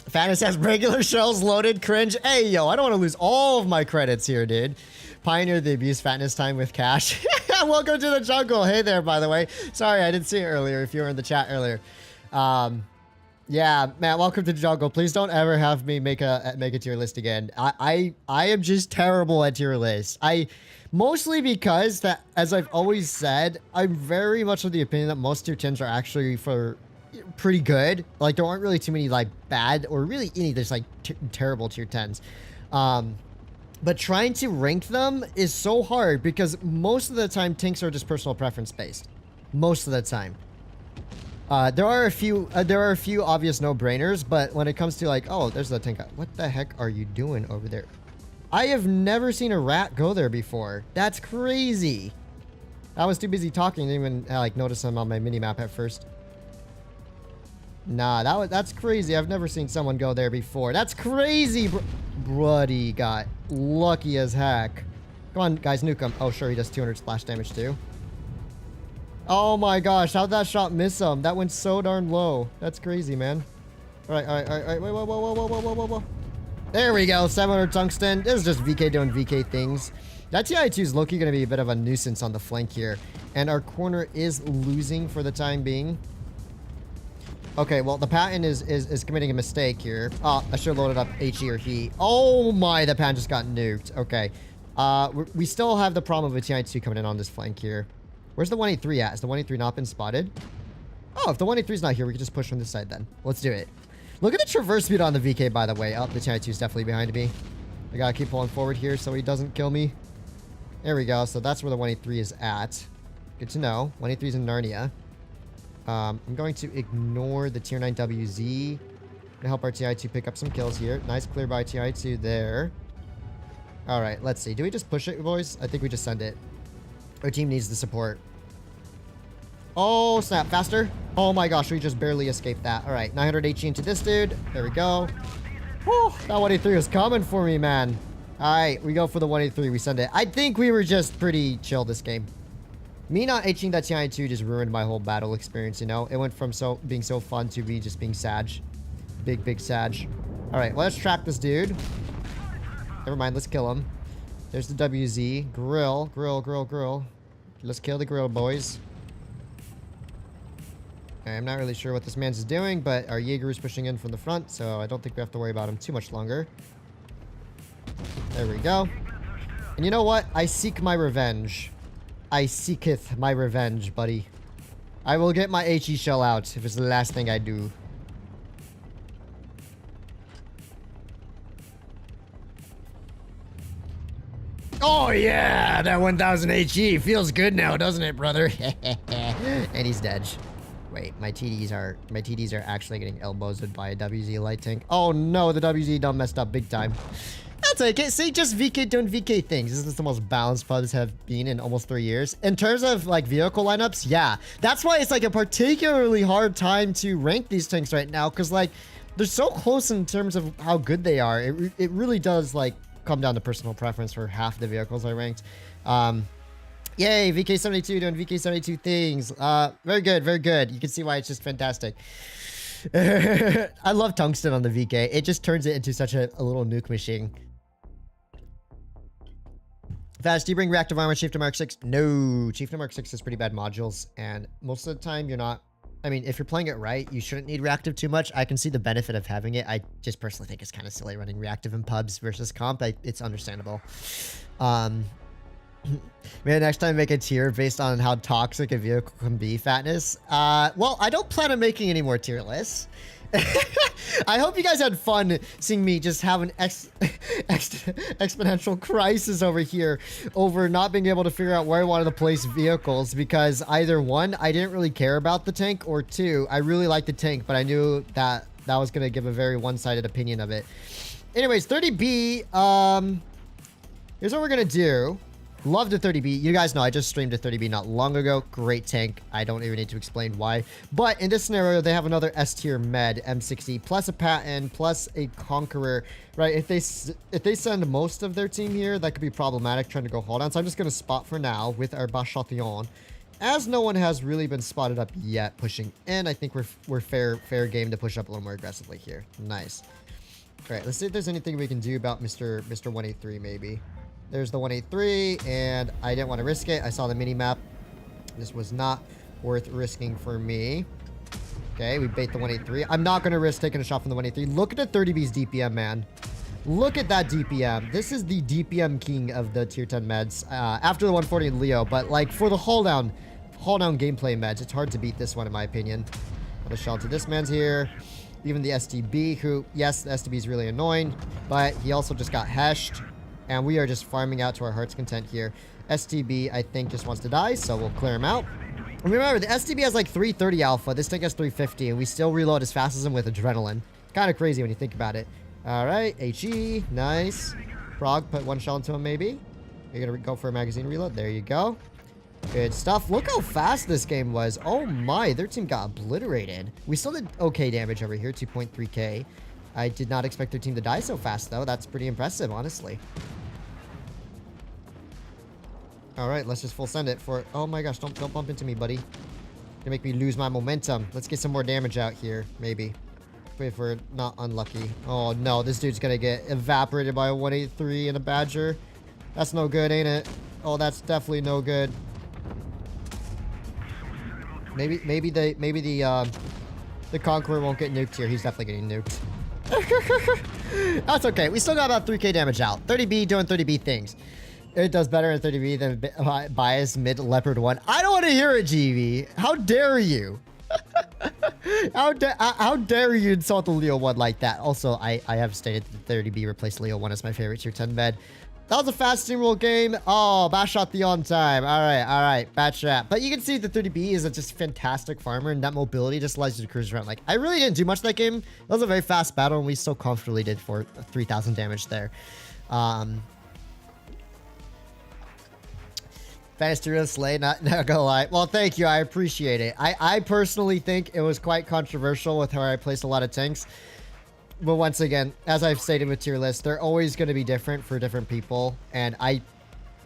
Fatness has regular shells loaded. Cringe. Hey, yo, I don't want to lose all of my credits here, dude. Pioneered the abuse Fatness time with cash. Welcome to the jungle. Hey there, by the way. Sorry, I didn't see it earlier if you were in the chat earlier. Yeah, man, welcome to the jungle. Please don't ever have me make a tier list again. I am just terrible at tier lists. Mostly because that, as I've always said, I'm very much of the opinion that most tier 10s are actually for pretty good. Like, there aren't really too many like bad or really any there's like terrible tier 10s. But trying to rank them is so hard because most of the time tanks are just personal preference based. Most of the time. There are a few obvious no-brainers, but when it comes to like, oh, there's the tank. What the heck are you doing over there? I have never seen a rat go there before. That's crazy. I was too busy talking to even like notice him on my mini-map at first. Nah, that's crazy. I've never seen someone go there before. That's crazy, Bruddy got lucky as heck. Come on, guys, nuke him. Oh, sure, he does 200 splash damage too. Oh my gosh, how'd that shot miss him? That went so darn low. That's crazy, man. All right. Wait, whoa. There we go, 700 tungsten. This is just VK doing VK things. That TI2 is low-key going to be a bit of a nuisance on the flank here. And our corner is losing for the time being. Okay, well, the Patton is committing a mistake here. Oh, I should have loaded up HE or he. Oh my, the Patton just got nuked. Okay. We still have the problem of a TI2 coming in on this flank here. Where's the 183 at? Has the 183 not been spotted? Oh, if the 183 is not here, we can just push from this side then. Let's do it. Look at the traverse speed on the VK, by the way. Oh, the TI2 is definitely behind me. I gotta keep pulling forward here so he doesn't kill me. There we go. So that's where the 183 is at. Good to know. 183 is in Narnia. I'm going to ignore the tier 9 WZ to help our TI2 pick up some kills here. Nice clear by TI2 there. All right, let's see. Do we just push it, boys? I think we just send it. Our team needs the support. Oh, snap. Faster. Oh my gosh, we just barely escaped that. All right, 900 HE into this dude. There we go. Whew, that 183 was coming for me, man. All right, we go for the 183. We send it. I think we were just pretty chill this game. Me not Hing that TI2 just ruined my whole battle experience, you know? It went from being so fun to me just being sag. Big sag. All right, well, let's trap this dude. Never mind, let's kill him. There's the WZ. Grill. Let's kill the grill, boys. Okay, I'm not really sure what this man's is doing, but our Jaeger is pushing in from the front, so I don't think we have to worry about him too much longer. There we go. And you know what? I seek my revenge. I seeketh my revenge, buddy. I will get my HE shell out if it's the last thing I do. Oh yeah, that 1000 HE feels good now, doesn't it, brother? And he's dead. Wait, my TDs are actually getting elbowed by a WZ light tank. Oh no, the WZ done messed up big time. I'll take it. See, just VK doing VK things. This is the most balanced pubs have been in almost 3 years. In terms of like vehicle lineups, yeah. That's why it's like a particularly hard time to rank these tanks right now. Cause like they're so close in terms of how good they are. It really does like come down to personal preference for half the vehicles I ranked. Yay, VK72 doing VK72 things. Very good. You can see why it's just fantastic. I love tungsten on the VK. It just turns it into such a little nuke machine. Fast, do you bring reactive armor, Chief to Mark 6? No, Chief to Mark 6 is pretty bad modules, and most of the time you're not... I mean, if you're playing it right, you shouldn't need reactive too much. I can see the benefit of having it. I just personally think it's kind of silly running reactive in pubs versus comp. It's understandable. Maybe next time make a tier based on how toxic a vehicle can be, Fatness. Well, I don't plan on making any more tier lists. I hope you guys had fun seeing me just have an exponential crisis over here over not being able to figure out where I wanted to place vehicles, because either one, I didn't really care about the tank, or two, I really liked the tank, but I knew that that was going to give a very one-sided opinion of it. Anyways, 30B, here's what we're going to do. Love the 30B. You guys know I just streamed a 30B not long ago. Great tank. I don't even need to explain why. But in this scenario, they have another S tier med, M60, plus a Patton, plus a Conqueror, right? If they send most of their team here, that could be problematic trying to go hold on. So I'm just going to spot for now with our Bachation. As no one has really been spotted up yet pushing in, I think we're fair game to push up a little more aggressively here. Nice. All right, let's see if there's anything we can do about Mr. 183 maybe. There's the 183, and I didn't want to risk it. I saw the mini-map. This was not worth risking for me. Okay, we bait the 183. I'm not going to risk taking a shot from the 183. Look at the 30B's DPM, man. Look at that DPM. This is the DPM king of the tier 10 meds. After the 140 and Leo, but like for the hold down gameplay meds, it's hard to beat this one in my opinion. Got a shot to this man's here. Even the STB, who, yes, the STB is really annoying, but he also just got heshed. And we are just farming out to our heart's content here. STB, I think, just wants to die, so we'll clear him out. And remember, the STB has like 330 alpha. This tank has 350, and we still reload as fast as him with adrenaline. Kind of crazy when you think about it. All right, HE, nice. Frog, put one shell into him, maybe. You're going to go for a magazine reload. There you go. Good stuff. Look how fast this game was. Oh my, their team got obliterated. We still did okay damage over here, 2.3k. I did not expect their team to die so fast, though. That's pretty impressive, honestly. All right, let's just full send it for... Oh my gosh, don't bump into me, buddy. You're gonna make me lose my momentum. Let's get some more damage out here, maybe. If we're not unlucky. Oh no, this dude's gonna get evaporated by a 183 and a Badger. That's no good, ain't it? Oh, that's definitely no good. Maybe the Conqueror won't get nuked here. He's definitely getting nuked. That's okay. We still got about 3k damage out. 30B doing 30B things. It does better in 30B than bias mid leopard 1. I don't want to hear it, GV. How dare you? How dare you insult the Leo 1 like that? Also, I have stated that 30B replaced Leo 1 as my favorite tier 10 med. That was a fast steamroll game. Oh, Bash shot the on time. All right. Bad shot. But you can see the 30B is a just fantastic farmer, and that mobility just allows you to cruise around. Like, I really didn't do much that game. It was a very fast battle, and we so comfortably did for 3,000 damage there. Fantasy real slay, not gonna lie. Well, thank you. I appreciate it. I personally think it was quite controversial with how I placed a lot of tanks. But once again, as I've stated with tier lists, they're always going to be different for different people. And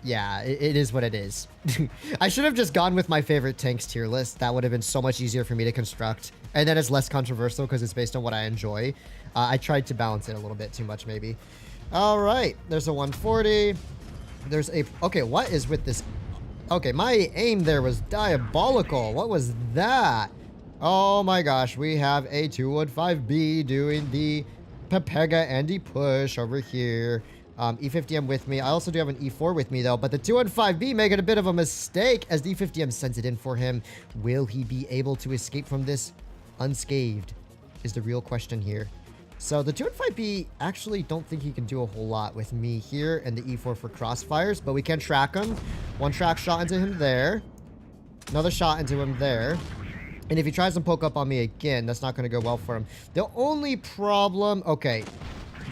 yeah, it is what it is. I should have just gone with my favorite tanks tier list. That would have been so much easier for me to construct. And then it's less controversial because it's based on what I enjoy. I tried to balance it a little bit too much, maybe. All right, there's a 140. There's a... Okay, what is with this... Okay, my aim there was diabolical. What was that? Oh my gosh, we have a 215B doing the Pepega Andy push over here. E50M with me. I also do have an E4 with me though, but the 215B making a bit of a mistake as the E50M sends it in for him. Will he be able to escape from this unscathed is the real question here. So the 215B actually don't think he can do a whole lot with me here and the E4 for crossfires, but we can track him. One track shot into him there. Another shot into him there. And if he tries to poke up on me again, that's not going to go well for him. The only problem... Okay,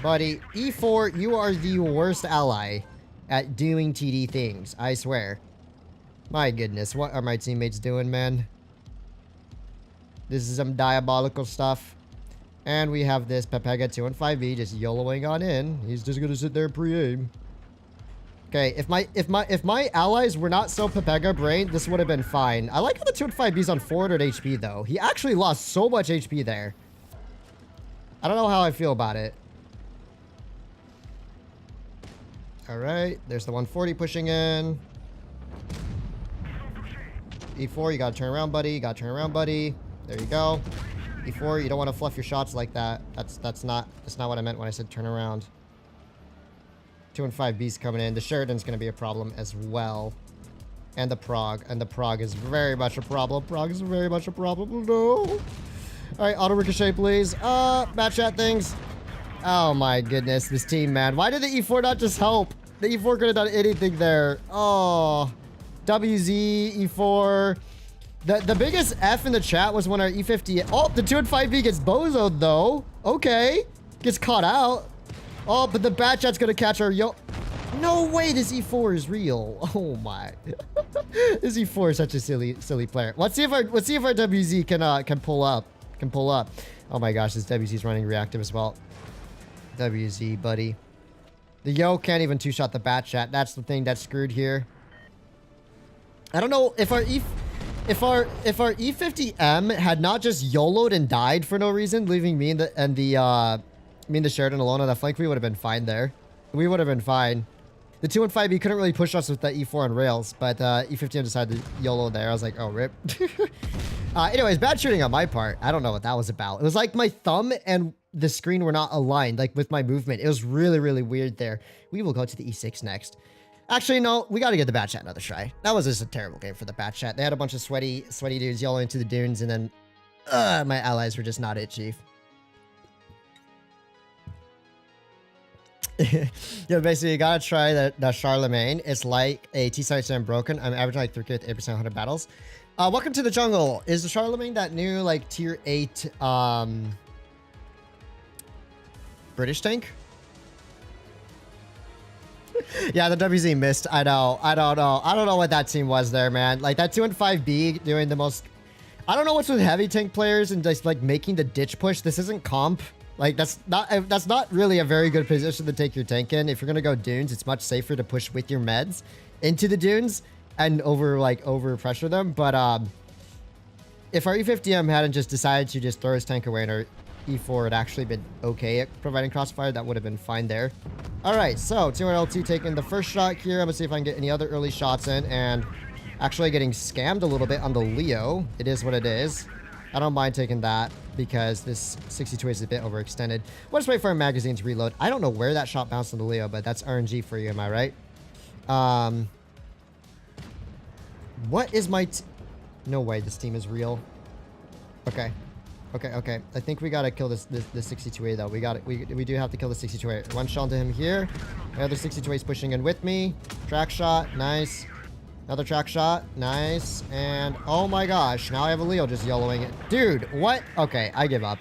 buddy, E4, you are the worst ally at doing TD things, I swear. My goodness, what are my teammates doing, man? This is some diabolical stuff. And we have this Pepega 215B just YOLOing on in. He's just going to sit there pre-aim. Okay, if my allies were not so Pepega brain, this would have been fine. I like how the 215B's on 400 HP though. He actually lost so much HP there. I don't know how I feel about it. All right, there's the 140 pushing in. E4, you gotta turn around, buddy. You gotta turn around, buddy. There you go. E4, you don't want to fluff your shots like that. That's not what I meant when I said turn around. 2 and 5 B's coming in. The Sheridan's gonna be a problem as well. And the Prague. And the Prague is very much a problem. Prague is very much a problem. No. Alright, auto ricochet, please. Match chat things. Oh my goodness, this team, man. Why did the E4 not just help? The E4 could have done anything there. Oh. WZ, E4. The biggest F in the chat was when our E50... Oh, the 2 and 5B gets bozoed, though. Okay. Gets caught out. Oh, but the bat chat's gonna catch our No way this E4 is real. Oh my. This E4 is such a silly player. Let's see if our WZ can pull up. Oh my gosh, this WZ's running reactive as well. WZ, buddy. The Yo can't even two-shot the bat chat. That's the thing that's screwed here. I don't know if our E50M had not just YOLO'd and died for no reason, leaving me and the Sheridan alone on that flank, we would have been fine there. We would have been fine. The 2 and 5B couldn't really push us with the E4 on rails, but E50M decided to YOLO there. I was like, oh, rip. Anyways, bad shooting on my part. I don't know what that was about. It was like my thumb and the screen were not aligned, like with my movement. It was really, really weird there. We will go to the E6 next. Actually, no, we got to get the bat chat another try. That was just a terrible game for the bat chat. They had a bunch of sweaty dudes yelling into the dunes, and then my allies were just not it, chief. Yeah, basically, you gotta try the Charlemagne. It's like a T-67 broken. I'm averaging like 3K with 8% 100 battles. Welcome to the jungle. Is the Charlemagne that new like tier 8 British tank? Yeah, the WZ missed. I know. I don't know what that team was there, man. Like that 2 and 5B doing the most. I don't know what's with heavy tank players and just like making the ditch push. This isn't comp. Like that's not really a very good position to take your tank in. If you're gonna go dunes, it's much safer to push with your meds into the dunes and over pressure them. But if our E50M hadn't just decided to just throw his tank away and our E4 had actually been okay at providing crossfire, that would have been fine there. All right, so 2LT taking the first shot here. I'm gonna see if I can get any other early shots in, and actually getting scammed a little bit on the Leo. It is what it is. I don't mind taking that because this 62 is a bit overextended. We'll just wait for our magazine to reload. I don't know where that shot bounced on the Leo, but that's RNG for you, am I right? What is my... No way this team is real. Okay. Okay. I think we gotta kill this 62A though. We do have to kill the 62A. One shot to him here. The other 62A is pushing in with me. Track shot, nice. Another track shot, nice. And oh my gosh, now I have a Leo just YOLOing it. Dude, what? Okay, I give up.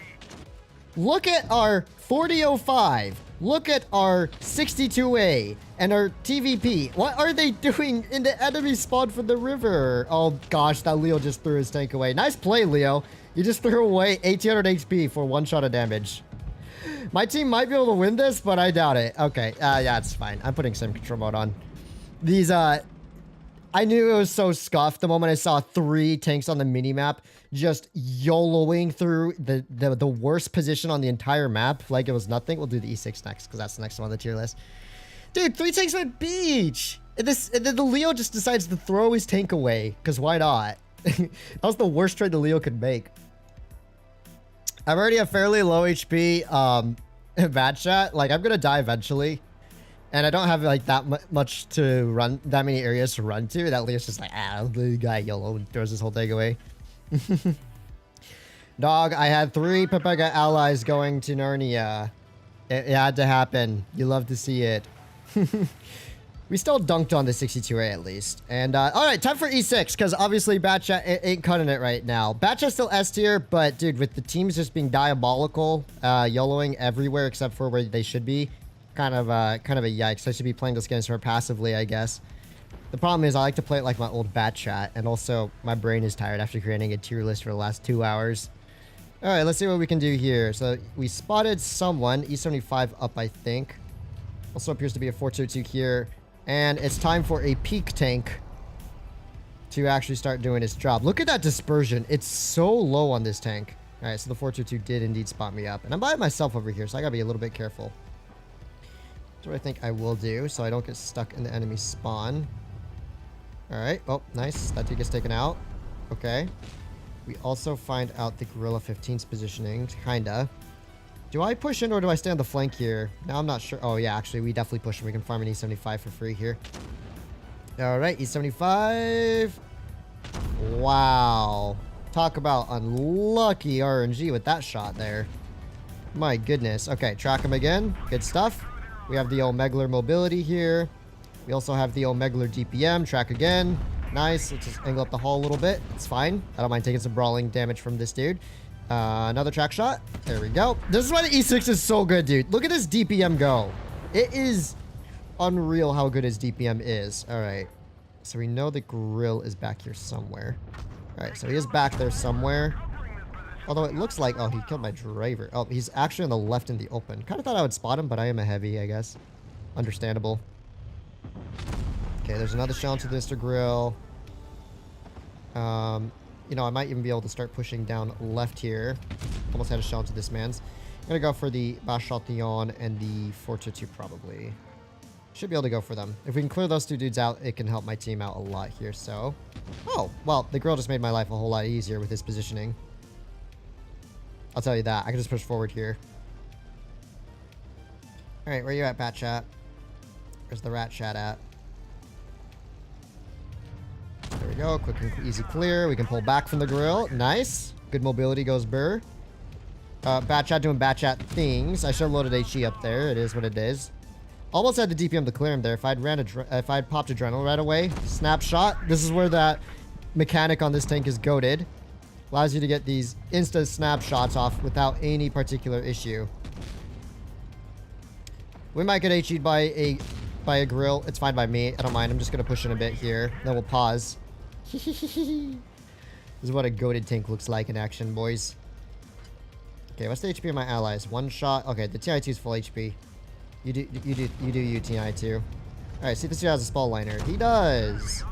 Look at our 4005. Look at our 62A and our TVP. What are they doing in the enemy spawn for the river? Oh gosh, that Leo just threw his tank away. Nice play, Leo. You just threw away 1800 HP for one shot of damage. My team might be able to win this, but I doubt it. Okay, yeah, it's fine. I'm putting sim control mode on. These, I knew it was so scuffed the moment I saw 3 tanks on the minimap just YOLOing through the worst position on the entire map like it was nothing. We'll do the E6 next because that's the next one on the tier list. Dude, 3 tanks went beach! And then the Leo just decides to throw his tank away because why not? That was the worst trade the Leo could make. I'm already a fairly low HP bad chat. Like, I'm gonna die eventually. And I don't have, like, that much to run, that many areas to run to. That Leo's just like, the guy YOLO and throws his whole thing away. Dog, I had 3 Pepega allies going to Narnia. It had to happen. You love to see it. We still dunked on the 62A at least. And, alright, time for E6, because obviously Batchat ain't cutting it right now. Batchat's still S tier, but, dude, with the teams just being diabolical, YOLOing everywhere except for where they should be, kind of a yikes. I should be playing this against her passively, I guess. The problem is I like to play it like my old Batchat, and also my brain is tired after creating a tier list for the last 2 hours. Alright, let's see what we can do here. So, we spotted someone, E75 up, I think. Also appears to be a 422 here. And it's time for a peak tank to actually start doing its job. Look at that dispersion. It's so low on this tank. All right, so the 422 did indeed spot me up. And I'm by myself over here, so I gotta be a little bit careful. That's what I think I will do, so I don't get stuck in the enemy spawn. Alright, oh, nice. That dude gets taken out. Okay. We also find out the Gorilla 15's positioning, kinda. Do I push in or do I stay on the flank here? Now I'm not sure. Oh yeah, actually we definitely push him. We can farm an E75 for free here. Alright, E75. Wow. Talk about unlucky RNG with that shot there. My goodness. Okay, track him again. Good stuff. We have the Omegler mobility here. We also have the Omegler DPM. Track again. Nice. Let's just angle up the hull a little bit. It's fine. I don't mind taking some brawling damage from this dude. Another track shot. There we go. This is why the E6 is so good, dude. Look at his DPM go. It is unreal how good his DPM is. All right. So we know the grill is back here somewhere. All right. So he is back there somewhere. Although it looks like... Oh, he killed my driver. Oh, he's actually on the left in the open. Kind of thought I would spot him, but I am a heavy, I guess. Understandable. Okay, there's another shell into Mr. Grill. You know, I might even be able to start pushing down left here. Almost had a shell into this man's. I'm going to go for the Bachotillon and the Fortitude probably. Should be able to go for them. If we can clear those two dudes out, it can help my team out a lot here, so... Oh, well, the Grill just made my life a whole lot easier with his positioning. I'll tell you that. I can just push forward here. Alright, where you at, Bat Chat? Where's the Rat Chat at? There we go. Quick and easy clear. We can pull back from the grill. Nice. Good mobility goes Burr. Bat Chat doing Bat Chat things. I should have loaded HE up there. It is what it is. Almost had the DPM to clear him there. If I'd popped Adrenaline right away. Snapshot. This is where that mechanic on this tank is goated. Allows you to get these instant snapshots off without any particular issue. We might get HE'd by a grill. It's fine by me. I don't mind. I'm just going to push in a bit here. Then we'll pause. This is what a goated tank looks like in action, boys. Okay, what's the HP of my allies? One shot. Okay, the TI2 is full HP. You do you, TI2. Alright, see if this dude has a spall liner. He does.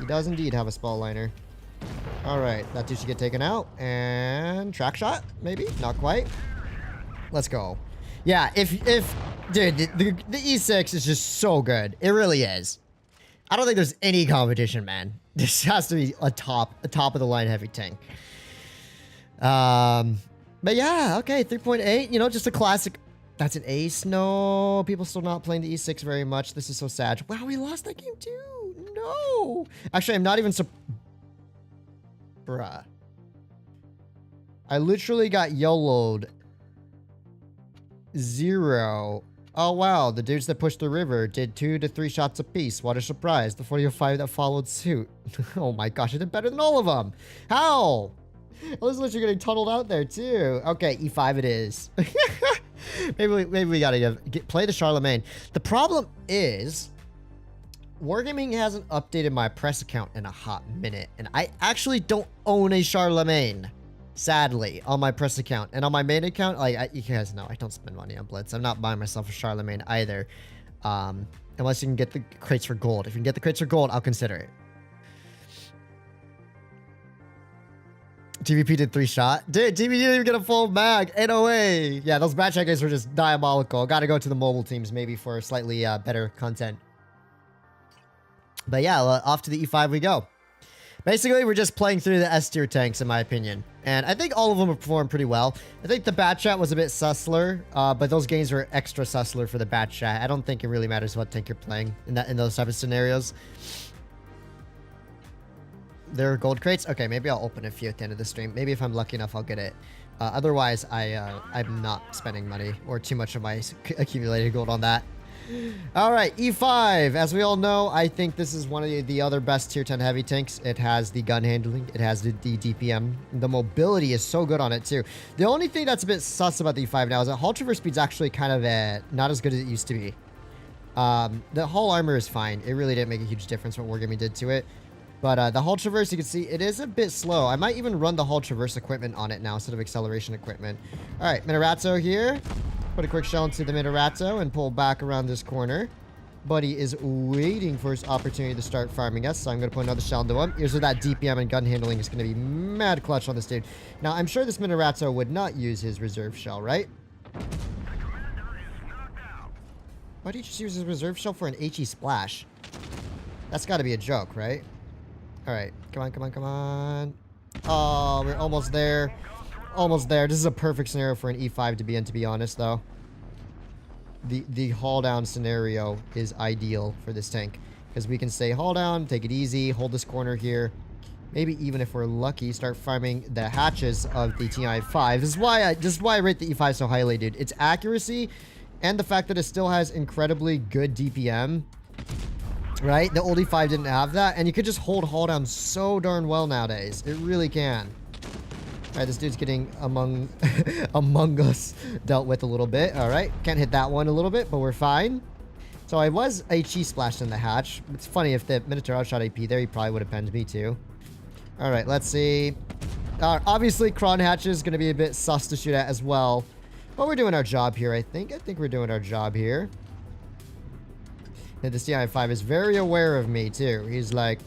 He does indeed have a spall liner. Alright, that dude should get taken out. And track shot, maybe? Not quite. Let's go. Yeah, dude, the E6 is just so good. It really is. I don't think there's any competition, man. This has to be a top of the line heavy tank. But yeah, okay, 3.8, you know, just a classic. That's an ace. No, people still not playing the E6 very much. This is so sad. Wow, we lost that game too. No. Actually, I'm not even bruh. I literally got YOLO'd 0. Oh wow, the dudes that pushed the river did 2 to 3 shots apiece. What a surprise. The 40-05 that followed suit. Oh my gosh, I did better than all of them. How? I was literally getting tunneled out there too. Okay, E5 it is. maybe we gotta play the Charlemagne. The problem is Wargaming hasn't updated my press account in a hot minute, and I actually don't own a Charlemagne, sadly, on my press account. And on my main account, like, you guys know, I don't spend money on Blitz. I'm not buying myself a Charlemagne either, unless you can get the crates for gold. If you can get the crates for gold, I'll consider it. TVP did 3 shot. Dude, TVP didn't even get a full mag. Ain't no way. Yeah, those batch guys were just diabolical. Gotta go to the mobile teams maybe for slightly better content. But yeah, off to the E5 we go. Basically, we're just playing through the S tier tanks, in my opinion. And I think all of them have performed pretty well. I think the Bat Chat was a bit sussler, but those games were extra sussler for the Bat Chat. I don't think it really matters what tank you're playing in those type of scenarios. There are gold crates? Okay, maybe I'll open a few at the end of the stream. Maybe if I'm lucky enough, I'll get it. Otherwise, I'm not spending money or too much of my accumulated gold on that. Alright, E5. As we all know, I think this is one of the other best tier 10 heavy tanks. It has the gun handling. It has the DPM. The mobility is so good on it, too. The only thing that's a bit sus about the E5 now is that hull traverse speed's actually kind of not as good as it used to be. The hull armor is fine. It really didn't make a huge difference what Wargaming did to it. But the hull traverse, you can see, it is a bit slow. I might even run the hull traverse equipment on it now instead of acceleration equipment. Alright, Minorazzo here. Put a quick shell into the Minorazzo and pull back around this corner. Buddy is waiting for his opportunity to start farming us, so I'm going to put another shell into him. Here's where that DPM and gun handling is going to be mad clutch on this dude. Now, I'm sure this Minorazzo would not use his reserve shell, right? Why did he just use his reserve shell for an HE splash? That's got to be a joke, right? All right, come on, come on, come on. Oh, we're almost there. Almost there. This is a perfect scenario for an E5 to be in, to be honest, though. The haul down scenario is ideal for this tank. Because we can stay haul down, take it easy, hold this corner here. Maybe even if we're lucky, start farming the hatches of the TI-5. This is why I rate the E5 so highly, dude. Its accuracy and the fact that it still has incredibly good DPM. Right? The old E5 didn't have that. And you could just hold haul down so darn well nowadays. It really can. Alright, this dude's getting among us dealt with a little bit. Alright, can't hit that one a little bit, but we're fine. So I was HE splashed in the hatch. It's funny, if the Minotaur outshot AP there, he probably would have penned me too. Alright, let's see. Obviously, Kron hatch is going to be a bit sus to shoot at as well. But we're doing our job here, I think. I think we're doing our job here. And this TI-5 is very aware of me too. He's like,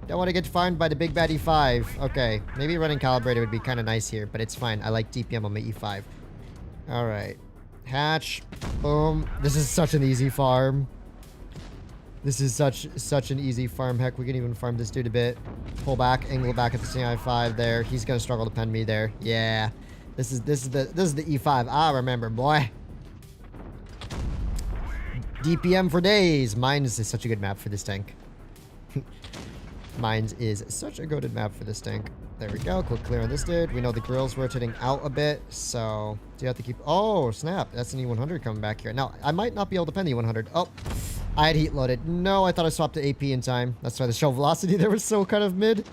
don't want to get farmed by the big bad E5. Okay, maybe running calibrated would be kind of nice here, but it's fine. I like DPM on my E5. Alright. Hatch. Boom. This is such an easy farm. This is such an easy farm. Heck, we can even farm this dude a bit. Pull back, angle back at the CI5 there. He's gonna struggle to pen me there. Yeah. This is the E5. I remember, boy. DPM for days. Mines is such a good map for this tank. Mines is such a goated map for this tank. There we go. Quick clear on this dude. We know the grill's rotating out a bit, so do you have to keep... Oh, snap. That's an E100 coming back here. Now, I might not be able to pen the E100. Oh, I had heat loaded. No, I thought I swapped to AP in time. That's why the shell velocity there was so kind of mid.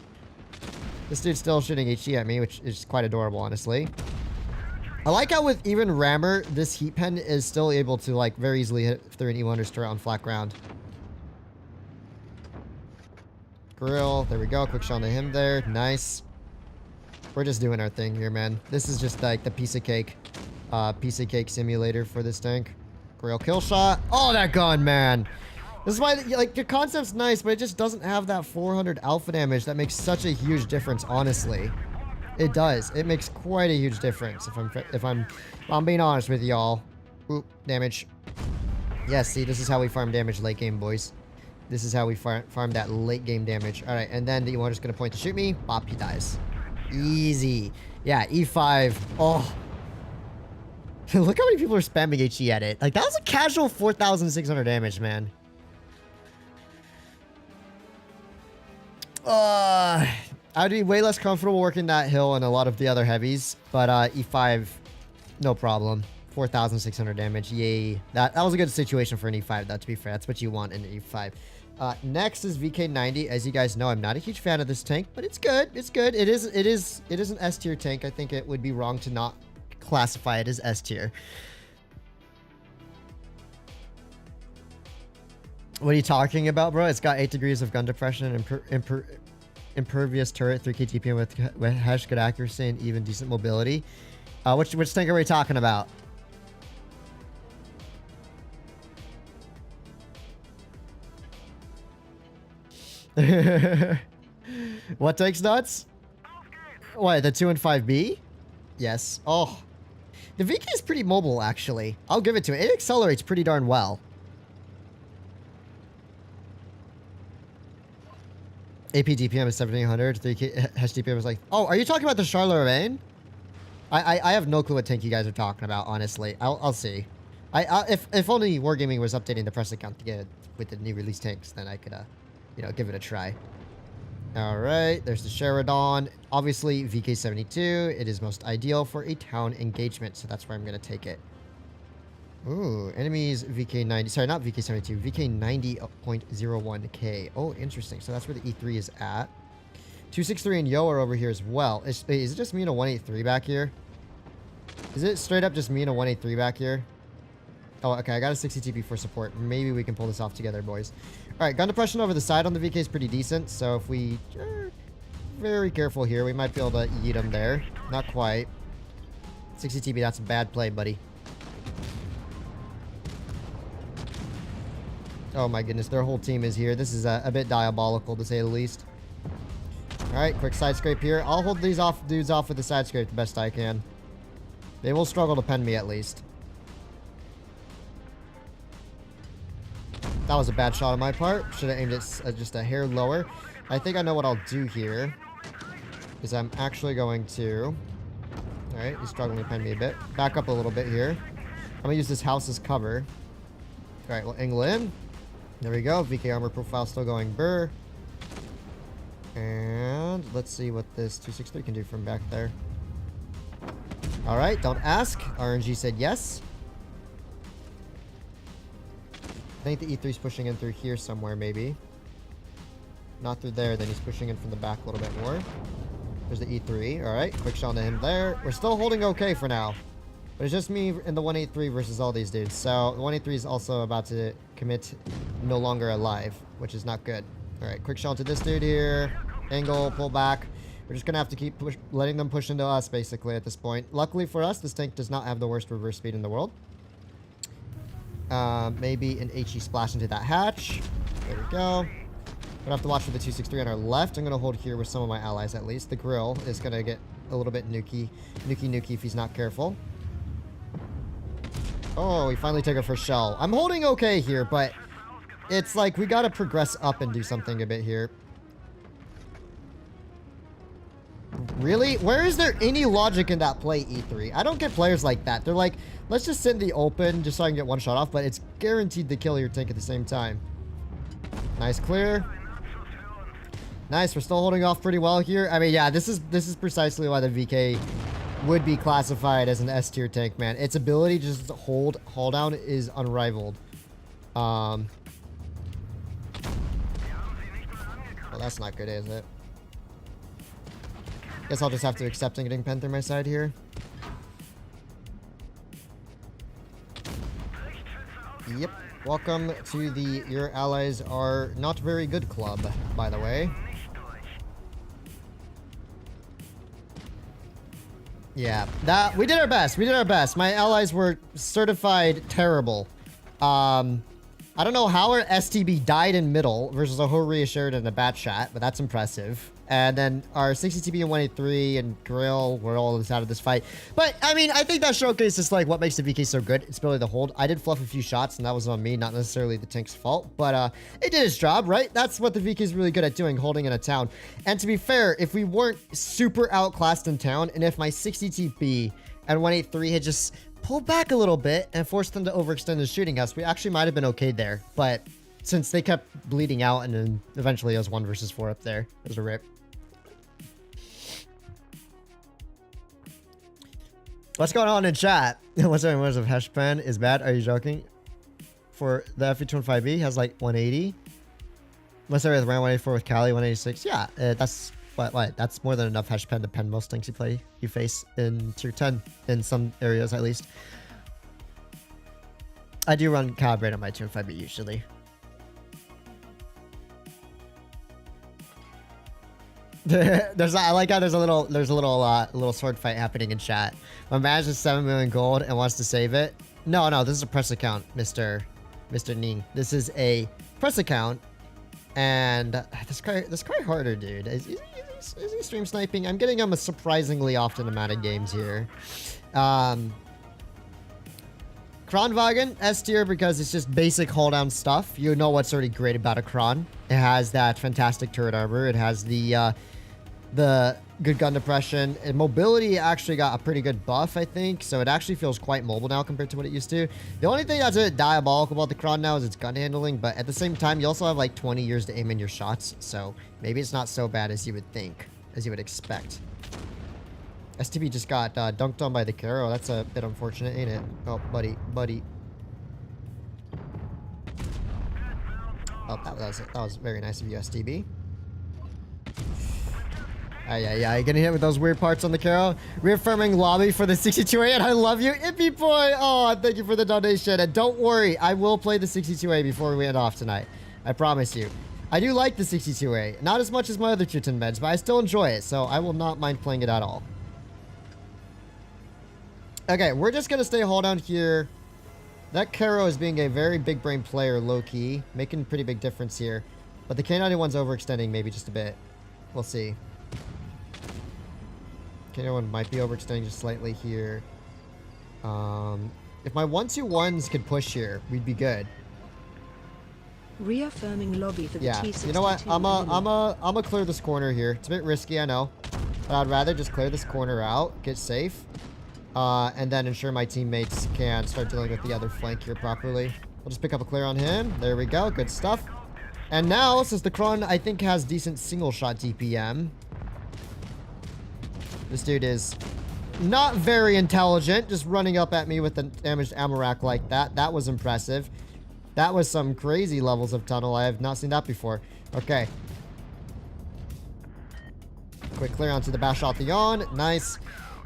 This dude's still shooting HE at me, which is quite adorable, honestly. I like how with even Rammer, this heat pen is still able to, like, very easily hit through an E100 turret on flat ground. Grill. There we go. Quick shot to him there. Nice. We're just doing our thing here, man. This is just like the piece of cake simulator for this tank. Grill kill shot. Oh, that gun, man. This is why, like, the concept's nice, but it just doesn't have that 400 alpha damage that makes such a huge difference, honestly. It does. It makes quite a huge difference if I'm being honest with y'all. Oop, damage. Yes, see, this is how we farm damage late game, boys. This is how we farm that late game damage. All right, and then the E1 is going to point to shoot me. Bop, he dies. Easy. Yeah, E5. Oh. Look how many people are spamming HE at it. Like, that was a casual 4,600 damage, man. I'd be way less comfortable working that hill and a lot of the other heavies. But E5, no problem. 4,600 damage. Yay. That was a good situation for an E5, though, to be fair. That's what you want in an E5. Next is VK90. As you guys know, I'm not a huge fan of this tank, but it's good. It's good. It is an S tier tank. I think it would be wrong to not classify it as S tier. What are you talking about, bro? It's got 8 degrees of gun depression and impervious turret, 3k TPM with hash, good accuracy, and even decent mobility. Which tank are we talking about? What takes nuts? What, the 2 and 5B? Yes. Oh. The VK is pretty mobile, actually. I'll give it to it. It accelerates pretty darn well. AP DPM is 1700. 3K hash DPM is like... Oh, are you talking about the Charlotte Ravine? I have no clue what tank you guys are talking about, honestly. I'll see. If only Wargaming was updating the press account to get it with the new release tanks, then I could, you know, give it a try. All right, there's the Sheridan. Obviously, VK72. It is most ideal for a town engagement, so that's where I'm going to take it. Ooh, enemies VK90. Sorry, not VK72. VK90.01K. Oh, interesting. So that's where the E3 is at. 263 and Yo are over here as well. Is it just me and a 183 back here? Is it straight up just me and a 183 back here? Oh, okay. I got a 60 TP for support. Maybe we can pull this off together, boys. All right, gun depression over the side on the VK is pretty decent. So if we are very careful here, we might be able to yeet him there. Not quite. 60 TP, that's a bad play, buddy. Oh my goodness, their whole team is here. This is a bit diabolical, to say the least. All right, quick side scrape here. I'll hold these dudes off with the side scrape the best I can. They will struggle to pen me at least. That was a bad shot on my part. Should have aimed it just a hair lower. I think I know what I'll do here. Is I'm actually going to... Alright, he's struggling to pen me a bit. Back up a little bit here. I'm gonna use this house as cover. Alright, we'll angle in. There we go. VK armor profile still going burr. And let's see what this 263 can do from back there. Alright, don't ask. RNG said yes. I think the E3's pushing in through here somewhere, maybe. Not through there, then he's pushing in from the back a little bit more. There's the E3. Alright, quick shot to him there. We're still holding okay for now. But it's just me in the 183 versus all these dudes. So, the 183 is also about to commit no longer alive, which is not good. Alright, quick shot to this dude here. Angle, pull back. We're just going to have to keep letting them push into us, basically, at this point. Luckily for us, this tank does not have the worst reverse speed in the world. Maybe an HE splash into that hatch. There we go. Gonna have to watch for the 263 on our left. I'm gonna hold here with some of my allies at least. The grill is gonna get a little bit nuky if he's not careful. Oh, we finally take our first shell. I'm holding okay here, but it's like we gotta progress up and do something a bit here. Really? Where is there any logic in that play, E3? I don't get players like that. They're like, let's just sit in the open just so I can get one shot off, but it's guaranteed to kill your tank at the same time. Nice clear. Nice, we're still holding off pretty well here. I mean, yeah, this is precisely why the VK would be classified as an S tier tank, man. Its ability to just hold down is unrivaled. Well, that's not good, is it? Guess I'll just have to accept and getting penned through my side here. Yep. Welcome to the Your Allies Are Not Very Good club, by the way. Yeah, that we did our best. We did our best. My allies were certified terrible. I don't know how our STB died in middle versus a whole reassured and a bat shot, but that's impressive. And then our 60TB and 183 and Grill were all out of this fight. But, I mean, I think that showcases, like, what makes the VK so good. It's ability to hold. I did fluff a few shots, and that was on me, not necessarily the tank's fault. But, it did its job, right? That's what the VK is really good at doing, holding in a town. And to be fair, if we weren't super outclassed in town, and if my 60TB and 183 had just pulled back a little bit and forced them to overextend the shooting us, we actually might have been okay there. But since they kept bleeding out, and then eventually it was 1 versus 4 up there, it was a rip. What's going on in chat? What's up? What's up? Hashpan is bad. Are you joking? For the FE25B has like 180. What's up with round 184 with Cali 186? Yeah, that's what? That's more than enough Hashpan to pen most things you face in tier 10 in some areas at least. I do run calibrate on my tier 5B usually. I like how there's a little sword fight happening in chat. My man has 7 million gold and wants to save it. No, this is a press account, Mr. Ning. This is a press account, and this guy harder, dude. Is he stream sniping? I'm getting him a surprisingly often amount of games here. Kronwagen, S tier because it's just basic hold down stuff. You know what's already great about a Kron. It has that fantastic turret armor. It has the good gun depression. And mobility actually got a pretty good buff, I think. So it actually feels quite mobile now compared to what it used to. The only thing that's a bit diabolical about the Kron now is its gun handling. But at the same time, you also have like 20 years to aim in your shots. So maybe it's not so bad as you would think, as you would expect. STB just got dunked on by the Caro. That's a bit unfortunate, ain't it? Oh, buddy. Oh, that was very nice of you, STB. Yeah, you're getting hit with those weird parts on the Caro. Reaffirming lobby for the 62A, and I love you, Ippy boy. Oh, thank you for the donation. And don't worry, I will play the 62A before we end off tonight. I promise you. I do like the 62A. Not as much as my other tier 10 meds, but I still enjoy it, so I will not mind playing it at all. Okay, we're just gonna stay hold down here. That Caro is being a very big brain player, low-key. Making a pretty big difference here. But the K91's overextending maybe just a bit. We'll see. K91 might be overextending just slightly here. If my 1-2-1s could push here, we'd be good. Reaffirming lobby for the Yeah, T62. you know what? I'm clear this corner here. It's a bit risky, I know. But I'd rather just clear this corner out, get safe, and then ensure my teammates can start dealing with the other flank here properly. We'll just pick up a clear on him. There we go. Good stuff. And now, since the Kron, I think, has decent single-shot DPM, this dude is not very intelligent, just running up at me with the damaged ammo rack like that. That was impressive. That was some crazy levels of tunnel. I have not seen that before. Okay. Quick clear onto the Bashaltion. Nice.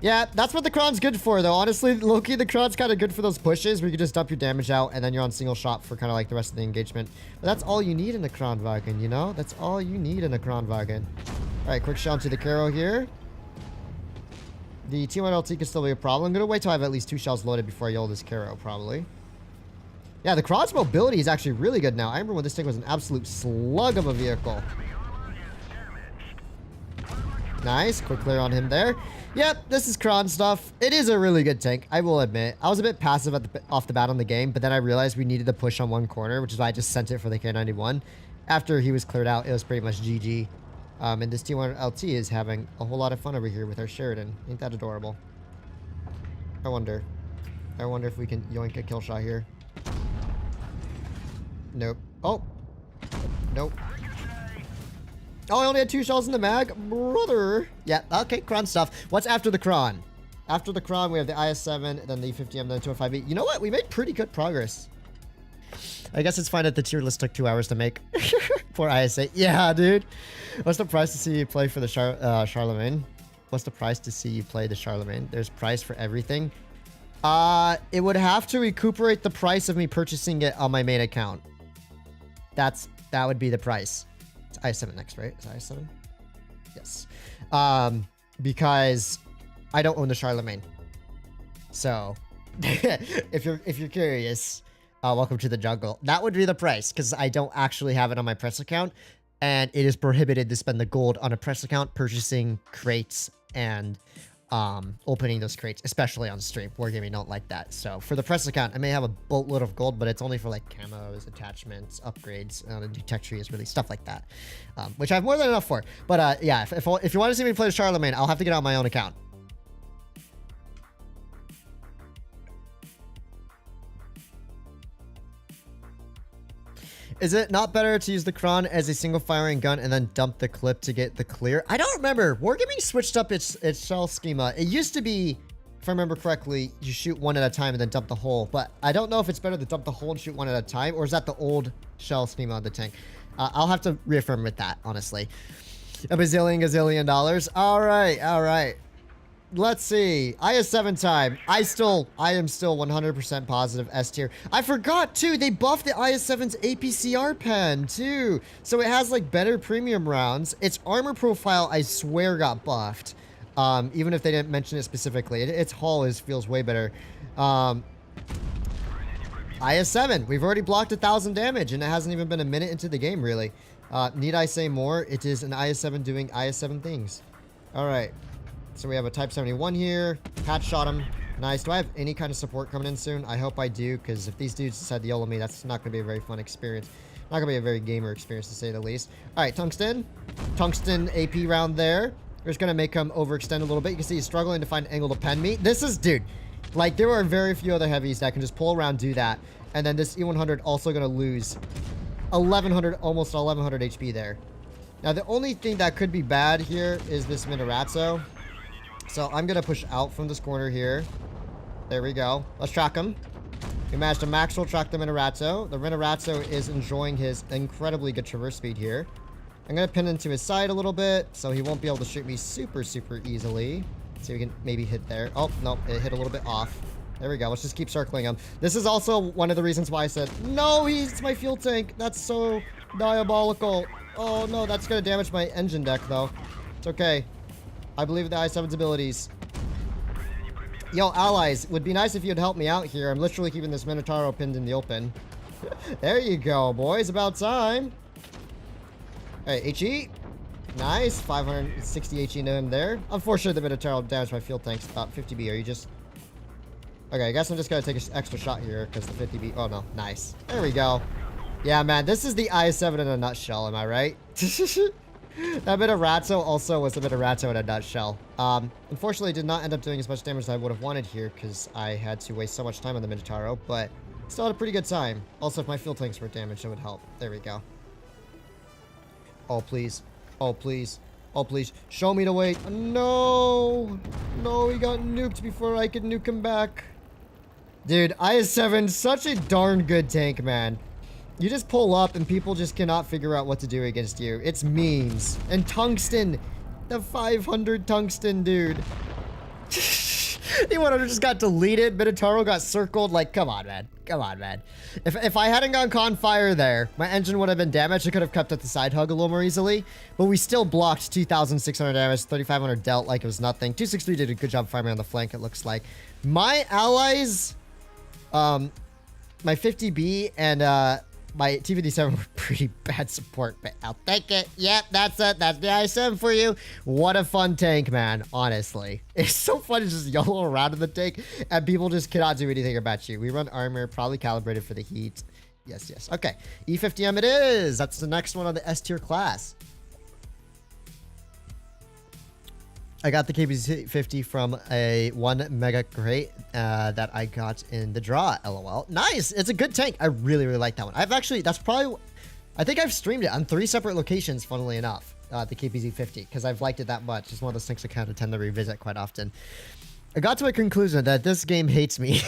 Yeah, that's what the Kron's good for, though. Honestly, low-key, the Kron's kind of good for those pushes where you can just dump your damage out and then you're on single shot for kind of like the rest of the engagement. But that's all you need in a Kronwagen, you know? That's all you need in a Kronwagen. All right, quick shot onto the Caro here. The T1 LT could still be a problem. I'm going to wait till I have at least 2 shells loaded before I yell this Caro, probably. Yeah, the Kron's mobility is actually really good now. I remember when this thing was an absolute slug of a vehicle. Nice. Quick clear on him there. Yep, this is Kron stuff. It is a really good tank, I will admit. I was a bit passive off the bat on the game, but then I realized we needed to push on one corner, which is why I just sent it for the K91. After he was cleared out, it was pretty much GG. And this T1 LT is having a whole lot of fun over here with our Sheridan. Ain't that adorable? I wonder if we can yoink a kill shot here. Nope. Oh. Nope. Oh, I only had 2 shells in the mag? Brother. Yeah, okay, Kron stuff. What's after the Kron? After the Kron, we have the IS-7, then the E50M, then the 205E. You know what? We made pretty good progress. I guess it's fine that the tier list took 2 hours to make. Poor IS-8. Yeah, dude. What's the price to see you play for the Charlemagne? What's the price to see you play the Charlemagne? There's price for everything. It would have to recuperate the price of me purchasing it on my main account. That would be the price. It's IS-7 next, right? Is it IS-7? Yes. Because I don't own the Charlemagne. So, if you're curious, welcome to the jungle. That would be the price, because I don't actually have it on my press account, and it is prohibited to spend the gold on a press account purchasing crates and opening those crates, especially on stream. Wargaming don't like that. So for the press account, I may have a boatload of gold, but it's only for like camos, attachments, upgrades. The detect tree is really stuff like that, which I have more than enough for. But yeah, if you want to see me play Charlemagne, I'll have to get on my own account. Is it not better to use the Kron as a single firing gun and then dump the clip to get the clear? I don't remember. Wargaming switched up its shell schema. It used to be, if I remember correctly, you shoot one at a time and then dump the hole. But I don't know if it's better to dump the hole and shoot one at a time, or is that the old shell schema of the tank? I'll have to reaffirm with that, honestly. A gazillion dollars. All right. Let's see. IS-7 time. I am still 100% positive S tier. I forgot too, they buffed the IS-7's APCR pen too. So it has like better premium rounds. Its armor profile, I swear, got buffed. Even if they didn't mention it specifically. Its hull feels way better. IS-7, we've already blocked 1,000 damage and it hasn't even been a minute into the game really. Need I say more? It is an IS-7 doing IS-7 things. All right. So we have a Type 71 here. Patch shot him. Nice. Do I have any kind of support coming in soon? I hope I do, because if these dudes decide to YOLO me, that's not going to be a very fun experience. Not going to be a very gamer experience, to say the least. All right, Tungsten. Tungsten AP round there. We're just going to make him overextend a little bit. You can see he's struggling to find an angle to pen me. This is, dude, like, there are very few other heavies that can just pull around, do that. And then this E100 also going to lose 1,100, almost 1,100 HP there. Now, the only thing that could be bad here is this Minorazzo. So I'm going to push out from this corner here. There we go. Let's track him. We managed to maximum track the Minorazzo. The Minorazzo is enjoying his incredibly good traverse speed here. I'm going to pin into his side a little bit, so he won't be able to shoot me super easily. So we can maybe hit there. Oh, no, it hit a little bit off. There we go. Let's just keep circling him. This is also one of the reasons why I said, no, he's my fuel tank. That's so diabolical. Oh, no, that's going to damage my engine deck, though. It's okay. I believe in the I-7's abilities. Yo, allies, would be nice if you'd help me out here. I'm literally keeping this Minotauro pinned in the open. There you go, boys. About time. Hey, HE. Nice. 560 HE into him there. Unfortunately, the Minotauro damaged my fuel tanks. 50B, are you just... Okay, I guess I'm just going to take an extra shot here because the 50B... Oh, no. Nice. There we go. Yeah, man, this is the i7 in a nutshell, am I right? That bit of Ratso also was a bit of Ratso in a nutshell. Unfortunately, did not end up doing as much damage as I would have wanted here because I had to waste so much time on the Minotauro, but still had a pretty good time. Also, if my fuel tanks were damaged, it would help. There we go. Oh, please. Oh, please. Oh, please. Show me the way. No! No, he got nuked before I could nuke him back. Dude, IS-7, such a darn good tank, man. You just pull up and people just cannot figure out what to do against you. It's memes. And Tungsten. The 500 Tungsten, dude. The 100 just got deleted. Minotauro got circled. Like, come on, man. Come on, man. If I hadn't gone con fire there, my engine would have been damaged. I could have kept at the side hug a little more easily. But we still blocked 2,600 damage, 3,500 dealt like it was nothing. 263 did a good job farming on the flank, it looks like. My allies, my 50B and my T-57 were pretty bad support, but I'll take it. Yep, that's it. That's the I-7 for you. What a fun tank, man. Honestly. It's so fun to just YOLO around in the tank, and people just cannot do anything about you. We run armor, probably calibrated for the heat. Yes, yes. Okay. E50M it is. That's the next one on the S-tier class. I got the KBZ-50 from a 1 mega crate that I got in the draw, LOL. Nice! It's a good tank. I really, really like that one. I've actually, that's probably, I think I've streamed it on 3 separate locations, funnily enough, the KBZ-50, because I've liked it that much. It's one of those things I kind of tend to revisit quite often. I got to a conclusion that this game hates me.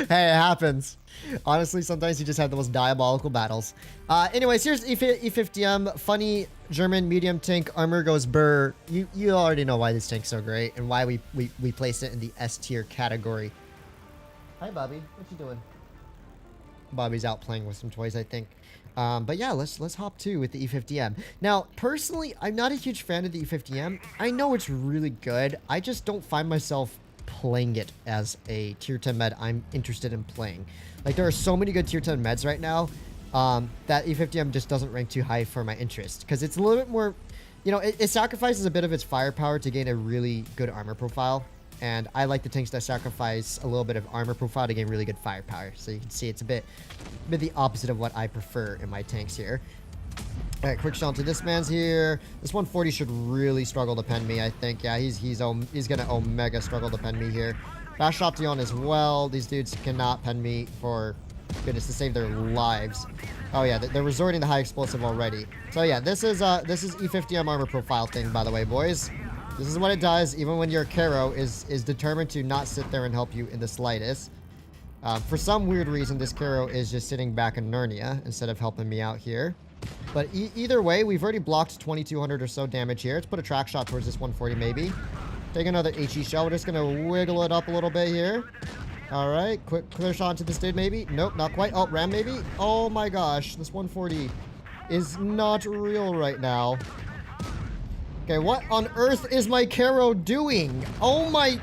Hey, it happens. Honestly, sometimes you just have the most diabolical battles. Anyways, here's E50M. Funny German medium tank. Armor goes burr. You already know why this tank's so great and why we placed it in the S tier category. Hi, Bobby. What you doing? Bobby's out playing with some toys, I think. But yeah, let's hop to with the E50M. Now, personally, I'm not a huge fan of the E50M. I know it's really good. I just don't find myself playing it as a tier 10 med I'm interested in playing. Like, there are so many good tier 10 meds right now that E50M just doesn't rank too high for my interest, because it's a little bit more, you know, it sacrifices a bit of its firepower to gain a really good armor profile, and I like the tanks that sacrifice a little bit of armor profile to gain really good firepower. So you can see it's a bit the opposite of what I prefer in my tanks here. All right, quick shot to this man's here. This 140 should really struggle to pen me, I think. Yeah, he's gonna omega struggle to pen me here. Fast shot to on as well. These dudes cannot pen me for goodness to save their lives. Oh yeah, they're resorting to high explosive already. So yeah, this is E50M armor profile thing, by the way, boys. This is what it does, even when your Caro is determined to not sit there and help you in the slightest. For some weird reason, this Caro is just sitting back in Narnia instead of helping me out here. But either way, we've already blocked 2,200 or so damage here. Let's put a track shot towards this 140 maybe. Take another HE shell. We're just going to wiggle it up a little bit here. All right, quick clear shot to this dude maybe. Nope, not quite. Oh, ram maybe. Oh my gosh, this 140 is not real right now. Okay, what on earth is my Caro doing? Oh my...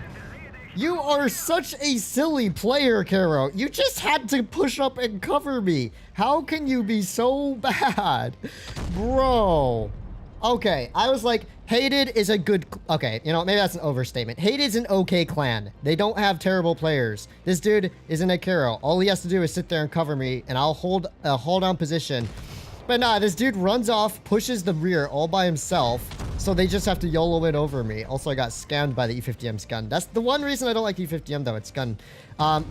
You are such a silly player, Caro. You just had to push up and cover me. How can you be so bad? Bro. Okay, I was like, Hated is a good... Okay, you know, maybe that's an overstatement. Hated's an okay clan. They don't have terrible players. This dude is in a Caro. All he has to do is sit there and cover me, and I'll hold a hold-on position. But nah, this dude runs off, pushes the rear all by himself, so they just have to YOLO it over me. Also, I got scammed by the E50M's gun. That's the one reason I don't like E50M, though. It's gun.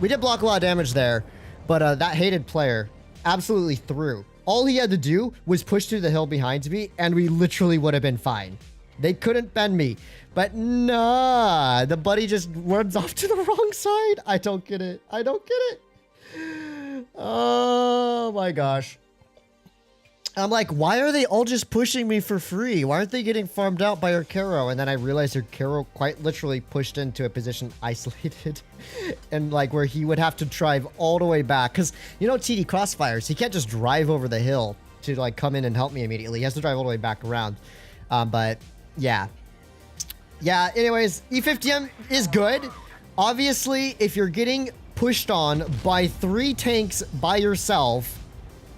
We did block a lot of damage there, but that Hated player absolutely threw. All he had to do was push through the hill behind me, and we literally would have been fine. They couldn't bend me. But nah, the buddy just runs off to the wrong side. I don't get it. I don't get it. Oh my gosh. I'm like, why are they all just pushing me for free? Why aren't they getting farmed out by her Caro? And then I realized her Caro quite literally pushed into a position isolated and like where he would have to drive all the way back. Because, you know, TD Crossfires, he can't just drive over the hill to like come in and help me immediately. He has to drive all the way back around. But yeah. Yeah, anyways, E50M is good. Obviously, if you're getting pushed on by 3 tanks by yourself,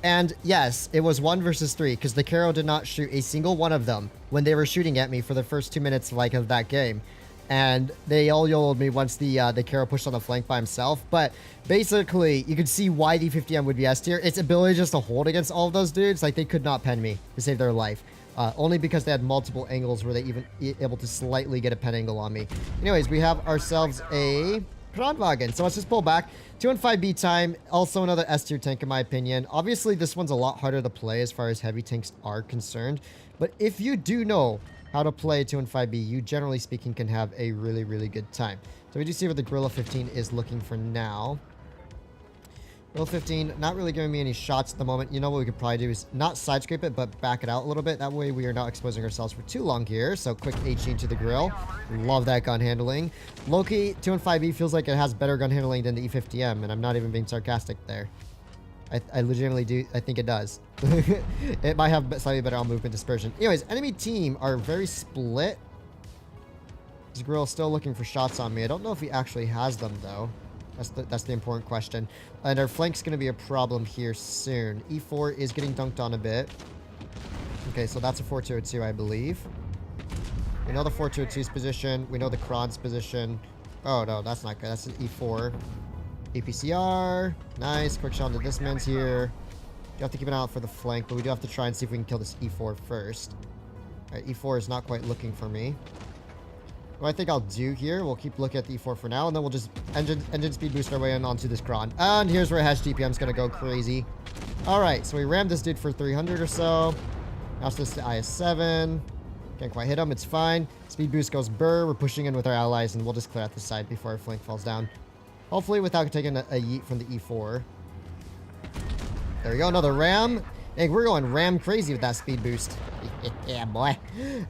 and yes, it was 1 versus 3 because the Caro did not shoot a single one of them when they were shooting at me for the first 2 minutes of that game. and they all YOLO'd me once the Caro pushed on the flank by himself. But basically, you could see why the 50M would be S tier. Its ability just to hold against all of those dudes, like they could not pen me to save their life. Only because they had multiple angles where they even able to slightly get a pen angle on me. Anyways, we have ourselves a Kranwagen. So let's just pull back. 2 and 5B time. Also another S tier tank in my opinion. Obviously, this one's a lot harder to play as far as heavy tanks are concerned. But if you do know how to play 2 and 5B, you generally speaking can have a really, really good time. So we do see what the Gorilla 15 is looking for now. Gorilla 15, not really giving me any shots at the moment. You know what we could probably do is not side scrape it, but back it out a little bit. That way we are not exposing ourselves for too long here. So quick HG into the grill. Love that gun handling. Loki, 2 and 5B feels like it has better gun handling than the E50M, and I'm not even being sarcastic there. I legitimately do. I think it does. It might have slightly better on movement dispersion. Anyways, enemy team are very split. This grill is still looking for shots on me. I don't know if he actually has them, though. That's the important question. And our flank's going to be a problem here soon. E4 is getting dunked on a bit. Okay, so that's a 4-2-2, I believe. We know the 4-2-2's position. We know the Kron's position. Oh, no, that's not good. That's an E4. APCR. Nice. Quick shot into this man's here. You have to keep an eye out for the flank, but we do have to try and see if we can kill this E4 first. Alright, E4 is not quite looking for me. What I think I'll do here, we'll keep looking at the E4 for now, and then we'll just engine speed boost our way in onto this Kron. And here's where Hesh DPM's gonna go crazy. Alright, so we rammed this dude for 300 or so. Now it's this to IS-7. Can't quite hit him, it's fine. Speed boost goes burr, we're pushing in with our allies, and we'll just clear out the side before our flank falls down. Hopefully without taking a yeet from the E4. There we go, another ram. Hey, we're going ram crazy with that speed boost. Yeah, boy.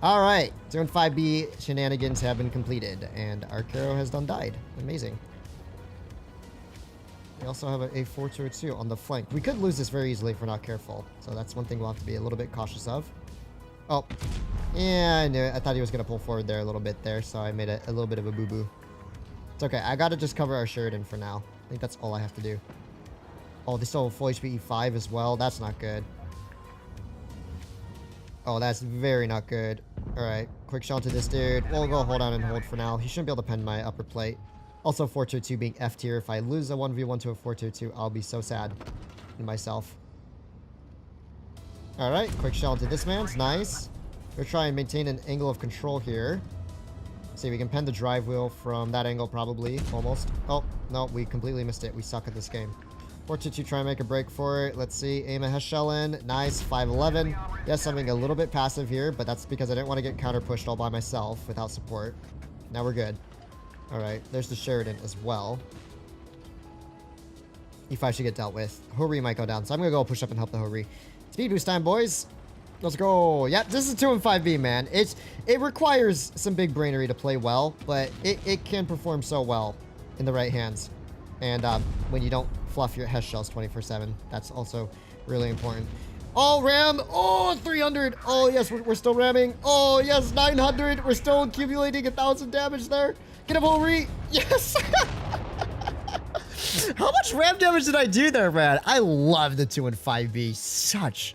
All right, 2 and 5B shenanigans have been completed, and our Caro has done died. Amazing. We also have a 4-2-2 on the flank. We could lose this very easily if we're not careful, so that's one thing we'll have to be a little bit cautious of. Oh, yeah, I knew it. I thought he was going to pull forward there a little bit there, so I made a little bit of a boo-boo. It's okay. I got to just cover our Sheridan for now. I think that's all I have to do. Oh, they still have full HP E5 as well. That's not good. Oh, that's very not good. Alright, quick shot to this dude. We'll go hold on and hold for now. He shouldn't be able to pen my upper plate. Also, 4-2-2 being F tier. If I lose a 1v1 to a 4-2-2, I'll be so sad in myself. Alright, quick shot to this man's. Nice. We're trying to maintain an angle of control here. See, we can pen the drive wheel from that angle probably. Almost. Oh, no, we completely missed it. We suck at this game. 4-2-2, try and make a break for it. Let's see. Aim a Heschel in. Nice. 5-11. Yes, I'm being a little bit passive here, but that's because I didn't want to get counter pushed all by myself without support. Now we're good. Alright, there's the Sheridan as well. E5 should get dealt with. Hori might go down, so I'm going to go push up and help the Hori. Speed boost time, boys. Let's go. Yeah, this is 2 and 5B, man. It requires some big brainery to play well, but it can perform so well in the right hands. And when you don't fluff your Hesh shells 24/7, that's also really important. Oh, ram. Oh, 300. Oh, yes, we're still ramming. Oh, yes, 900. We're still accumulating 1,000 damage there. Get him, Hori. Yes. How much ram damage did I do there, man? I love the 2 and 5B. Such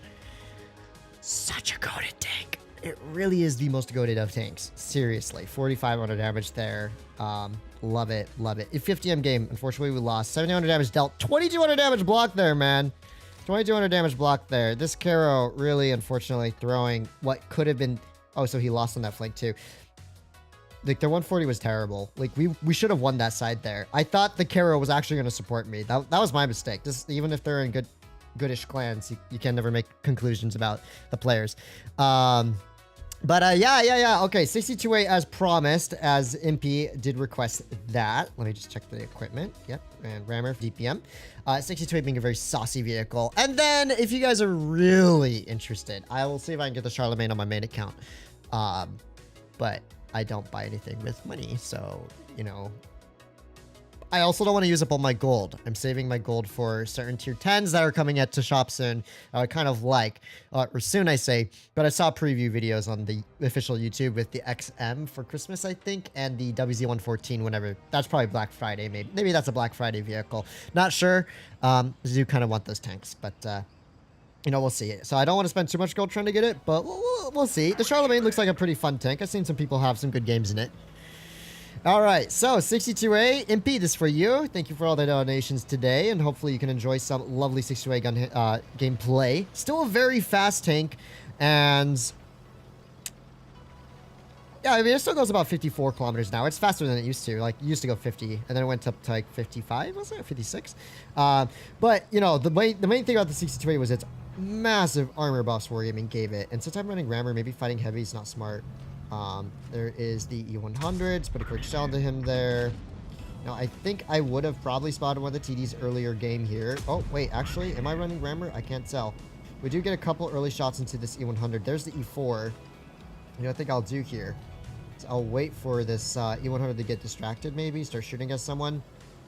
a goated tank. It really is the most goated of tanks. Seriously. 4,500 damage there. Love it. Love it. 50M game. Unfortunately, we lost. 1,700 damage dealt. 2,200 damage blocked there, man. 2,200 damage blocked there. This Caro really, unfortunately, throwing what could have been... Oh, so he lost on that flank, too. Like, their 140 was terrible. Like, we should have won that side there. I thought the Caro was actually going to support me. That was my mistake. Just, even if they're in goodish clans, you can never make conclusions about the players. Yeah. Okay, 62A as promised, as MP did request that. Let me just check the equipment. Yep, and rammer for DPM. 62A being a very saucy vehicle. And then, if you guys are really interested, I will see if I can get the Charlemagne on my main account. But I don't buy anything with money, so, you know. I also don't want to use up all my gold. I'm saving my gold for certain tier 10s that are coming to shop soon. I kind of like, or soon I say, but I saw preview videos on the official YouTube with the XM for Christmas, I think, and the WZ114 whenever. That's probably Black Friday, maybe. Maybe that's a Black Friday vehicle. Not sure. I do kind of want those tanks, but, you know, we'll see. So I don't want to spend too much gold trying to get it, but we'll see. The Charlemagne looks like a pretty fun tank. I've seen some people have some good games in it. All right, so 62A, Impy, this is for you. Thank you for all the donations today, and hopefully you can enjoy some lovely 62A gun gameplay. Still a very fast tank, and yeah, I mean, it still goes about 54 kilometers an hour. It's faster than it used to. Like, it used to go 50, and then it went up to like 55, was it? 56? But, you know, the main thing about the 62A was its massive armor buffs Wargaming gave it. And since I'm running Rammer, maybe fighting heavy is not smart. There is the E100. Let's put a quick shell to him there. Now, I think I would have probably spotted one of the TDs earlier game here. Oh, wait, actually, am I running Rammer? I can't tell. We do get a couple early shots into this E100. There's the E4. You know, I think I'll do here. So I'll wait for this E100 to get distracted, maybe, start shooting at someone,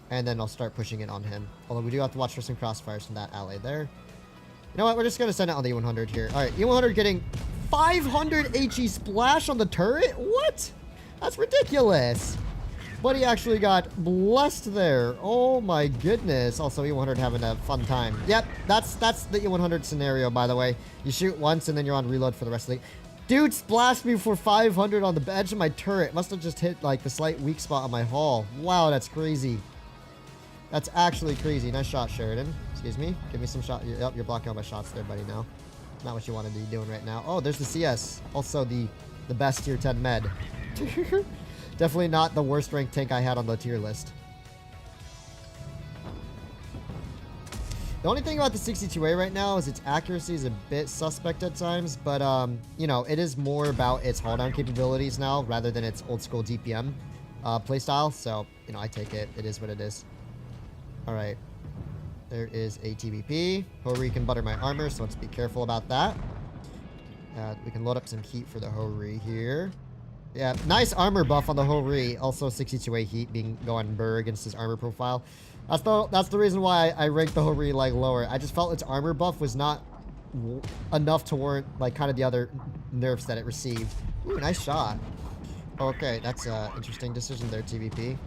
and then I'll start pushing it on him. Although we do have to watch for some crossfires from that alley there. You know what? We're just going to send it on the E100 here. All right, E100 getting 500 HE splash on the turret? What? That's ridiculous. But he actually got blessed there. Oh my goodness. Also, E100 having a fun time. Yep, that's the E100 scenario, by the way. You shoot once and then you're on reload for the rest of the... Dude splashed me for 500 on the edge of my turret. Must have just hit like the slight weak spot on my hull. Wow, that's crazy. That's actually crazy. Nice shot, Sheridan. Excuse me. Give me some shot. Yep, you're blocking all my shots there, buddy, now. Not what you want to be doing right now. Oh, there's the CS. Also the best tier 10 med. Definitely not the worst ranked tank I had on the tier list. The only thing about the 62A right now is its accuracy is a bit suspect at times, but, you know, it is more about its haul down capabilities now rather than its old school DPM playstyle. So, you know, I take it. It is what it is. All right. There is a TVP. Hori can butter my armor, so let's be careful about that. We can load up some heat for the Hori here. Yeah, nice armor buff on the Hori. Also 62A heat being going burr against his armor profile. That's the reason why I ranked the Hori like lower. I just felt its armor buff was not enough to warrant like kind of the other nerfs that it received. Ooh, nice shot. Okay, that's an interesting decision there, TVP.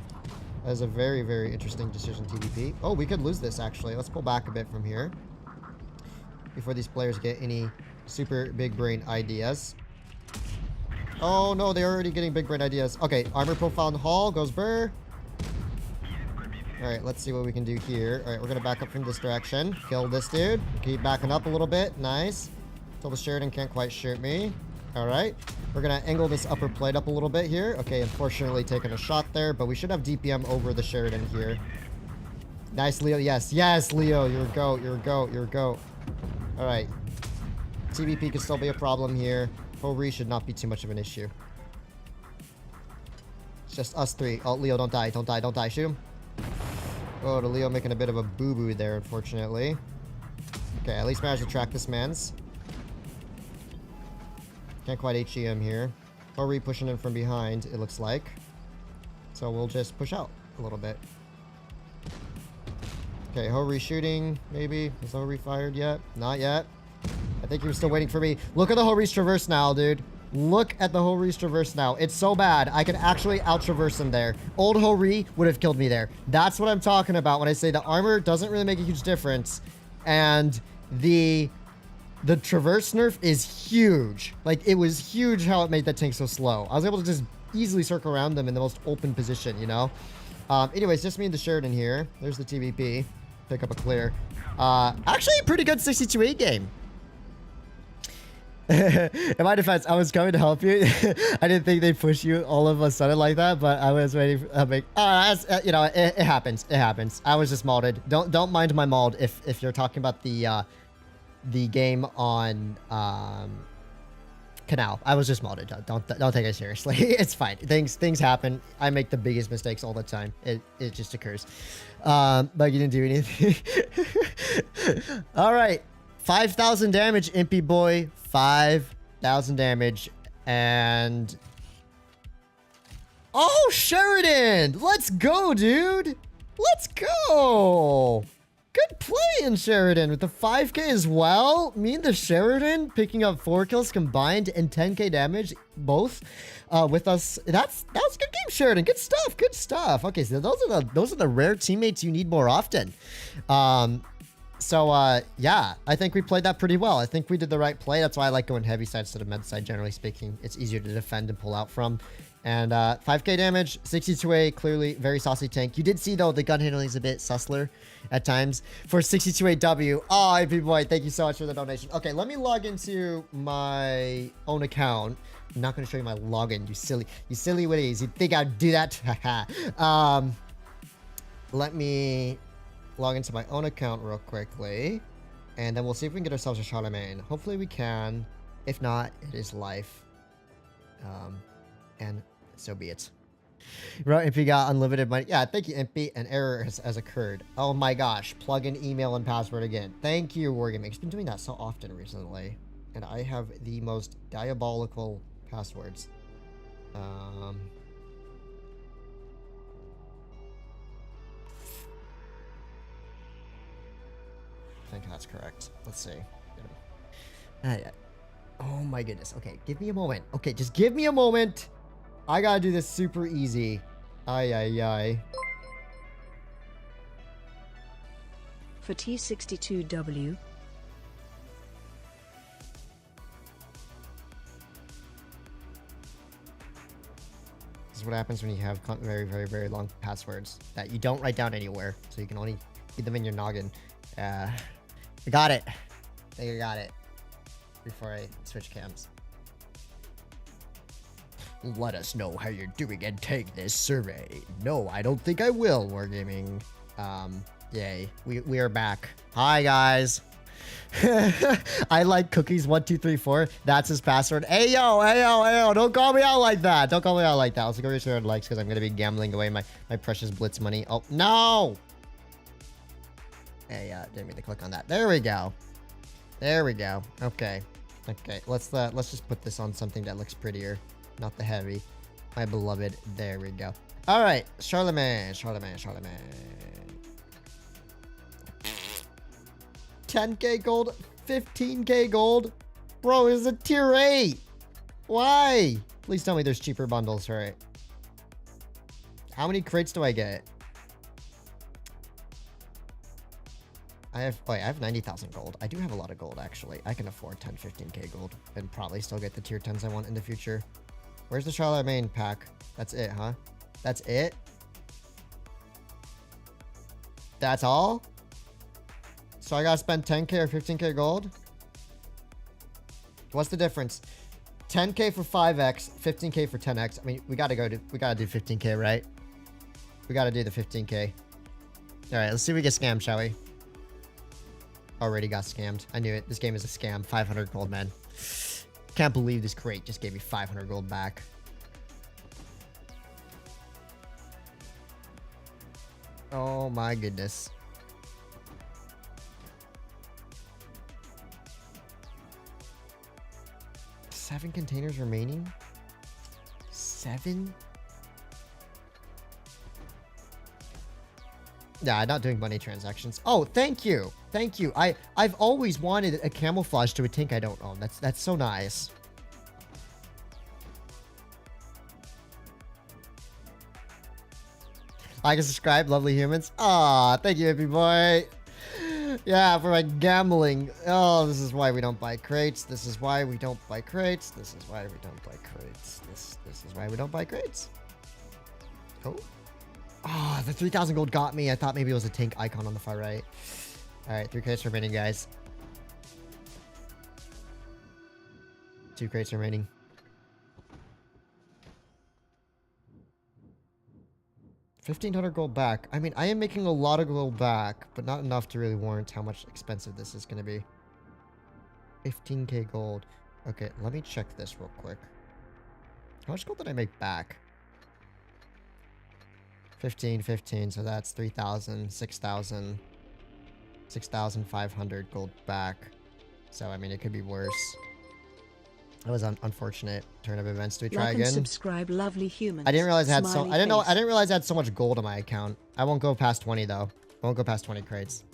That is a very, very interesting decision, TVP. Oh, we could lose this actually. Let's pull back a bit from here before these players get any super big brain ideas. Oh no, they're already getting big brain ideas. Okay, armor profile in the hall goes burr. Alright, let's see what we can do here. Alright, we're gonna back up from this direction. Kill this dude. Keep backing up a little bit. Nice. Until the Sheridan can't quite shoot me. Alright. We're gonna angle this upper plate up a little bit here. Okay, unfortunately taking a shot there, but we should have DPM over the Sheridan here. Nice, Leo. Yes, yes, Leo. You're a goat. You're a goat. You're a goat. Alright. TVP could still be a problem here. Hori should not be too much of an issue. It's just us three. Oh, Leo, don't die. Don't die. Don't die. Shoot him. Oh, the Leo making a bit of a boo-boo there, unfortunately. Okay, at least managed to track this man's. Can't quite HE him here. Hori pushing in from behind, it looks like. So we'll just push out a little bit. Okay, Hori shooting, maybe. Is Hori fired yet? Not yet. I think he was still waiting for me. Look at the Hori's traverse now, dude. Look at the Hori's traverse now. It's so bad. I can actually out-traverse him there. Old Hori would have killed me there. That's what I'm talking about when I say the armor doesn't really make a huge difference. And the traverse nerf is huge. Like, it was huge how it made that tank so slow. I was able to just easily circle around them in the most open position, you know? Anyways, just me and the Sheridan here. There's the TVP. Pick up a clear. Actually, a pretty good 62-8 game. In my defense, I was coming to help you. I didn't think they'd push you all of a sudden like that, but I was waiting for, you know, it happens. It happens. I was just molded. Don't mind my mold if you're talking about the game on Canal. I was just molded. Don't take it seriously. It's fine. Things happen. I make the biggest mistakes all the time. It just occurs. But you didn't do anything. All right. 5,000 damage, Impy boy. 5,000 damage. And... oh, Sheridan! Let's go, dude! Let's go! Good playing, Sheridan, with the 5k as well. Me and the Sheridan picking up 4 kills combined and 10k damage, both with us. That was a good game, Sheridan. Good stuff, good stuff. Okay, so those are the rare teammates you need more often. Yeah, I think we played that pretty well. I think we did the right play. That's why I like going heavy side instead of med side, generally speaking. It's easier to defend and pull out from. And 5k damage, 62A, clearly very saucy tank. You did see, though, the gun handling is a bit sussler at times. For 62AW, oh, IP boy, thank you so much for the donation. Okay, let me log into my own account. I'm not going to show you my login, you silly witties. You think I'd do that? Let me log into my own account real quickly. And then we'll see if we can get ourselves a Charlemagne. Hopefully we can. If not, it is life. And so be it. Right, Impy got unlimited money. Yeah, thank you, Impy. An error has occurred. Oh my gosh. Plug in email and password again. Thank you, Wargaming. It's been doing that so often recently. And I have the most diabolical passwords. I think that's correct. Let's see. Oh my goodness. Okay, give me a moment. Okay, just give me a moment. I gotta do this super easy. Ay. For T62W. This is what happens when you have very long passwords that you don't write down anywhere. So you can only keep them in your noggin. I got it. I think I got it. Before I switch cams. Let us know how you're doing and take this survey. No, I don't think I will, Wargaming. Yay. We are back. Hi, guys. I like cookies 1 2 3 4. That's his password. Ayo. Don't call me out like that. Don't call me out like that. Also, go reach your likes because I'm going to be gambling away my precious Blitz money. Oh, no. Hey, didn't mean to click on that. There we go. Okay. Let's just put this on something that looks prettier. Not the heavy. My beloved. There we go. All right. Charlemagne. 10k gold. 15k gold. Bro, it's a tier 8. Why? Please tell me there's cheaper bundles, right? How many crates do I get? I have 90,000 gold. I do have a lot of gold, actually. I can afford 10, 15k gold and probably still get the tier 10s I want in the future. Where's the Charlemagne pack? That's it, huh? That's it? That's all? So I gotta spend 10k or 15k gold? What's the difference? 10k for 5x, 15k for 10x. I mean, we gotta do 15k, right? We gotta do the 15k. All right, let's see if we get scammed, shall we? Already got scammed. I knew it. This game is a scam. 500 gold, man. Can't believe this crate just gave me 500 gold back. Oh my goodness. Seven containers remaining? 7? Yeah, not doing money transactions. Oh, thank you. I've always wanted a camouflage to a tank I don't own. That's so nice. Like and subscribe, lovely humans. Aw, thank you, happy boy. Yeah, for my gambling. Oh, this is why we don't buy crates. This is why we don't buy crates. This is why we don't buy crates. This is why we don't buy crates. Oh. Oh, the 3,000 gold got me. I thought maybe it was a tank icon on the far right. All right, 3 crates remaining, guys. 2 crates remaining. $1,500 gold back. I mean, I am making a lot of gold back, but not enough to really warrant how much expensive this is going to be. 15k gold. Okay, let me check this real quick. How much gold did I make back? 15, so that's 3,000, 6,000, 6,500 gold back. So, I mean, it could be worse. That was an unfortunate turn of events. Do we try again? Subscribe, lovely humans. I didn't realize I had I didn't realize I had so much gold on my account. I won't go past 20 though. I won't go past 20 crates.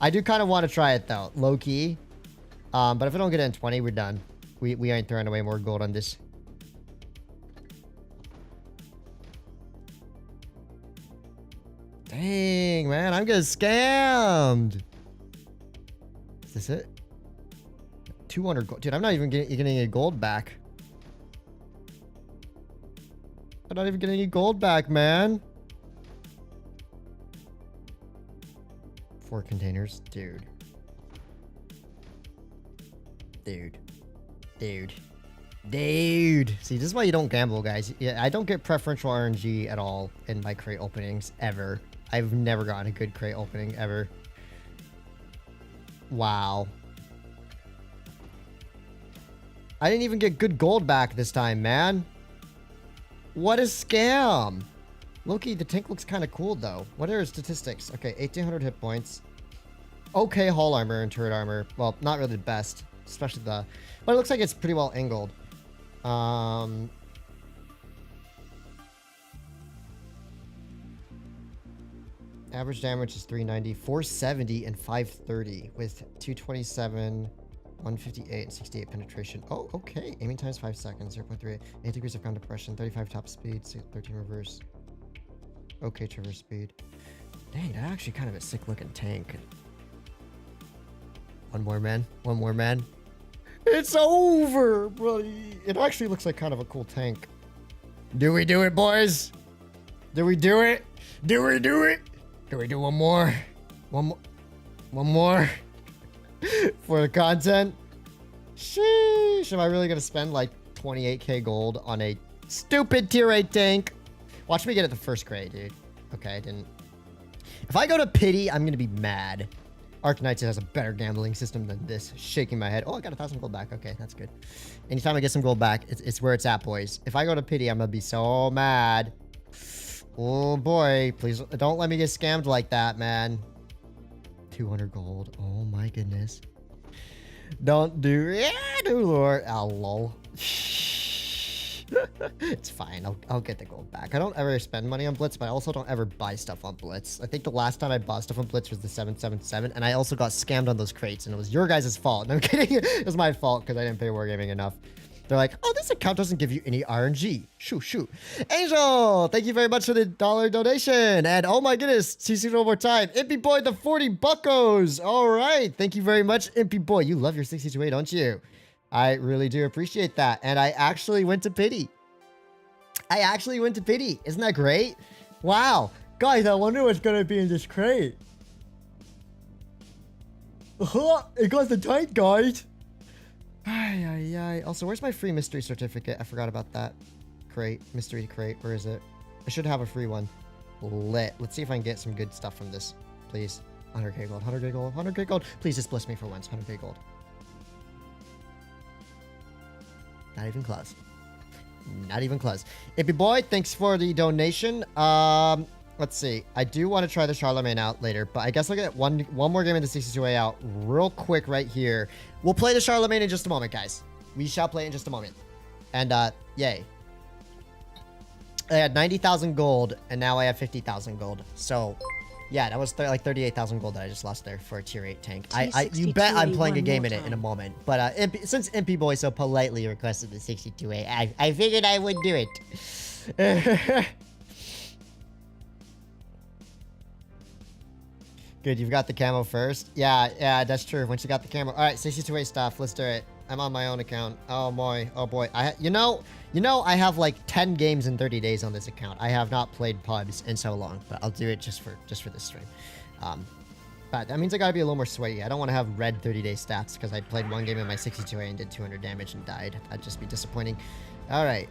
I do kind of want to try it though, low key. But if I don't get it in 20, we're done. We ain't throwing away more gold on this. Dang, man, I'm getting scammed. Is this it? 200 gold. Dude, I'm not even getting any gold back. I'm not even getting any gold back, man. 4 containers. Dude. Dude. Dude. Dude. See, this is why you don't gamble, guys. Yeah, I don't get preferential RNG at all in my crate openings, ever. I've never gotten a good crate opening, ever. Wow. I didn't even get good gold back this time, man. What a scam. Loki, the tank looks kind of cool, though. What are his statistics? Okay, 1,800 hit points. Okay, hull armor and turret armor. Well, not really the best, especially the... But it looks like it's pretty well angled. Average damage is 390, 470, and 530 with 227, 158, and 68 penetration. Oh, okay. Aiming time is 5 seconds, 0.38. 8 degrees of ground depression, 35 top speed, 13 reverse. Okay, traverse speed. Dang, that's actually kind of a sick looking tank. One more, man. One more, man. It's over, buddy. It actually looks like kind of a cool tank. Do we do it, boys? Do we do it? Do we do it? Can we do one more? One more? For the content? Sheesh. Am I really going to spend like 28k gold on a stupid tier 8 tank? Watch me get it the first grade, dude. Okay, I didn't. If I go to pity, I'm going to be mad. Arknights has a better gambling system than this. Shaking my head. Oh, I got 1,000 gold back. Okay, that's good. Anytime I get some gold back, it's where it's at, boys. If I go to pity, I'm going to be so mad. Oh, boy. Please don't let me get scammed like that, man. 200 gold. Oh, my goodness. Don't do... Yeah, do Lord. Oh, lol. It's fine. I'll get the gold back. I don't ever spend money on Blitz, but I also don't ever buy stuff on Blitz. I think the last time I bought stuff on Blitz was the 777, and I also got scammed on those crates, and it was your guys' fault. No, I'm kidding. It was my fault because I didn't pay Wargaming enough. They're like, oh, this account doesn't give you any RNG. Shoot. Angel, thank you very much for the $1 donation. And oh my goodness, CC one more time. Impy Boy, the 40 buckos. All right. Thank you very much, Impy Boy. You love your 62A, don't you? I really do appreciate that. And I actually went to pity. Isn't that great? Wow. Guys, I wonder what's going to be in this crate. It got the tank, guys. Also, where's my free mystery certificate? I forgot about that. Crate. Mystery crate. Where is it? I should have a free one. Lit. Let's see if I can get some good stuff from this. Please. 100k gold. 100k gold. 100k gold. Please just bless me for once. 100k gold. Not even close. Not even close. Impy Boy, thanks for the donation. Let's see. I do want to try the Charlemagne out later, but I guess I'll get one more game of the 62A out real quick right here. We'll play the Charlemagne in just a moment, guys. We shall play in just a moment. And, yay. I had 90,000 gold, and now I have 50,000 gold. So, yeah, that was like 38,000 gold that I just lost there for a tier 8 tank. You bet I'm playing a game in it in a moment. But since Impy Boy so politely requested the 62A, I figured I would do it. Good, you've got the camo first. Yeah, that's true. Once you got the camo. All right, 62A stuff. Let's do it. I'm on my own account. Oh boy. You know, I have like 10 games in 30 days on this account. I have not played pubs in so long, but I'll do it just for this stream. But that means I gotta be a little more sweaty. I don't want to have red 30-day stats because I played one game in my 62A and did 200 damage and died. That'd just be disappointing. All right.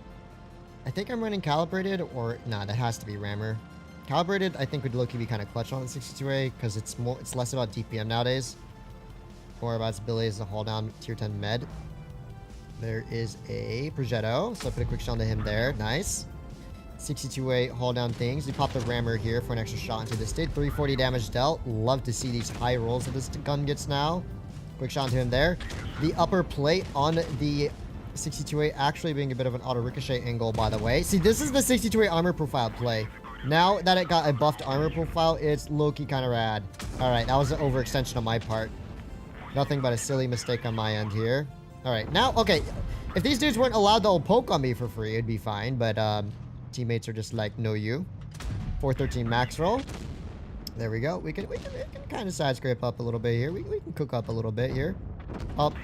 I think I'm running calibrated, or nah, that has to be rammer. Calibrated, I think, would low-key be kind of clutch on the 62A because it's less about DPM nowadays. More about its ability as a hold down tier 10 med. There is a Progetto, so I put a quick shot into him there. Nice. 62A hold down things. We pop the rammer here for an extra shot into this. Did 340 damage dealt. Love to see these high rolls that this gun gets now. Quick shot into him there. The upper plate on the 62A actually being a bit of an auto ricochet angle, by the way. See, this is the 62A armor profile play. Now that it got a buffed armor profile, it's low-key kind of rad. All right, that was an overextension on my part. Nothing but a silly mistake on my end here. All right, now, okay. If these dudes weren't allowed to poke on me for free, it'd be fine. But teammates are just like, no you. 413 max roll. There we go. We can kind of side scrape up a little bit here. We can cook up a little bit here. Up.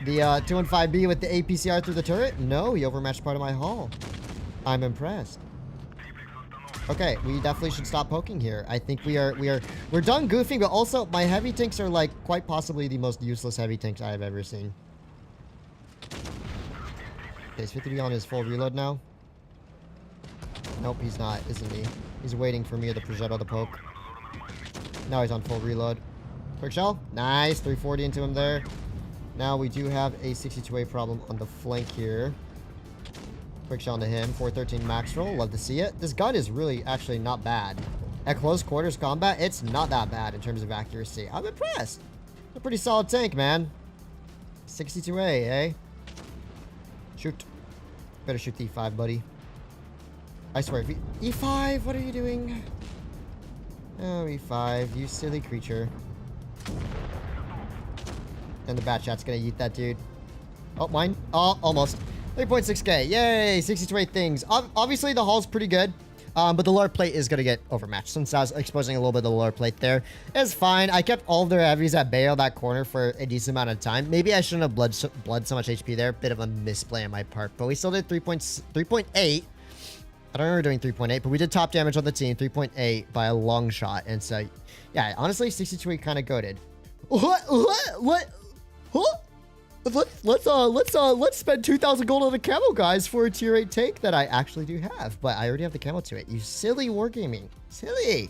The 215B with the APCR through the turret. No, he overmatched part of my hull. I'm impressed. Okay, we definitely should stop poking here. I think we're done goofing, but also my heavy tanks are like quite possibly the most useless heavy tanks I have ever seen. Okay, is 50 on his full reload now? Nope, he's not, isn't he? He's waiting for me or the Progetto to poke. Now he's on full reload. Quick shell. Nice. 340 into him there. Now we do have a 62A problem on the flank here. Quick shell into him. 413 max roll. Love to see it. This gun is really actually not bad. At close quarters combat, it's not that bad in terms of accuracy. I'm impressed. A pretty solid tank, man. 62A, eh? Shoot. Better shoot the E5, buddy. I swear, E5, what are you doing? Oh, E5, you silly creature. And the bat shot's gonna yeet that dude. Oh, mine. Oh, almost. 3.6k. Yay, 62 things. Obviously, the hull's pretty good. But the lower plate is gonna get overmatched. Since I was exposing a little bit of the lower plate there. It's fine. I kept all of their heavies at bay on that corner for a decent amount of time. Maybe I shouldn't have bled so much HP there. Bit of a misplay on my part. But we still did 3.8. I don't remember doing 3.8, but we did top damage on the team, 3.8 by a long shot. And so, yeah, honestly, 62 kind of goated. What? Huh? Let's spend 2,000 gold on the camo, guys, for a tier 8 tank that I actually do have. But I already have the camo to it. You silly wargaming. Silly.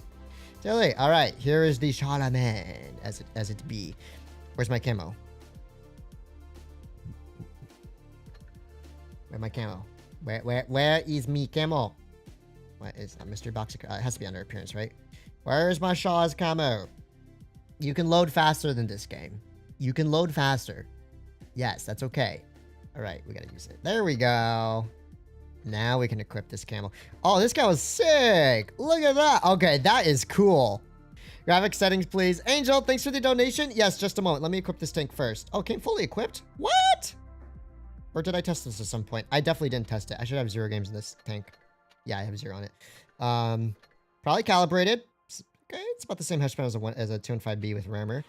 All right, here is the Charlemagne, as it be. Where's my camo? Where's my camo? Where is me camo? What is that? Mystery box? It has to be under appearance, right? Where's my Shaw's camo? You can load faster than this game. You can load faster. Yes, that's okay. All right, we gotta use it. There we go. Now we can equip this camo. Oh, this guy was sick. Look at that. Okay, that is cool. Graphic settings, please. Angel, thanks for the donation. Yes, just a moment. Let me equip this tank first. Oh, came fully equipped? What? Or did I test this at some point? I definitely didn't test it. I should have 0 games in this tank. Yeah, I have 0 on it. Probably calibrated. Okay, it's about the same hedge span as a 215B with rammer.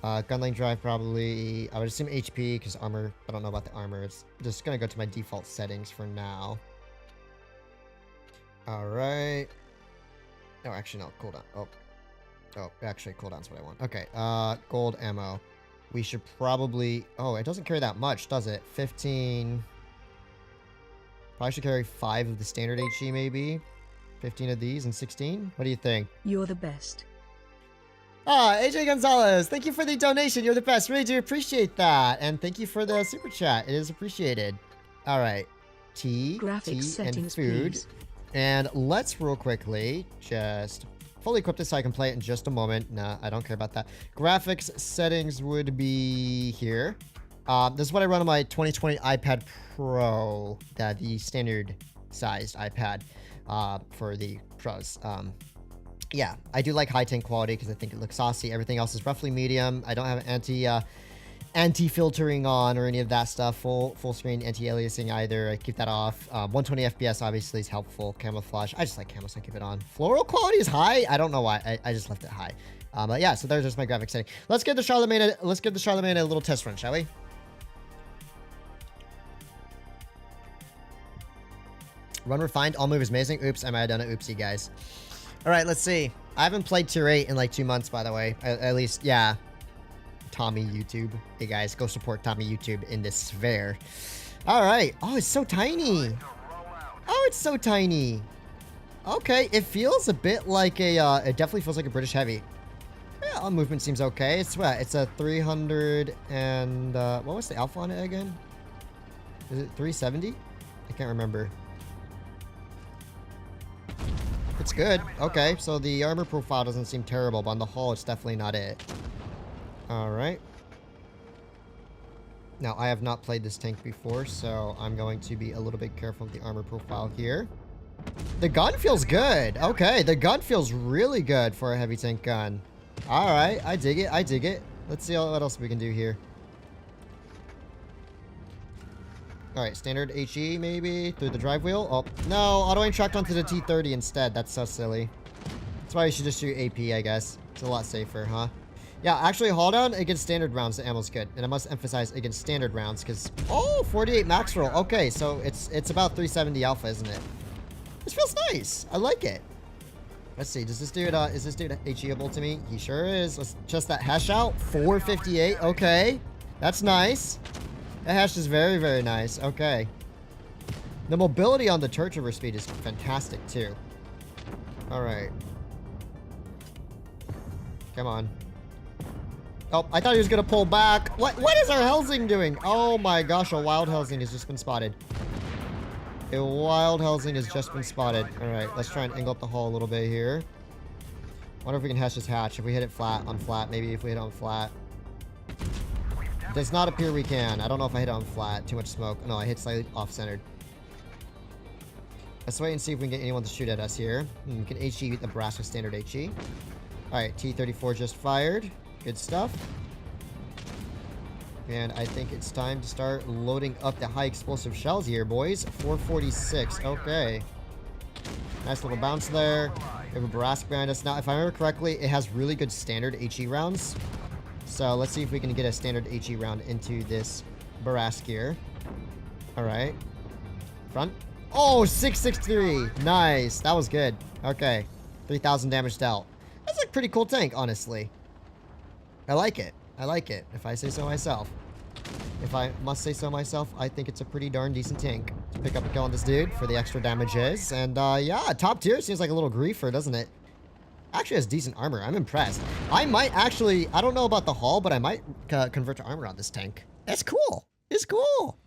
Gun lane drive probably, I would assume HP because armor, I don't know about the armor. It's just gonna go to my default settings for now. All right. No, actually no, cooldown. Oh, actually cooldown's what I want. Okay, gold ammo. We should probably, oh, it doesn't carry that much, does it? 15. Probably should carry 5 of the standard HE maybe. 15 of these and 16. What do you think? You're the best. AJ Gonzalez, thank you for the donation. You're the best. Really do appreciate that. And thank you for the super chat. It is appreciated. All right. Tea and food. Please. And let's real quickly just fully equip this so I can play it in just a moment. Nah, I don't care about that. Graphics settings would be here. This is what I run on my 2020 iPad Pro, the standard sized iPad for the pros. Yeah, I do like high tank quality because I think it looks saucy. Everything else is roughly medium. I don't have anti-filtering on or any of that stuff. Full screen anti-aliasing either. I keep that off. 120 FPS obviously is helpful. Camouflage. I just like camo, so I keep it on. Floral quality is high. I don't know why. I just left it high. But yeah, so there's just my graphics setting. Let's give the Charlemagne a little test run, shall we? Run refined. All move is amazing. Oops, I might have done it. Oopsie, guys. All right, let's see. I haven't played tier 8 in like 2 months, by the way. At least, yeah. Tommy YouTube. Hey, guys, go support Tommy YouTube in this sphere. All right. Oh, it's so tiny. Oh, it's so tiny. Okay, it feels a bit like a, it definitely feels like a British heavy. Yeah, all movement seems okay. It's what? It's a 300 and, what was the alpha on it again? Is it 370? I can't remember. It's good. Okay, so the armor profile doesn't seem terrible, but on the hull, it's definitely not it. Alright. Now, I have not played this tank before, so I'm going to be a little bit careful with the armor profile here. The gun feels good. Okay, the gun feels really good for a heavy tank gun. Alright, I dig it. I dig it. Let's see what else we can do here. Alright, standard HE maybe through the drive wheel. Oh, no, auto-aim tracked onto the T30 instead. That's so silly. That's why you should just shoot AP, I guess. It's a lot safer, huh? Yeah, actually, haul down against standard rounds, the ammo's good. And I must emphasize against standard rounds because, oh, 48 max roll. Okay, so it's about 370 alpha, isn't it? This feels nice. I like it. Let's see. Does this dude, is this dude HE-able to me? He sure is. Let's just that hash out. 458. Okay. That's nice. That hash is very, very nice. Okay. The mobility on the turret over speed is fantastic, too. All right. Come on. Oh, I thought he was going to pull back. What is our Helsing doing? Oh my gosh, a wild Helsing has just been spotted. A wild Helsing has just been spotted. All right, let's try and angle up the hull a little bit here. Wonder if we can hatch this hatch. If we hit it flat on flat, maybe if we hit it on flat. Does not appear we can. I don't know if I hit it on flat. Too much smoke. No, I hit slightly off-centered. Let's wait and see if we can get anyone to shoot at us here. We can HE the brass with standard HE. All right, T-34 just fired. Good stuff. And I think it's time to start loading up the high explosive shells here, boys. 446. Okay. Nice little bounce there. We have a Barask behind us. Now, if I remember correctly, it has really good standard HE rounds. So let's see if we can get a standard HE round into this Barask here. All right. Front. Oh, 663. Nice. That was good. Okay. 3,000 damage dealt. That's a pretty cool tank, honestly. I like it. I like it, if I say so myself. If I must say so myself, I think it's a pretty darn decent tank. Let's pick up a kill on this dude for the extra damages. And, yeah, top tier seems like a little griefer, doesn't it? Actually has decent armor. I'm impressed. I might actually, I don't know about the hull, but I might convert to armor on this tank. That's cool. It's cool.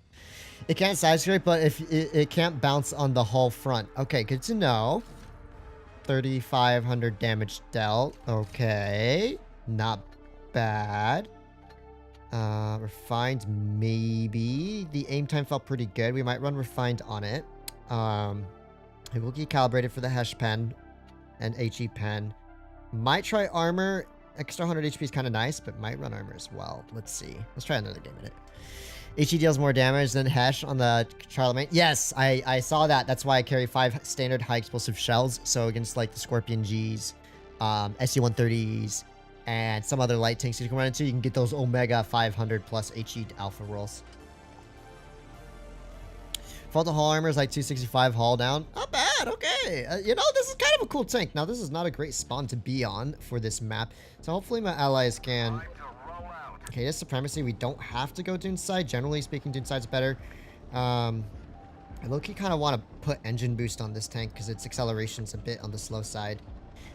It can't side scrape, but if it can't bounce on the hull front. Okay, good to know. 3,500 damage dealt. Okay. Not bad. Refined, maybe. The aim time felt pretty good. We might run refined on it. It will get calibrated for the Hesh pen and HE pen. Might try armor. Extra 100 HP is kind of nice, but might run armor as well. Let's see. Let's try another game in it. HE deals more damage than Hesh on the Charlemagne. Yes, I saw that. That's why I carry 5 standard high explosive shells. So against like the Scorpion Gs, SC-130s, and some other light tanks you can run into, you can get those Omega 500 plus HE alpha rolls. Fault to hull armor is like 265 hull down. Not bad, okay. You know, this is kind of a cool tank. Now, this is not a great spawn to be on for this map. So hopefully my allies can... Okay, this supremacy, we don't have to go Dune side. Generally speaking, Dune side's better. I low-key kind of want to put engine boost on this tank because its acceleration's a bit on the slow side.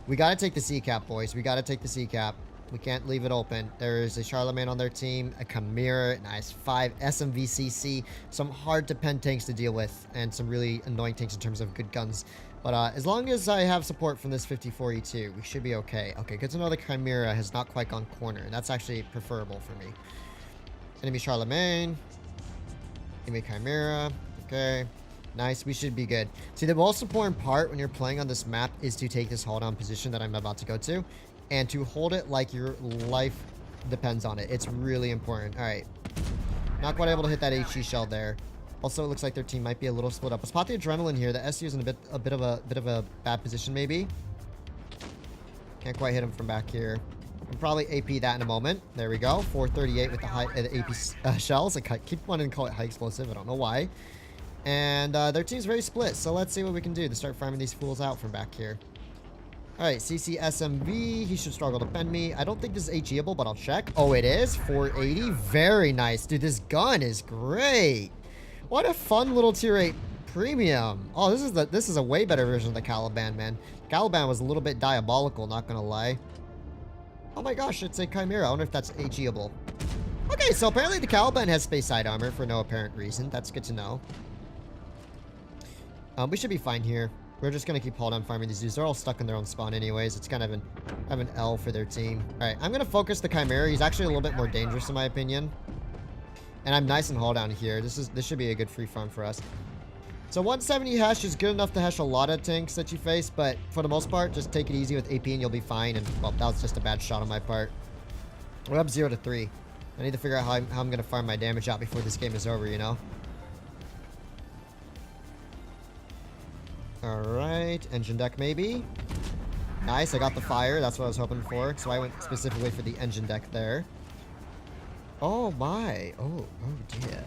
We got to take the C-cap, boys. We got to take the C-cap. We can't leave it open. There is a Charlemagne on their team, a Chimera, an IS-5, SMVCC, some hard-to-pen tanks to deal with, and some really annoying tanks in terms of good guns. But as long as I have support from this 54E2, we should be okay. Okay, good to know the Chimera has not quite gone corner. That's actually preferable for me. Enemy Charlemagne. Enemy Chimera. Okay. Nice, we should be good. See, the most important part when you're playing on this map is to take this hold-on position that I'm about to go to, and to hold it like your life depends on it. It's really important. All right. Not quite able to hit that HE shell there. Also, it looks like their team might be a little split up. Let's pop the adrenaline here. The SU is in a bit of a bad position, maybe. Can't quite hit him from back here. I'll probably AP that in a moment. There we go. 438 with the high AP shells. I keep wanting to call it high explosive. I don't know why. And their team's very split, so let's see what we can do to start farming these fools out from back here. Alright, CCSMV, he should struggle to bend me. I don't think this is HE-able, but I'll check. Oh, it is? 480? Very nice. Dude, this gun is great. What a fun little tier 8 premium. Oh, this is a way better version of the Caliban, man. Caliban was a little bit diabolical, not gonna lie. Oh my gosh, it's a Chimera. I wonder if that's HE-able. Okay, so apparently the Caliban has space side armor for no apparent reason. That's good to know. We should be fine here. We're just going to keep hold on farming these dudes. They're all stuck in their own spawn anyways. It's kind of an L for their team. Alright, I'm going to focus the Chimera. He's actually a little bit more dangerous in my opinion. And I'm nice and hold down here. This should be a good free farm for us. So 170 hash is good enough to hash a lot of tanks that you face, but for the most part, just take it easy with AP and you'll be fine. And, well, that was just a bad shot on my part. We're up 0 to 3. I need to figure out how I'm going to farm my damage out before this game is over, you know? Alright, engine deck maybe. Nice, I got the fire. That's what I was hoping for. So I went specifically for the engine deck there. Oh my. Oh dear.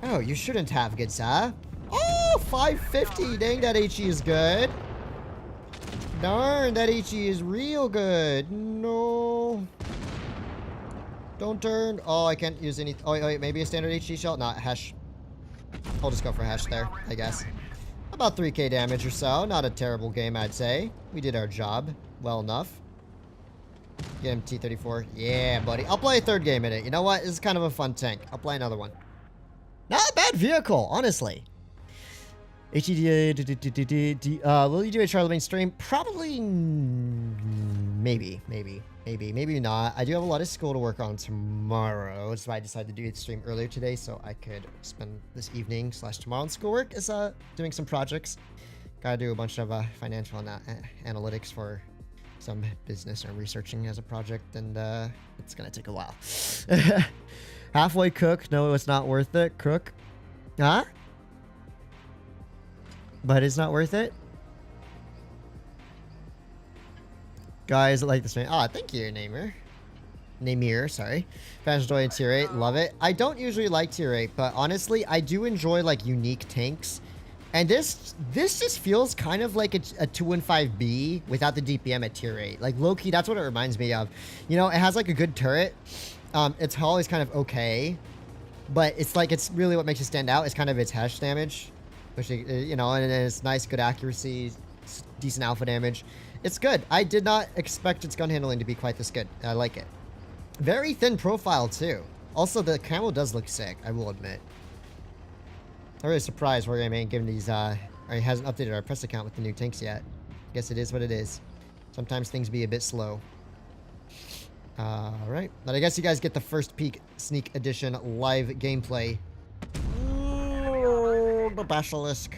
Oh, you shouldn't have, good sir. Oh, 550. Dang, that HE is good. Darn, that HE is real good. No. Don't turn. Oh, I can't use any. Oh, wait, maybe a standard HE shell? Not Hesh. I'll just go for Hesh there, I guess. About 3k damage or so. Not a terrible game, I'd say. We did our job well enough. Get him T-34. Yeah, buddy. I'll play a third game in it. You know what? This is kind of a fun tank. I'll play another one. Not a bad vehicle, honestly. Will you do a Charlemagne stream? Probably, maybe not. I do have a lot of school to work on tomorrow, so I decided to do a stream earlier today so I could spend this evening / tomorrow on schoolwork is doing some projects. Gotta do a bunch of financial analytics for some business I'm researching as a project, and it's gonna take a while. Halfway cook. No, it's not worth it. Cook. Huh? But it's not worth it? Guys like this man. Ah, thank you, Namir, sorry. Fashion Joy and Tier 8, love it. I don't usually like Tier 8, but honestly, I do enjoy like unique tanks. And this just feels kind of like a 215B without the DPM at Tier 8. Like low-key, that's what it reminds me of. You know, it has like a good turret. Its hull is kind of okay. But it's like, it's really what makes it stand out. It's kind of its Hesh damage. Which, you know, and it's nice, good accuracy, decent alpha damage. It's good. I did not expect its gun handling to be quite this good. I like it. Very thin profile, too. Also, the camo does look sick, I will admit. I'm really surprised where I ain't given these, or he hasn't updated our press account with the new tanks yet. I guess it is what it is. Sometimes things be a bit slow. Alright. But I guess you guys get the first peek sneak edition live gameplay. The basilisk.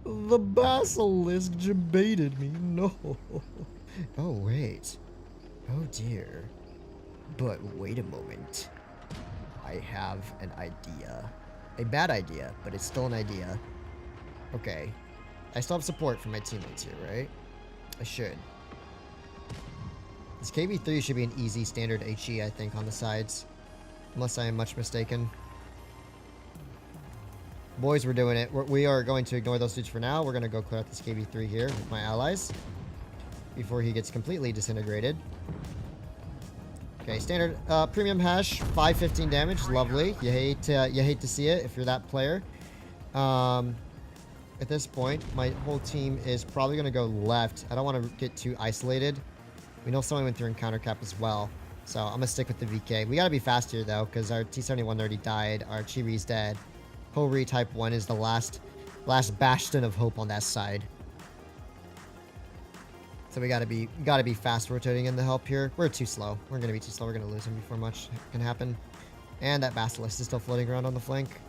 The basilisk jebaited me. No. Oh, wait. Oh, dear. But wait a moment. I have an idea. A bad idea, but it's still an idea. Okay. I still have support from my teammates here, right? I should. This KB3 should be an easy standard HE, I think, on the sides. Unless I am much mistaken. Boys, we're doing it. We are going to ignore those dudes for now. We're going to go clear out this KB3 here with my allies before he gets completely disintegrated. Okay, standard premium hash, 515 damage, lovely. You hate to see it if you're that player. At this point, my whole team is probably going to go left. I don't want to get too isolated. We know someone went through encounter cap as well, so I'm going to stick with the VK. We got to be fast here, though, because our T-71 already died. Our Chiri's dead. Hori Type 1 is the last bastion of hope on that side. So we gotta be fast rotating in the help here. We're too slow. We're gonna be too slow. We're gonna lose him before much can happen. And that basilisk is still floating around on the flank.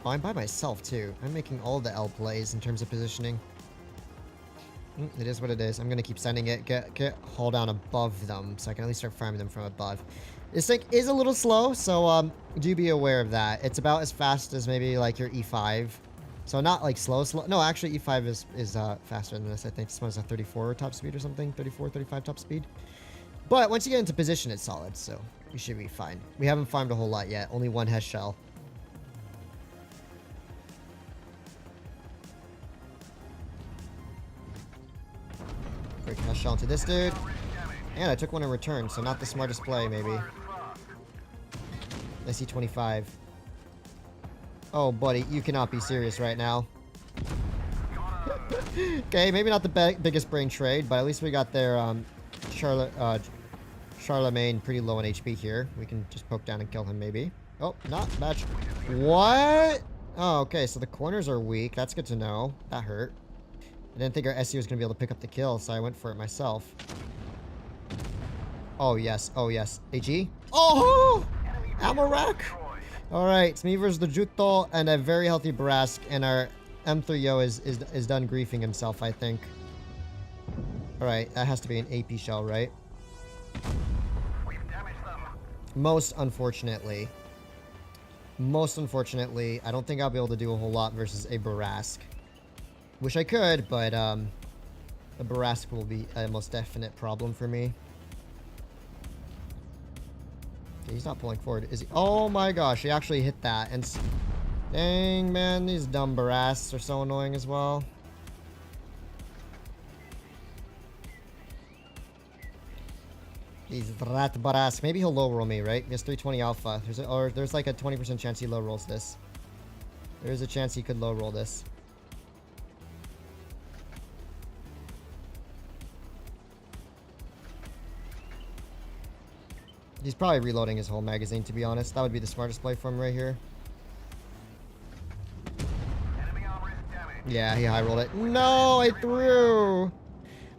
Oh, I'm by myself too. I'm making all the L plays in terms of positioning. It is what it is. I'm gonna keep sending it. Get haul down above them so I can at least start farming them from above. This thing is a little slow, so do be aware of that. It's about as fast as maybe like your E5. So not like slow. No, actually E5 is faster than this. I think this one's a 34 top speed or something. 34, 35 top speed. But once you get into position, it's solid, so you should be fine. We haven't farmed a whole lot yet. Only one Hesh shell. Quick Hesh shell into this dude. And I took one in return, so not the smartest play, maybe. SC-25. Oh, buddy, you cannot be serious right now. Okay, maybe not the biggest brain trade, but at least we got their Charlemagne pretty low on HP here. We can just poke down and kill him, maybe. Oh, not bad. What? Oh, okay, so the corners are weak. That's good to know. That hurt. I didn't think our SC was going to be able to pick up the kill, so I went for it myself. Oh, yes. Oh, yes. AG? Oh! Ammo rack! Alright, it's me versus the Jutto and a very healthy Barask, and our M3O is done griefing himself, I think. Alright, that has to be an AP shell, right? Most unfortunately, I don't think I'll be able to do a whole lot versus a Barask. Wish I could, but the Barask will be a most definite problem for me. Okay, he's not pulling forward, is he? Oh my gosh, he actually hit that, and Dang, man, these dumb barasses are so annoying as well. These rat barass. Maybe he'll low roll me, right? He has 320 alpha. There's like a 20% chance he low rolls this. There is a chance he could low roll this. He's probably reloading his whole magazine, to be honest. That would be the smartest play for him right here. Yeah, he high rolled it. No, I threw.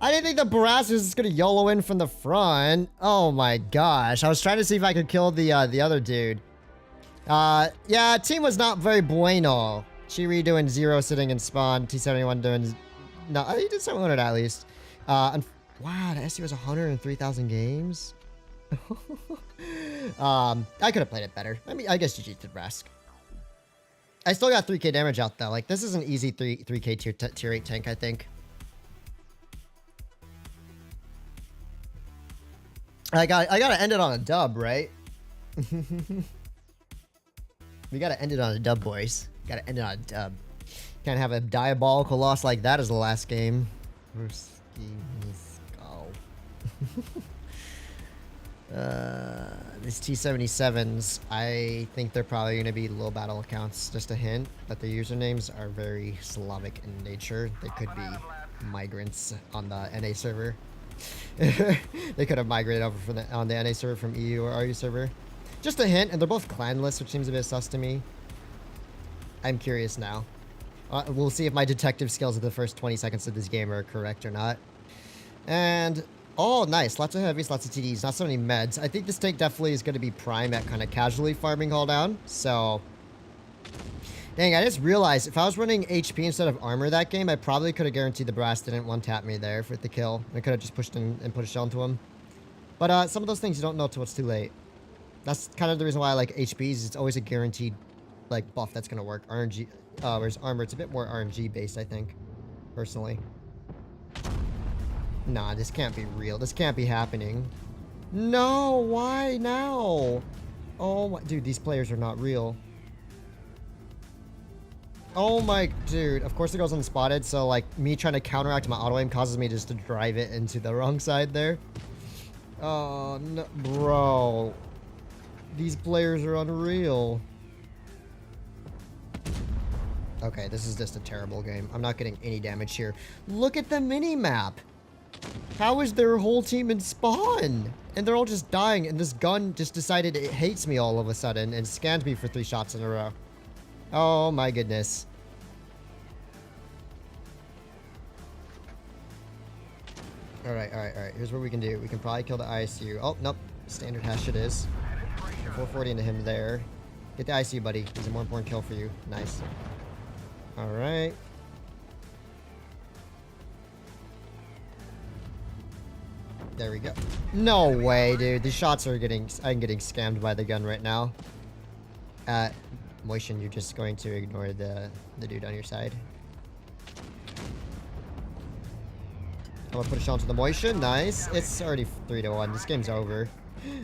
I didn't think the Barras was just gonna YOLO in from the front. Oh my gosh. I was trying to see if I could kill the other dude. Yeah, team was not very bueno. Chiri doing 0 sitting in spawn. T71 doing... No, he did 700 at least. Wow, the SU was 103,000 games. I could have played it better. I mean, I guess GG did Rask. I still got 3k damage out though. Like, this is an easy 3k tier 8 tank, I think. I gotta end it on a dub, right? We gotta end it on a dub, boys. Gotta end it on a dub. Can't have a diabolical loss like that as the last game. These T77s, I think they're probably going to be low battle accounts. Just a hint that the usernames are very Slavic in nature. They could be migrants on the NA server. They could have migrated over from on the NA server from EU or RU server. Just a hint, and they're both clanless, which seems a bit sus to me. I'm curious now. We'll see if my detective skills of the first 20 seconds of this game are correct or not. And... oh, nice. Lots of heavies, lots of TDs, not so many meds. I think this tank definitely is going to be prime at kind of casually farming hull down. So, dang, I just realized if I was running HP instead of armor that game, I probably could have guaranteed the brass didn't one-tap me there for the kill. I could have just pushed in and put a shell into him. But some of those things you don't know till it's too late. That's kind of the reason why I like HPs. It's always a guaranteed like buff that's going to work. RNG, whereas armor, it's a bit more RNG based, I think, personally. Nah, this can't be real. This can't be happening. No, why now? Oh my, dude, these players are not real. Oh my, dude, of course it goes unspotted, so like me trying to counteract my auto aim causes me just to drive it into the wrong side there. Oh, no, bro. These players are unreal. Okay, this is just a terrible game. I'm not getting any damage here. Look at the mini-map. How is their whole team in spawn? And they're all just dying, and this gun just decided it hates me all of a sudden and scanned me for 3 shots in a row. Oh my goodness. Alright. Here's what we can do. We can probably kill the ISU. Oh, nope. Standard hash it is. 440 into him there. Get the ISU, buddy. He's a more important kill for you. Nice. Alright. There we go. No way, dude. These shots are getting... I'm getting scammed by the gun right now. Motion, you're just going to ignore the dude on your side. I'm gonna put a shot into the Motion. Nice. It's already 3-1. This game's over.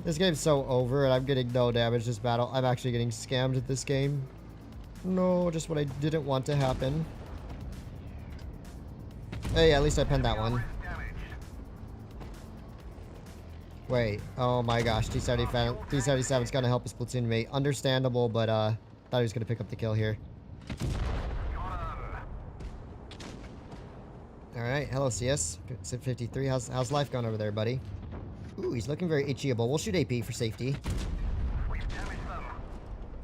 This game's so over, and I'm getting no damage this battle. I'm actually getting scammed at this game. No, just what I didn't want to happen. Hey, at least I penned that one. Wait, oh my gosh, T77's gonna help his platoon mate. Understandable, but thought he was gonna pick up the kill here. Alright, hello CS. 53, how's life going over there, buddy? Ooh, he's looking very itchyable. We'll shoot AP for safety.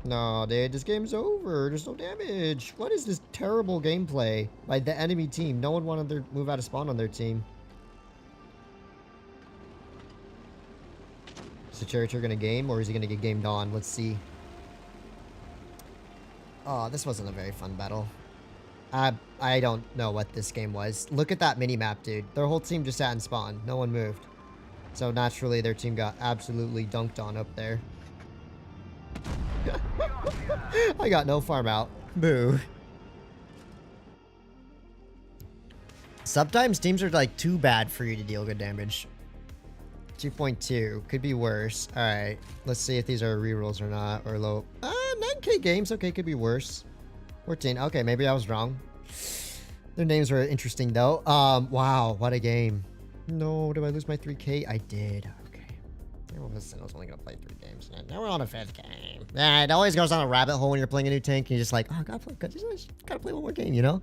No, dude, this game's over. There's no damage. What is this terrible gameplay by the enemy team? No one wanted to move out of spawn on their team. Is the Charioteer gonna game, or is he gonna get gamed on? Let's see. Oh, this wasn't a very fun battle. I don't know what this game was. Look at that mini-map, dude. Their whole team just sat in spawn. No one moved. So naturally, their team got absolutely dunked on up there. I got no farm out. Boo. Sometimes teams are like too bad for you to deal good damage. 2.2. Could be worse. Alright. Let's see if these are rerolls or not. Or low. 9k games. Okay, could be worse. 14. Okay, maybe I was wrong. Their names were interesting though. Wow, what a game. No, did I lose my 3K? I did. Okay. I was only gonna play 3 games. Now we're on a 5th game. Yeah, it always goes on a rabbit hole when you're playing a new tank and you're just like, oh, gotta play one more game, you know?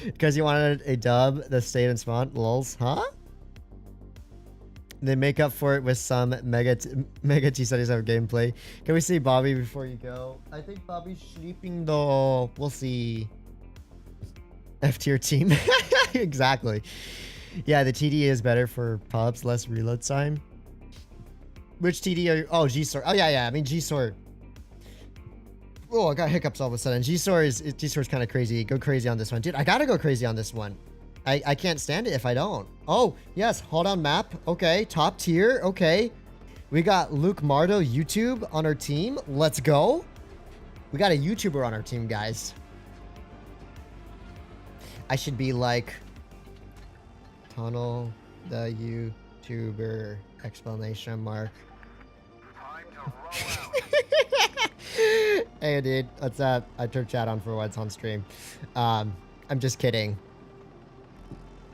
Because you wanted a dub, the state and spawn. Lols, huh? They make up for it with some mega T77 gameplay. Can we see Bobby before you go? I think Bobby's sleeping though. We'll see. F tier team. Exactly. Yeah, the TD is better for pubs, less reload time. Which TD are you? Oh, G-Sword. Oh, yeah. I mean, G-Sword. Oh, I got hiccups all of a sudden. G-Sword's kind of crazy. Go crazy on this one. Dude, I gotta go crazy on this one. I can't stand it if I don't. Oh, yes. Hold on map. Okay. Top tier. Okay. We got Luke Mardo YouTube on our team. Let's go. We got a YouTuber on our team, guys. I should be like Tunnel the YouTuber exclamation mark. Hey dude, what's up? I turned chat on for what's on stream. I'm just kidding.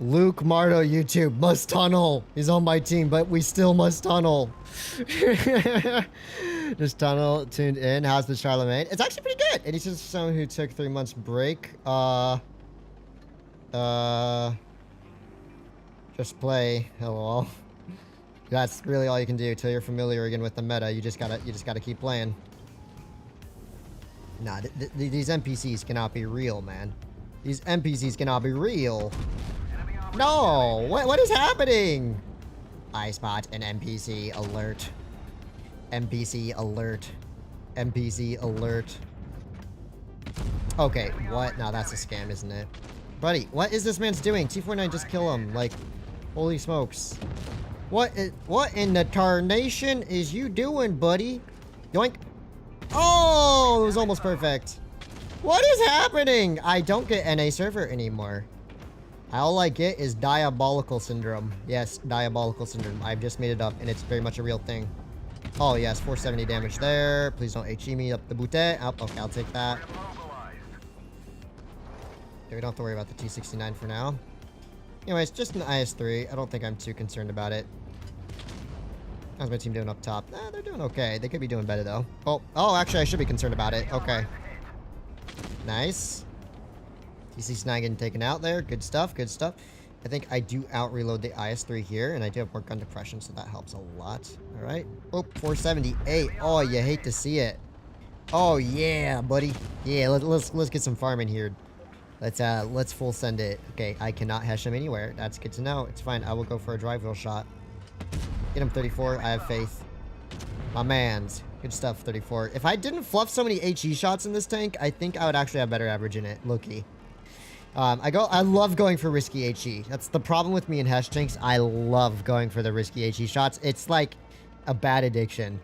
Luke Mardo YouTube must tunnel. He's on my team, but we still must tunnel. Just tunnel tuned in. How's the Charlemagne? It's actually pretty good. And he's just someone who took 3 months break. Just play. Hello. That's really all you can do till you're familiar again with the meta. You just gotta keep playing. Nah, these NPCs cannot be real, man. These NPCs cannot be real. No, what is happening? I spot an NPC alert. NPC alert. NPC alert. Okay, what? Now that's a scam, isn't it? Buddy, what is this man's doing? T49, just kill him. Like, holy smokes. What in the tarnation is you doing, buddy? Yoink. Oh, it was almost perfect. What is happening? I don't get NA server anymore. All I get is diabolical syndrome. Yes, diabolical syndrome. I've just made it up, and it's very much a real thing. Oh, yes, 470 damage there. Please don't HE me up the booty. Oh, okay, I'll take that. Okay, we don't have to worry about the T69 for now. Anyways, just an IS-3. I don't think I'm too concerned about it. How's my team doing up top? They're doing okay. They could be doing better, though. Oh, actually, I should be concerned about it. Okay. Nice. T69 getting taken out there. Good stuff, good stuff. I think I do out-reload the IS-3 here, and I do have more gun depression, so that helps a lot. All right. Oh, 478. Oh, you hate to see it. Oh, yeah, buddy. Yeah, let's get some farming here. Let's full send it. Okay, I cannot hash him anywhere. That's good to know. It's fine. I will go for a drive wheel shot. Get him 34. I have faith. My man's. Good stuff, 34. If I didn't fluff so many HE shots in this tank, I think I would actually have better average in it. Low-key. I love going for risky HE. That's the problem with me in hash tanks. I love going for the risky HE shots. It's like a bad addiction.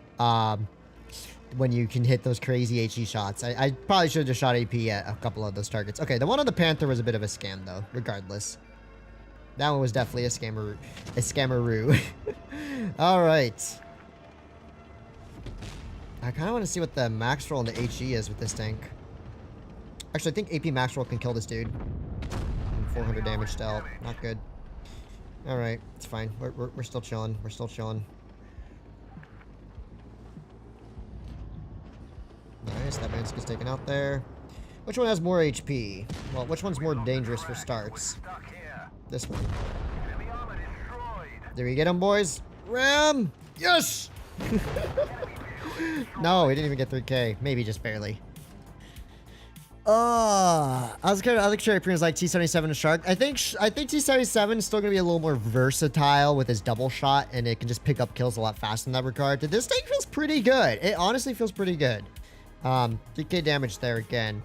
When you can hit those crazy HE shots. I probably should have just shot AP at a couple of those targets. Okay, the one on the Panther was a bit of a scam, though, regardless. That one was definitely a scammer, a scammeroo. All right. I kind of want to see what the max roll and the HE is with this tank. Actually, I think AP max roll can kill this dude. And 400 damage dealt. Not good. All right, it's fine. We're still chilling. We're still chilling. Nice, that Bansky's taken out there. Which one has more HP? Well, which one's more dangerous for starts? This one. There we get him, boys. Ram! Yes! No, he didn't even get 3K. Maybe just barely. I was sure Premium's like T77 and Shark. I think T77 is still going to be a little more versatile with his double shot, and it can just pick up kills a lot faster in that regard. This tank feels pretty good. It honestly feels pretty good. 3K damage there again.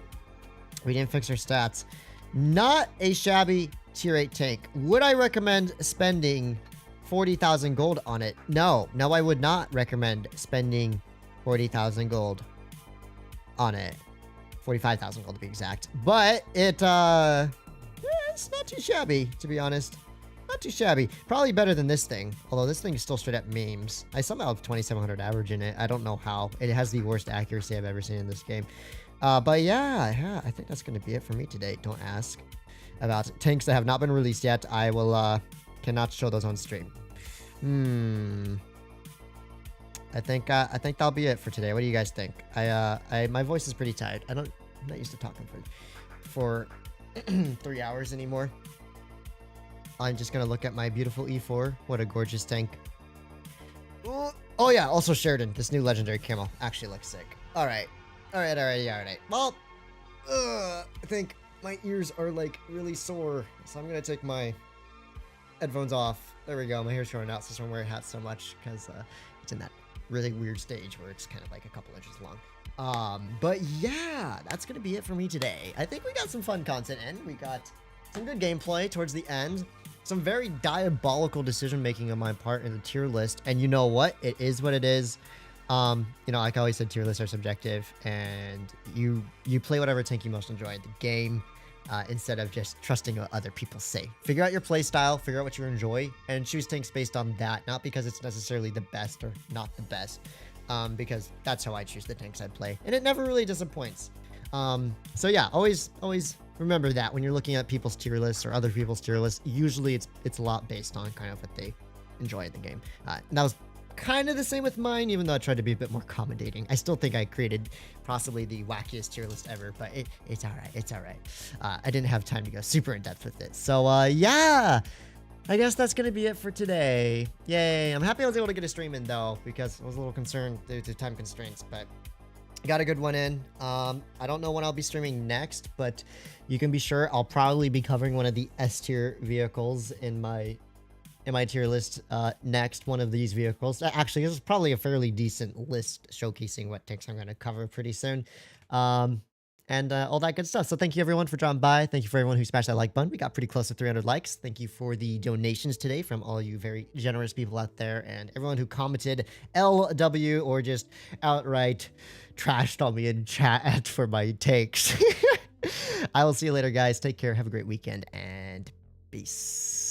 We didn't fix our stats. Not a shabby tier 8 tank. Would I recommend spending 40,000 gold on it? No, I would not recommend spending 40,000 gold on it. 45,000 gold to be exact. But it's not too shabby, to be honest. Not too shabby. Probably better than this thing. Although this thing is still straight up memes. I somehow have 2,700 average in it. I don't know how. It has the worst accuracy I've ever seen in this game. But yeah, I think that's going to be it for me today. Don't ask about tanks that have not been released yet. I will, cannot show those on stream. I think that'll be it for today. What do you guys think? My voice is pretty tired. I'm not used to talking for 3 hours anymore. I'm just gonna look at my beautiful E4. What a gorgeous tank. Oh yeah, also Sheridan. This new legendary camo actually looks sick. All right. Well, I think my ears are like really sore, so I'm gonna take my headphones off. There we go. My hair's growing out since I'm wearing hats so much because it's in that really weird stage where it's kind of like a couple inches long. But yeah, that's gonna be it for me today. I think we got some fun content in. We got some good gameplay towards the end. Some very diabolical decision making on my part in the tier list, and you know what? It is what it is. You know, like I always said, tier lists are subjective, and you play whatever tank you most enjoy in the game, instead of just trusting what other people say. Figure out your play style, figure out what you enjoy, and choose tanks based on that, not because it's necessarily the best or not the best, because that's how I choose the tanks I play, and it never really disappoints. So yeah, always remember that when you're looking at people's tier lists or other people's tier lists. Usually it's a lot based on kind of what they enjoy in the game. And that was kind of the same with mine, even though I tried to be a bit more accommodating. I still think I created possibly the wackiest tier list ever, but it's all right. I didn't have time to go super in depth with it. So yeah, I guess that's gonna be it for today. Yay! I'm happy I was able to get a stream in though, because I was a little concerned due to time constraints, but got a good one in. I don't know when I'll be streaming next, but you can be sure I'll probably be covering one of the S tier vehicles in my tier list next. One of these vehicles. Actually, this is probably a fairly decent list showcasing what tanks I'm going to cover pretty soon. And all that good stuff. So thank you everyone for dropping by. Thank you for everyone who smashed that like button. We got pretty close to 300 likes. Thank you for the donations today from all you very generous people out there, and everyone who commented LW or just outright trashed on me in chat for my takes. I will see you later, guys. Take care. Have a great weekend, and peace.